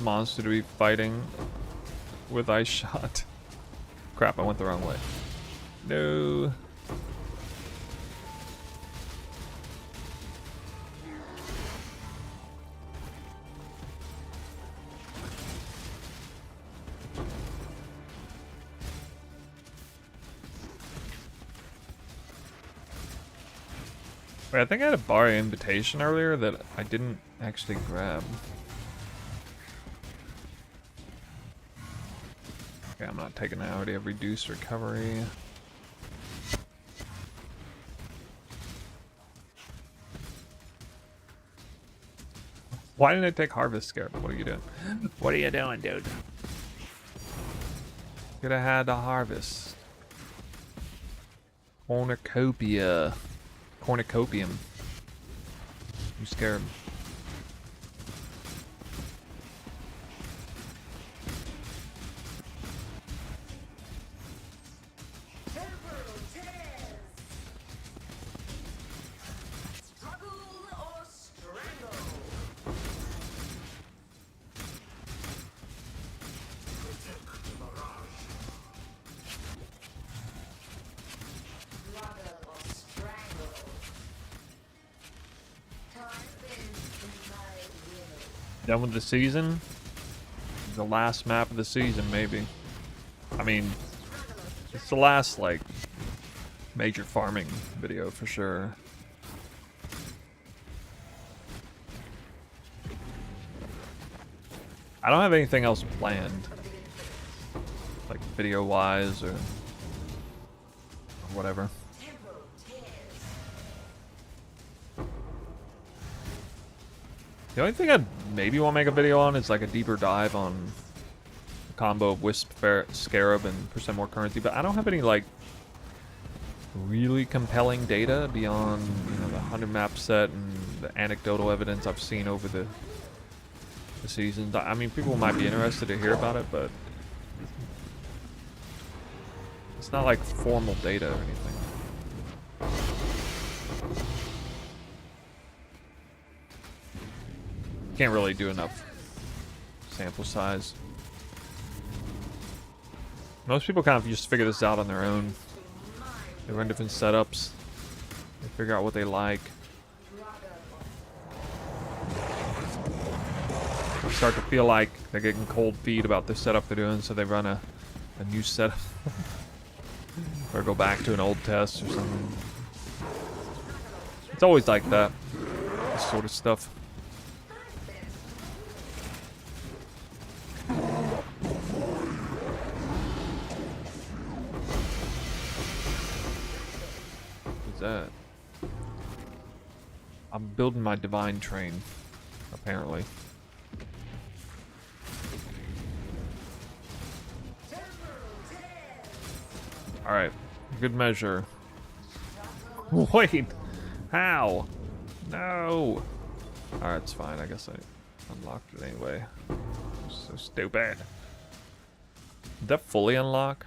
monster to be fighting with ice shot. Crap, I went the wrong way. No. Wait, I think I had a bar invitation earlier that I didn't actually grab. Okay, I'm not taking that. I already have reduced recovery. Why didn't I take Harvest Scarab? What are you doing? What are you doing, dude? Could have had a harvest. Cornucopia. Cornucopium. I'm scared. Done with the season? The last map of the season, maybe. I mean, it's the last, like, major farming video for sure. I don't have anything else planned, like video-wise or whatever. The only thing I'd maybe want to make a video on is like a deeper dive on the combo of Wisp, Scarab, and percent more currency, but I don't have any like really compelling data beyond, you know, the 100 map set and the anecdotal evidence I've seen over the seasons. I mean, people might be interested to hear about it, but it's not like formal data or anything. Can't really do enough sample size. Most people kind of just figure this out on their own. They run different setups. They figure out what they like. Start to feel like they're getting cold feet about the setup they're doing, so they run a new setup. Or go back to an old test or something. It's always like that. This sort of stuff. What's that? I'm building my divine train, apparently. Alright, good measure. Wait! How? No! Alright, it's fine. I guess I unlocked it anyway. So stupid. Did that fully unlock?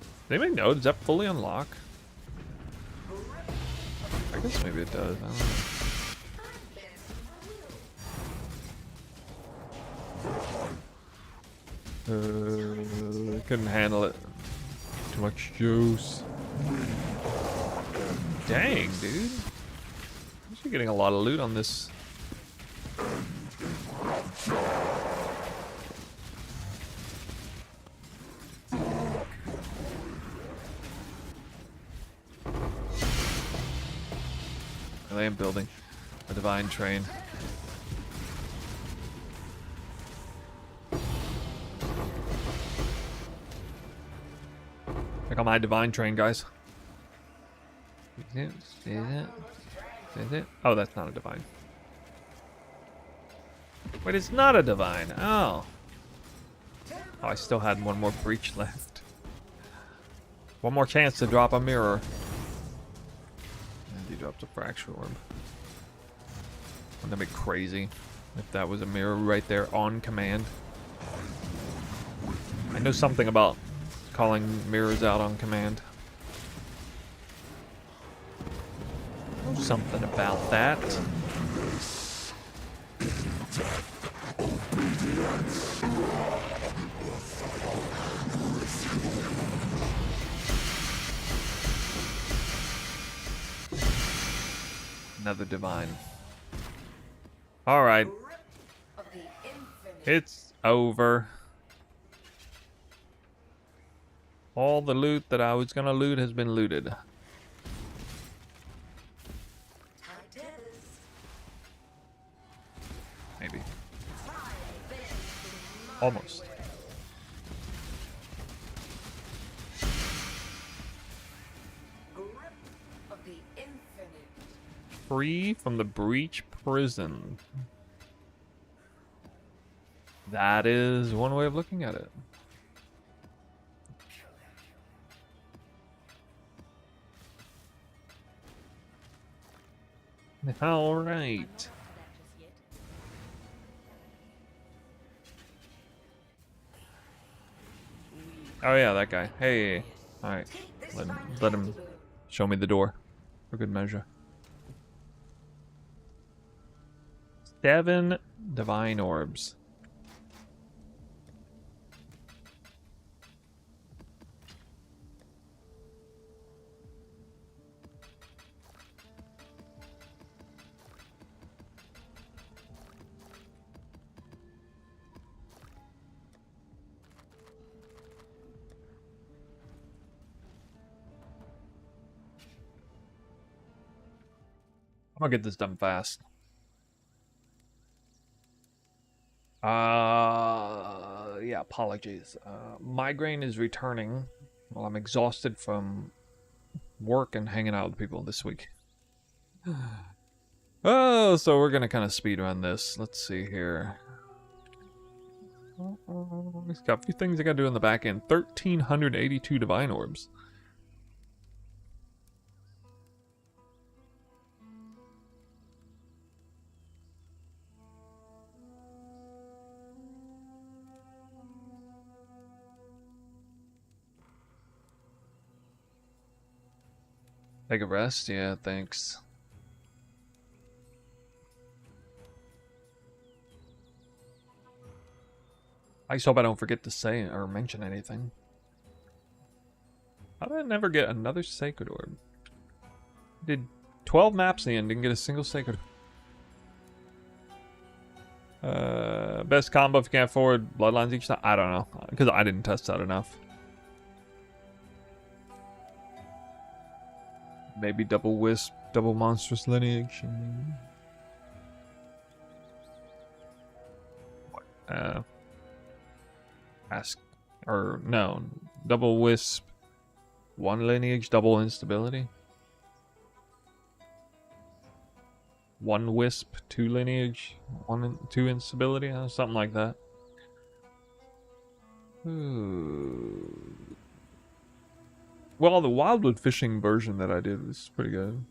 Does anybody know? Does that fully unlock? I guess maybe it does. I don't know. Couldn't handle it. Too much juice. Dang, dude. You're getting a lot of loot on this. I am building a divine train. Check out my divine train, guys. Is it? Oh, that's not a divine. Wait, it's not a divine. Oh. Oh, I still had one more breach left. One more chance to drop a mirror. And he dropped a fracture orb. Wouldn't that be crazy if that was a mirror right there on command? I know something about calling mirrors out on command. Something about that. Another divine. All right. It's over. All the loot that I was gonna loot has been looted. Maybe. Almost. Free from the breach prison. That is one way of looking at it. All right. Oh yeah, that guy. Hey. All right. Let him show me the door for good measure. 7 divine orbs. I'm gonna get this done fast. Yeah, apologies. Migraine is returning while I'm exhausted from work and hanging out with people this week. Oh, so we're gonna kind of speed run this. Let's see here. It's got a few things I gotta do in the back end. 1,382 divine orbs. Take a rest? Yeah, thanks. I just hope I don't forget to say or mention anything. How did I never get another sacred orb? Did 12 maps in the end, didn't get a single sacred. Best combo if you can't forward bloodlines each time? I don't know, because I didn't test that enough. Maybe double wisp, double monstrous lineage. Ask, or no, double wisp, one lineage, double instability. One wisp, two lineage, two instability, something like that. Ooh. Well, the wildwood fishing version that I did was pretty good.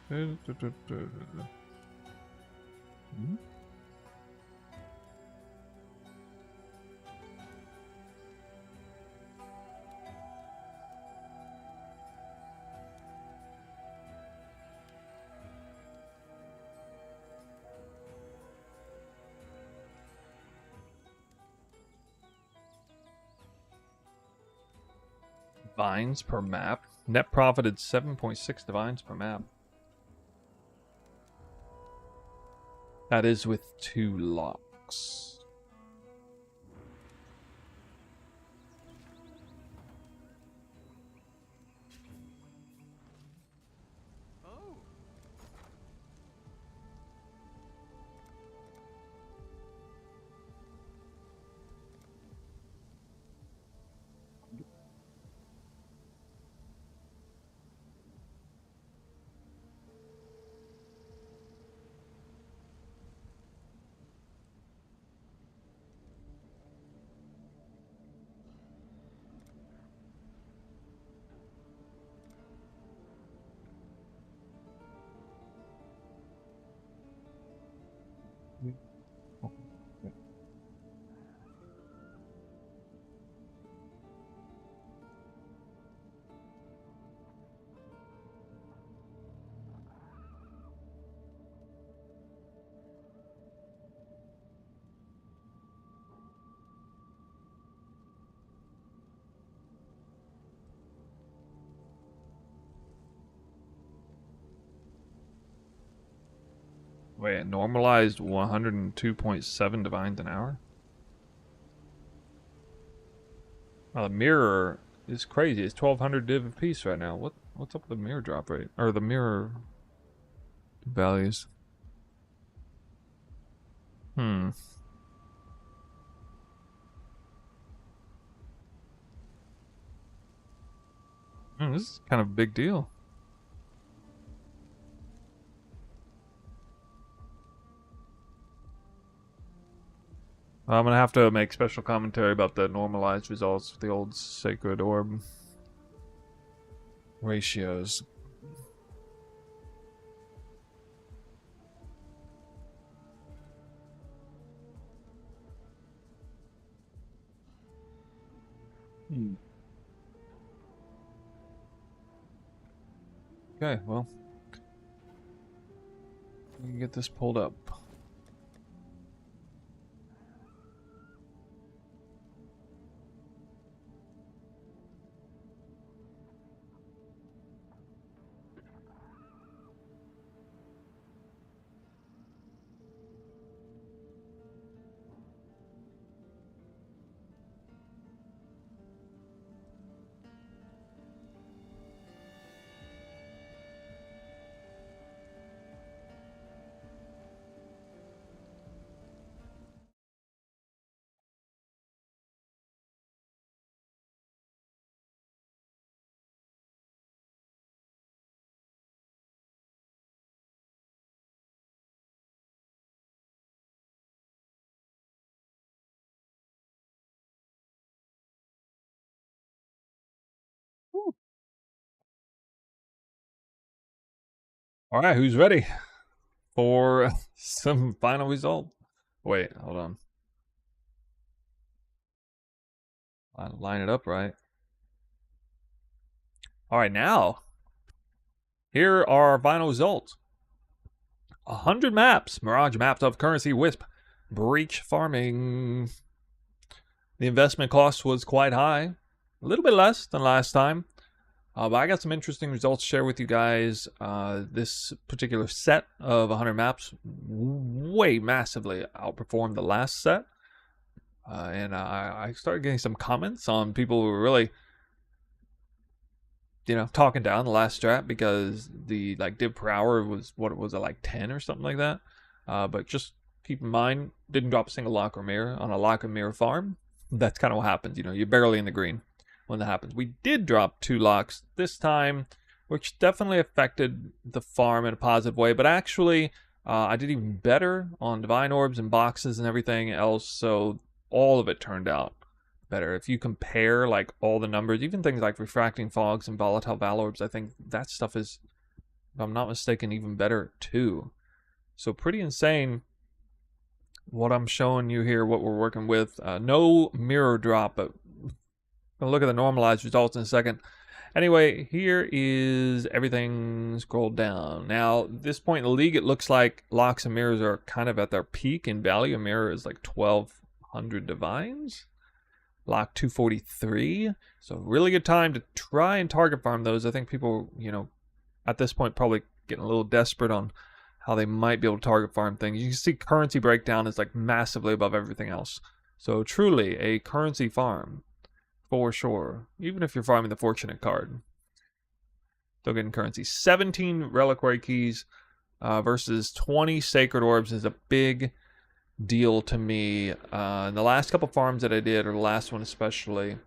Hmm? Divines per map. Net profited 7.6 divines per map. That is with 2 locks. Wait, normalized 102.7 divines an hour? Oh, the mirror is crazy. It's 1200 div a piece right now. What's up with the mirror drop rate? Or the mirror values? Hmm. This is kind of a big deal. I'm gonna have to make special commentary about the normalized results with the old sacred orb ratios. Okay, well, we can get this pulled up. All right, who's ready for some final result? Wait, hold on. Line it up right. All right, now here are our final results. 100 maps, Mirage mapped of currency, Wisp, breach farming. The investment cost was quite high, a little bit less than last time. But I got some interesting results to share with you guys. This particular set of 100 maps way massively outperformed the last set. And I started getting some comments on people who were really, talking down the last strat because the div per hour was, what was it, like 10 or something like that. But just keep in mind, didn't drop a single lock or mirror on a lock and mirror farm. That's kind of what happens. You're barely in the green when that happens. We did drop 2 locks this time, which definitely affected the farm in a positive way. But actually, I did even better on divine orbs and boxes and everything else. So all of it turned out better. If you compare all the numbers, even things like refracting fogs and volatile val orbs, I think that stuff is, if I'm not mistaken, even better too. So pretty insane what I'm showing you here, what we're working with. No mirror drop, but we'll look at the normalized results in a second. Anyway, here is everything scrolled down. Now, at this point in the league, it looks like locks and mirrors are kind of at their peak in value. A mirror is like 1,200 divines. Lock 243. So really good time to try and target farm those. I think people, at this point probably getting a little desperate on how they might be able to target farm things. You can see currency breakdown is massively above everything else. So truly a currency farm for sure. Even if you're farming the fortunate card, still getting currency. 17 reliquary keys versus 20 sacred orbs is a big deal to me. In the last couple farms that I did, or the last one especially,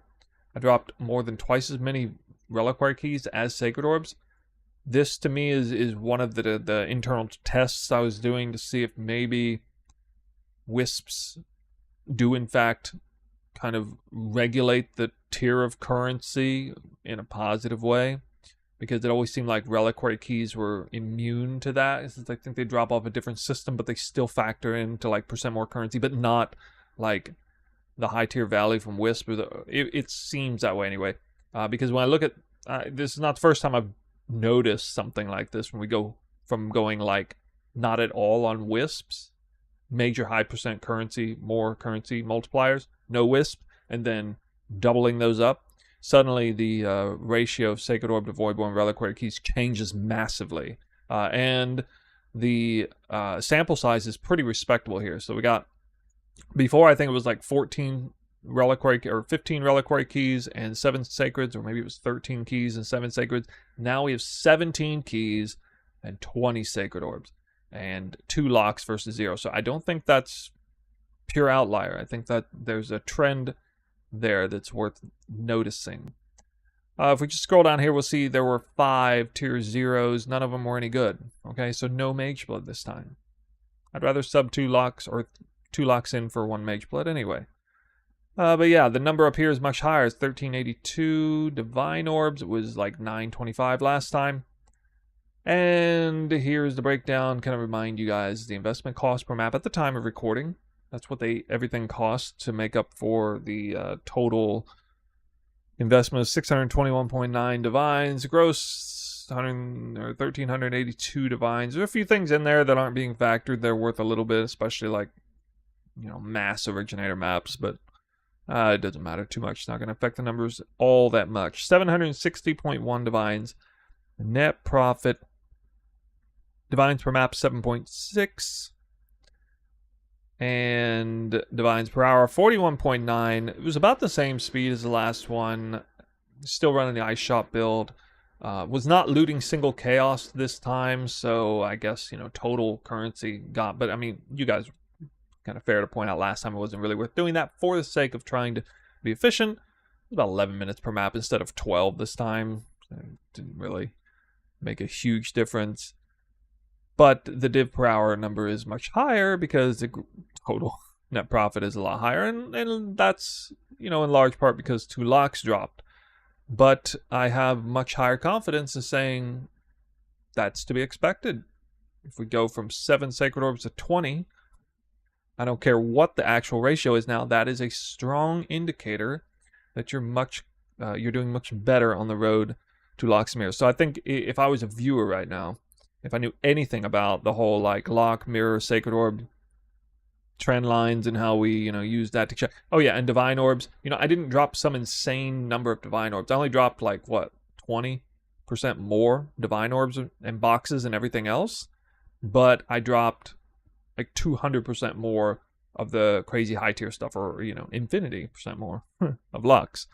I dropped more than twice as many reliquary keys as sacred orbs. This to me is one of the internal tests I was doing to see if maybe wisps do in fact kind of regulate the tier of currency in a positive way, because it always seemed like reliquary keys were immune to that. It's I think they drop off a different system, but they still factor into percent more currency, but not like the high tier value from Wisp. It seems that way anyway, because when I look at this is not the first time I've noticed something like this, when we go from going not at all on Wisps, major high percent currency, more currency multipliers, no Wisp, and then doubling those up. Suddenly the ratio of Sacred Orb to Voidborn Reliquary Keys changes massively. And the sample size is pretty respectable here. So we got, before I think it was like 14 reliquary or 15 reliquary keys and 7 sacreds, or maybe it was 13 keys and 7 sacreds. Now we have 17 keys and 20 sacred orbs and 2 locks versus 0. So I don't think that's pure outlier. I think that there's a trend there that's worth noticing. If we just scroll down here, we'll see there were 5 tier 0s. None of them were any good. Okay, so no mage blood this time. I'd rather sub 2 locks or 2 locks in for 1 mage blood anyway. But yeah, the number up here is much higher. It's 1382 divine orbs. It was like 925 last time. And here's the breakdown. Kind of remind you guys the investment cost per map at the time of recording. That's what everything costs to make up for the total investment of 621.9 divines. Gross 1382 divines. There are a few things in there that aren't being factored. They're worth a little bit, especially like, you know, mass originator maps, but it doesn't matter too much. It's not going to affect the numbers all that much. 760.1 divines. Net profit. Divines per map 7.6. And divines per hour 41.9. It was about the same speed as the last one. Still running the ice shop build. Was not looting single chaos this time, so I guess, you know, total currency got, but I mean, you guys, kind of fair to point out last time it wasn't really worth doing that for the sake of trying to be efficient. It was about 11 minutes per map instead of 12 this time. It didn't really make a huge difference. But the div per hour number is much higher because the total net profit is a lot higher. And that's, you know, in large part because 2 locks dropped. But I have much higher confidence in saying that's to be expected. If we go from 7 sacred orbs to 20, I don't care what the actual ratio is now, that is a strong indicator that you're doing much better on the road to locks and mirrors. So I think if I was a viewer right now, if I knew anything about the whole like lock, mirror, sacred orb trend lines and how we, you know, use that to check. Oh yeah, and divine orbs. You know, I didn't drop some insane number of divine orbs. I only dropped like what, 20% more divine orbs and boxes and everything else. But I dropped like 200% more of the crazy high tier stuff, or, you know, infinity percent more of lux.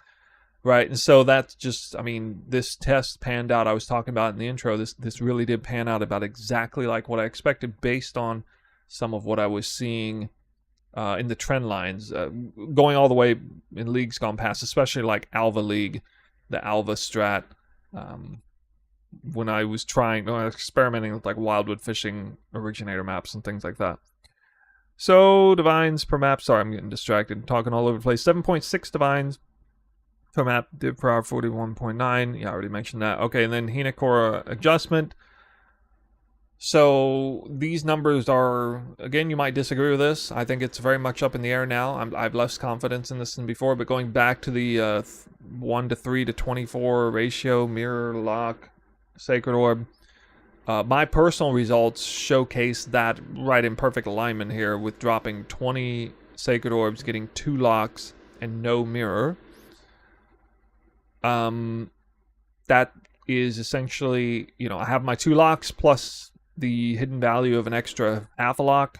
Right, and so that's just, I mean, this test panned out. I was talking about in the intro, this really did pan out about exactly like what I expected based on some of what I was seeing in the trend lines, going all the way in leagues gone past, especially like Alva League, the Alva strat, when I was experimenting with like wildwood fishing originator maps and things like that. So divines per map, sorry, I'm getting distracted, talking all over the place. 7.6 divines per map, div per hour 41.9. Yeah, I already mentioned that. Okay, and then Hinekora adjustment. So these numbers are, again, you might disagree with this. I think it's very much up in the air now. I have less confidence in this than before, but going back to the 1 to 3 to 24 ratio, mirror, lock, sacred orb, my personal results showcase that right in perfect alignment here with dropping 20 sacred orbs, getting 2 locks, and no mirror. That is essentially, you know, I have my 2 locks plus the hidden value of an extra half a lock,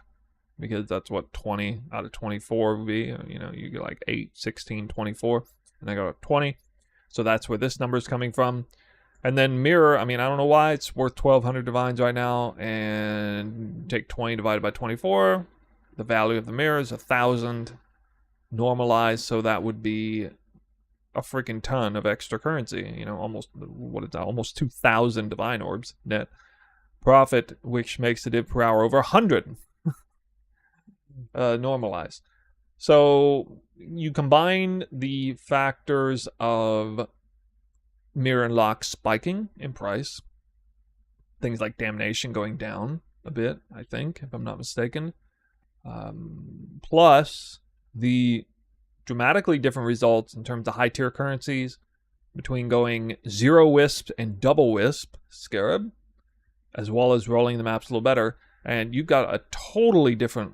because that's what 20 out of 24 would be. You know, you get like 8, 16, 24, and I go 20. So that's where this number is coming from. And then mirror, I mean, I don't know why it's worth 1,200 divines right now, and take 20 divided by 24. The value of the mirror is 1,000 normalized, so that would be a freaking ton of extra currency. You know, almost, what is that? Almost 2,000 divine orbs net profit, which makes the div per hour over 100 normalized. So you combine the factors of mirror and lock spiking in price, things like damnation going down a bit, I think, if I'm not mistaken, plus the dramatically different results in terms of high tier currencies between going 0 wisp and double wisp scarab, as well as rolling the maps a little better, and you've got a totally different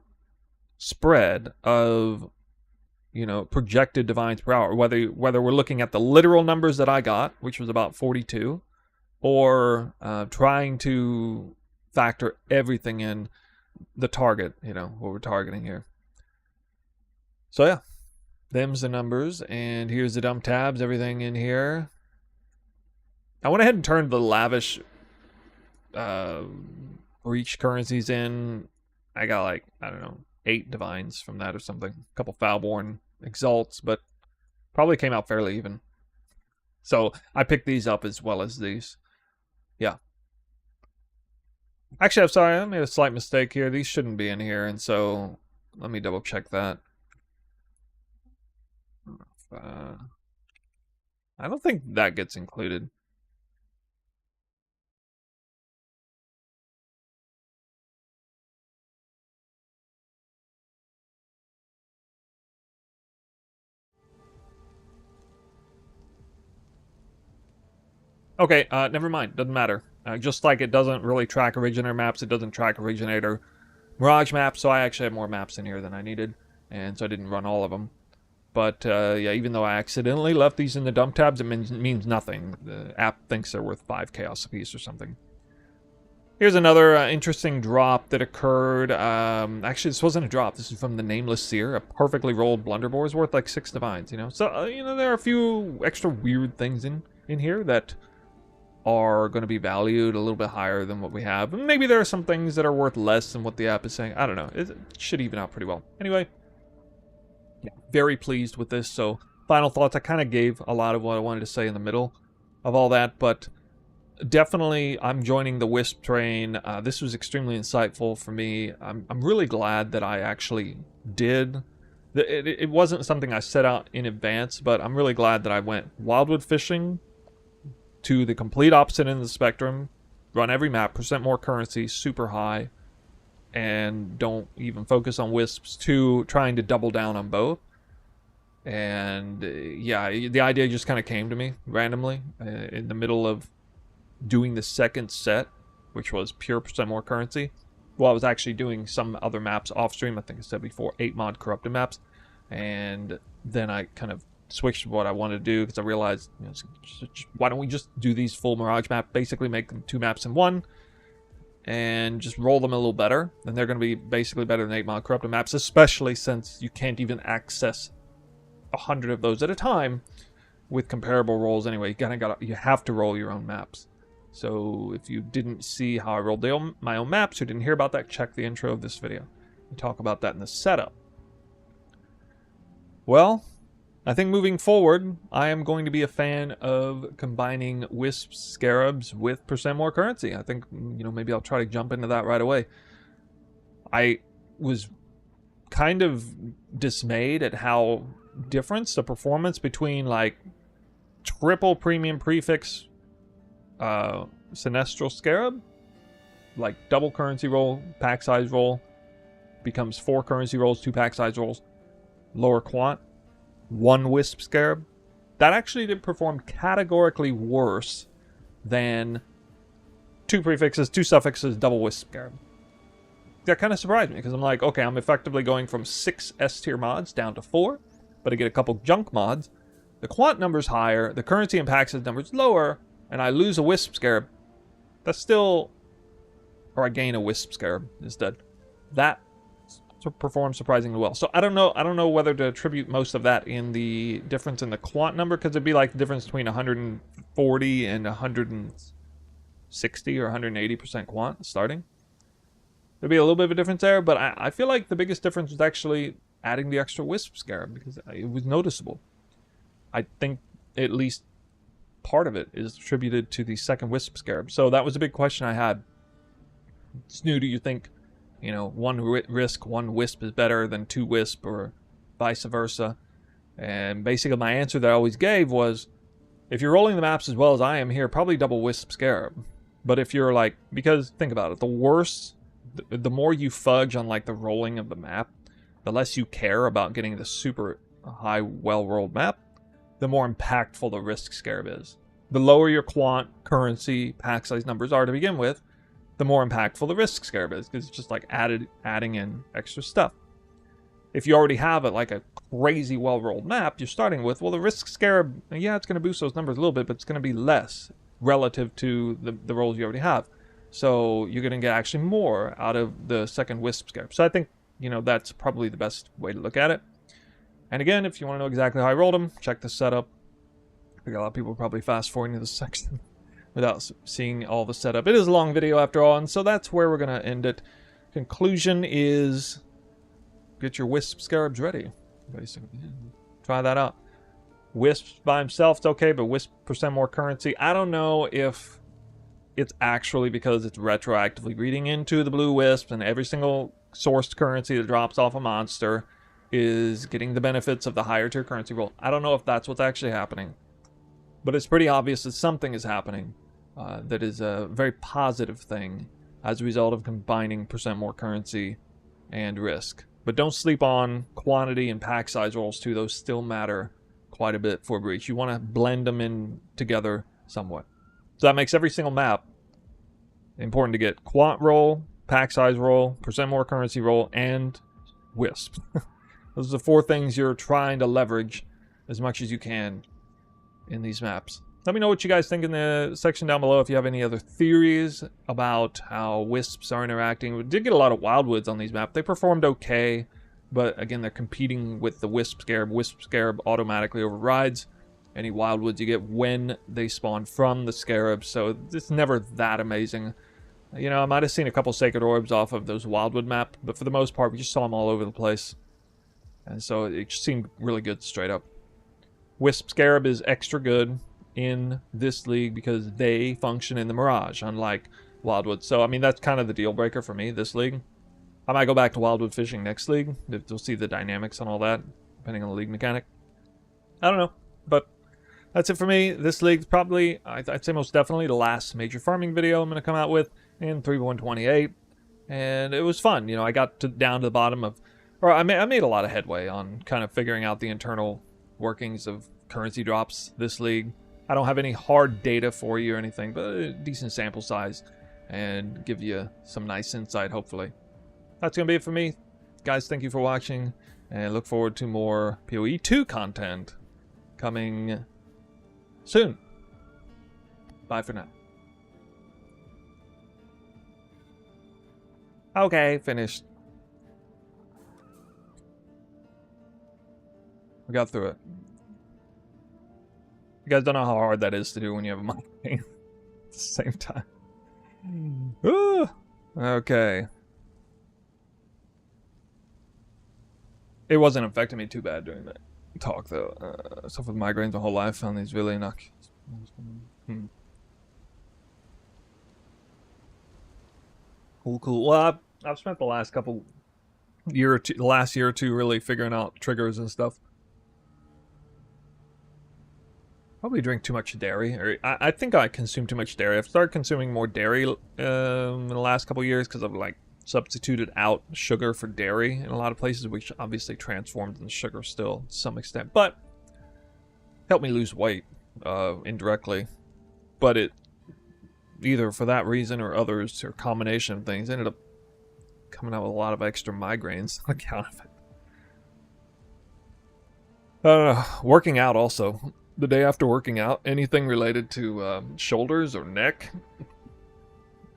spread of, you know, projected divines per hour, whether we're looking at the literal numbers that I got, which was about 42, or trying to factor everything in the target, you know, what we're targeting here. So yeah, them's the numbers, and here's the dump tabs, everything in here. I went ahead and turned the lavish reach currencies in. I got like, I don't know, 8 divines from that or something. A couple foulborn exalts, but probably came out fairly even. So I picked these up as well as these. Yeah. Actually, I'm sorry, I made a slight mistake here. These shouldn't be in here, and so let me double check that. I don't think that gets included. Okay, never mind. Doesn't matter. Just like it doesn't really track originator maps, it doesn't track originator Mirage maps, so I actually have more maps in here than I needed, and so I didn't run all of them. But, yeah, even though I accidentally left these in the dump tabs, it means nothing. The app thinks they're worth 5 chaos apiece or something. Here's another interesting drop that occurred. Actually, this wasn't a drop. This is from the Nameless Seer. A perfectly rolled Blunderbore is worth like 6 divines, you know? So, you know, there are a few extra weird things in here that are going to be valued a little bit higher than what we have. And maybe there are some things that are worth less than what the app is saying. I don't know. It should even out pretty well. Anyway, yeah, very pleased with this. So, final thoughts. I kind of gave a lot of what I wanted to say in the middle of all that, but definitely I'm joining the Wisp train. This was extremely insightful for me. I'm really glad that I actually did. It wasn't something I set out in advance, but I'm really glad that I went wildwood fishing to the complete opposite end of the spectrum, run every map, percent more currency, super high, and don't even focus on wisps, to trying to double down on both. And yeah, the idea just kind of came to me randomly in the middle of doing the second set, which was pure percent more currency. Well, I was actually doing some other maps off stream. I think I said before, 8 mod corrupted maps, and then I kind of switched what I wanted to do because I realized, you know, why don't we just do these full Mirage map, basically make them 2 maps in one, and just roll them a little better. And they're going to be basically better than 8 mod corrupted maps, especially since you can't even access 100 of those at a time with comparable rolls anyway. You have to roll your own maps. So if you didn't see how I rolled my own maps, or didn't hear about that, check the intro of this video. We talk about that in the setup. Well, I think moving forward, I am going to be a fan of combining Wisp Scarabs with percent more currency. I think, you know, maybe I'll try to jump into that right away. I was kind of dismayed at how different the performance between, like, triple premium prefix Sinestral Scarab, like double currency roll, pack size roll, becomes 4 currency rolls, 2 pack size rolls, lower quant, 1 Wisp Scarab. That actually did perform categorically worse than 2 prefixes, 2 suffixes, double Wisp Scarab. That kind of surprised me, because I'm like, okay, I'm effectively going from 6 S tier mods down to 4, but I get a couple junk mods. The quant number's higher, the currency and pack size number's lower, and I lose a Wisp Scarab. That's still... Or I gain a Wisp Scarab instead. That performs surprisingly well. So I don't know whether to attribute most of that in the difference in the quant number, because it'd be like the difference between 140 and 160 or 180% quant starting. There'd be a little bit of a difference there, but I feel like the biggest difference was actually adding the extra Wisp Scarab, because it was noticeable. I think at least part of it is attributed to the second Wisp Scarab. So that was a big question I had. Snoo, do you think, you know, 1 risk, 1 Wisp is better than 2 Wisp, or vice versa? And basically my answer that I always gave was, if you're rolling the maps as well as I am here, probably double Wisp Scarab. But if you're like, because think about it, the worse, the more you fudge on like the rolling of the map, the less you care about getting the super high, well-rolled map, the more impactful the risk Scarab is. The lower your quant, currency, pack size numbers are to begin with, the more impactful the risk Scarab is, because it's just like adding in extra stuff. If you already have like a crazy well-rolled map you're starting with, well, the risk Scarab, yeah, it's going to boost those numbers a little bit, but it's going to be less relative to the rolls you already have. So you're going to get actually more out of the second Wisp Scarab. So I think, you know, that's probably the best way to look at it. And again, if you want to know exactly how I rolled them, check the setup. I think a lot of people are probably fast forwarding to this section without seeing all the setup. It is a long video after all, and so that's where we're going to end it. Conclusion is get your Wisp Scarabs ready. Basically, try that out. Wisp by himself, it's okay, but Wisp % more currency. I don't know if it's actually because it's retroactively reading into the blue Wisp, and every single sourced currency that drops off a monster is getting the benefits of the higher tier currency roll. I don't know if that's what's actually happening, but it's pretty obvious that something is happening that is a very positive thing as a result of combining % more currency and risk. But don't sleep on quantity and pack size rolls too. Those still matter quite a bit for Breach. You want to blend them in together somewhat. So that makes every single map important to get quant roll, pack size roll, % more currency roll, and Wisp. Those are the 4 things you're trying to leverage as much as you can in these maps. Let me know what you guys think in the section down below if you have any other theories about how Wisps are interacting. We did get a lot of Wildwoods on these maps. They performed okay, but again, they're competing with the Wisp Scarab. Wisp Scarab automatically overrides any Wildwoods you get when they spawn from the Scarab, so it's never that amazing. You know, I might have seen a couple Sacred Orbs off of those Wildwood map, but for the most part, we just saw them all over the place. And so it just seemed really good straight up. Wisp Scarab is extra good in this league because they function in the Mirage, unlike Wildwood. So, I mean, that's kind of the deal breaker for me, this league. I might go back to Wildwood fishing next league. You'll see the dynamics and all that, depending on the league mechanic. I don't know, but that's it for me. This league's probably, I'd say most definitely, the last major farming video I'm going to come out with in 3.128. And it was fun. You know, I got down to the bottom of, or I made a lot of headway on kind of figuring out the internal workings of currency drops this league. I don't have any hard data for you or anything, but a decent sample size and give you some nice insight, hopefully. That's going to be it for me. Guys, thank you for watching, and look forward to more PoE 2 content coming soon. Bye for now. Okay, finished. We got through it. You guys don't know how hard that is to do when you have a migraine at the same time. Ooh, okay. It wasn't affecting me too bad during that talk, though. I suffered migraines my whole life. Found these really innocuous. Cool. Well, I've spent the last last year or two really figuring out triggers and stuff. Probably drink too much dairy, or I think I consume too much dairy. I've started consuming more dairy in the last couple of years because I've like substituted out sugar for dairy in a lot of places, which obviously transformed into sugar still to some extent, but helped me lose weight indirectly. But it, either for that reason or others, or combination of things, ended up coming out with a lot of extra migraines on account of it. Working out also. The day after working out, anything related to shoulders or neck,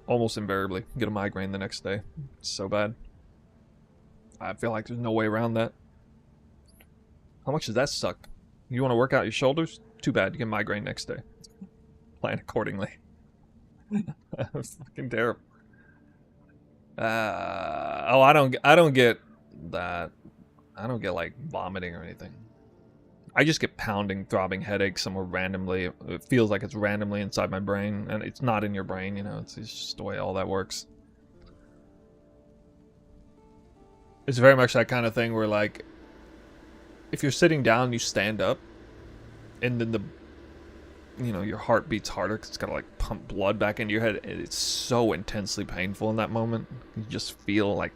almost invariably get a migraine the next day. It's so bad. I feel like there's no way around that. How much does that suck? You want to work out your shoulders? Too bad, you get a migraine next day. Plan accordingly. Fucking terrible. Oh, I don't get that. I don't get like vomiting or anything. I just get pounding, throbbing headaches somewhere randomly. It feels like it's randomly inside my brain, and it's not in your brain, you know, it's just the way all that works. It's very much that kind of thing where, like, if you're sitting down, you stand up, and then your heart beats harder because it's got to, like, pump blood back into your head. It's so intensely painful in that moment. You just feel like,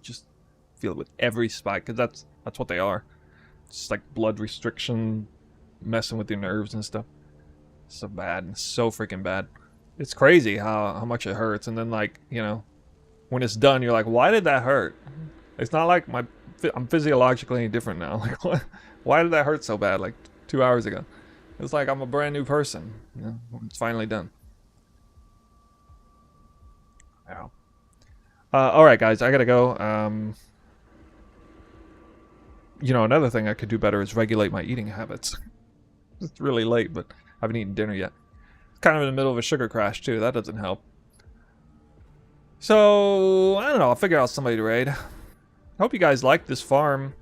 just feel it with every spike, because that's what they are. It's like blood restriction, messing with your nerves and stuff. So bad, so freaking bad. It's crazy how much it hurts, and then, like, you know, when it's done, you're like, why did that hurt? It's not like I'm physiologically any different now. Like, why did that hurt so bad? Like 2 hours ago, it's like I'm a brand new person. You know, it's finally done. Yeah. Alright, guys, I gotta go. You know, another thing I could do better is regulate my eating habits. It's really late, but I haven't eaten dinner yet. It's kind of in the middle of a sugar crash, too. That doesn't help. So, I don't know. I'll figure out somebody to raid. I hope you guys like this farm.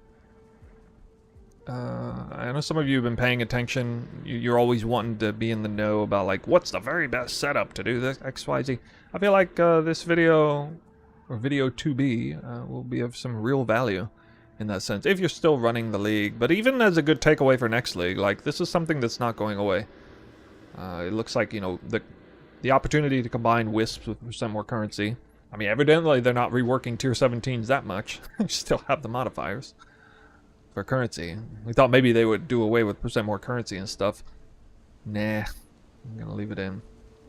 I know some of you have been paying attention. You're always wanting to be in the know about, like, what's the very best setup to do this, XYZ. I feel like this video, or video 2B, will be of some real value in that sense, if you're still running the league. But even as a good takeaway for next league, like, this is something that's not going away. It looks like, you know, the opportunity to combine Wisps with % more currency. I mean, evidently they're not reworking tier 17s that much. You still have the modifiers for currency. We thought maybe they would do away with % more currency and stuff. Nah, I'm gonna leave it in.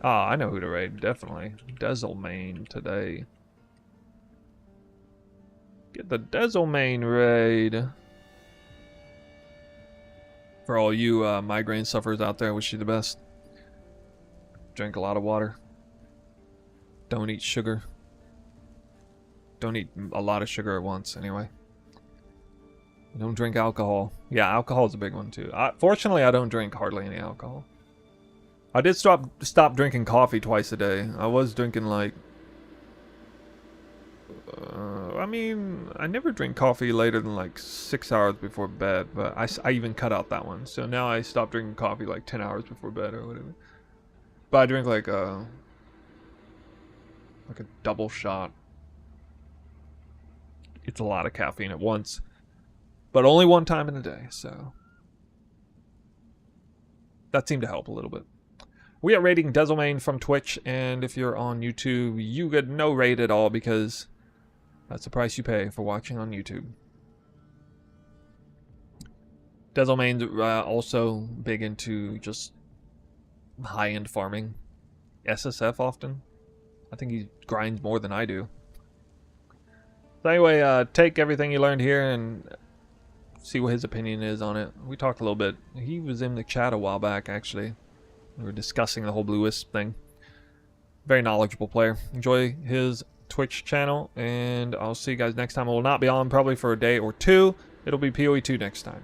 Ah, I know who to raid, definitely. Desilmain today. Get the Desilmain raid. For all you migraine sufferers out there, I wish you the best. Drink a lot of water. Don't eat sugar. Don't eat a lot of sugar at once, anyway. Don't drink alcohol. Yeah, alcohol is a big one, too. Fortunately, I don't drink hardly any alcohol. I did stop drinking coffee twice a day. I was drinking, like... I mean, I never drink coffee later than, like, 6 hours before bed. But I even cut out that one. So now I stopped drinking coffee, like, 10 hours before bed or whatever. But I drink, like a double shot. It's a lot of caffeine at once. But only one time in a day, so... that seemed to help a little bit. We are rating Desilmain from Twitch, and if you're on YouTube, you get no raid at all because that's the price you pay for watching on YouTube. Desilmain's also big into just high-end farming. SSF often. I think he grinds more than I do. So anyway, take everything you learned here and see what his opinion is on it. We talked a little bit. He was in the chat a while back, actually. We were discussing the whole Blue Wisp thing. Very knowledgeable player. Enjoy his Twitch channel, and I'll see you guys next time. I will not be on probably for a day or two. It'll be PoE2 next time.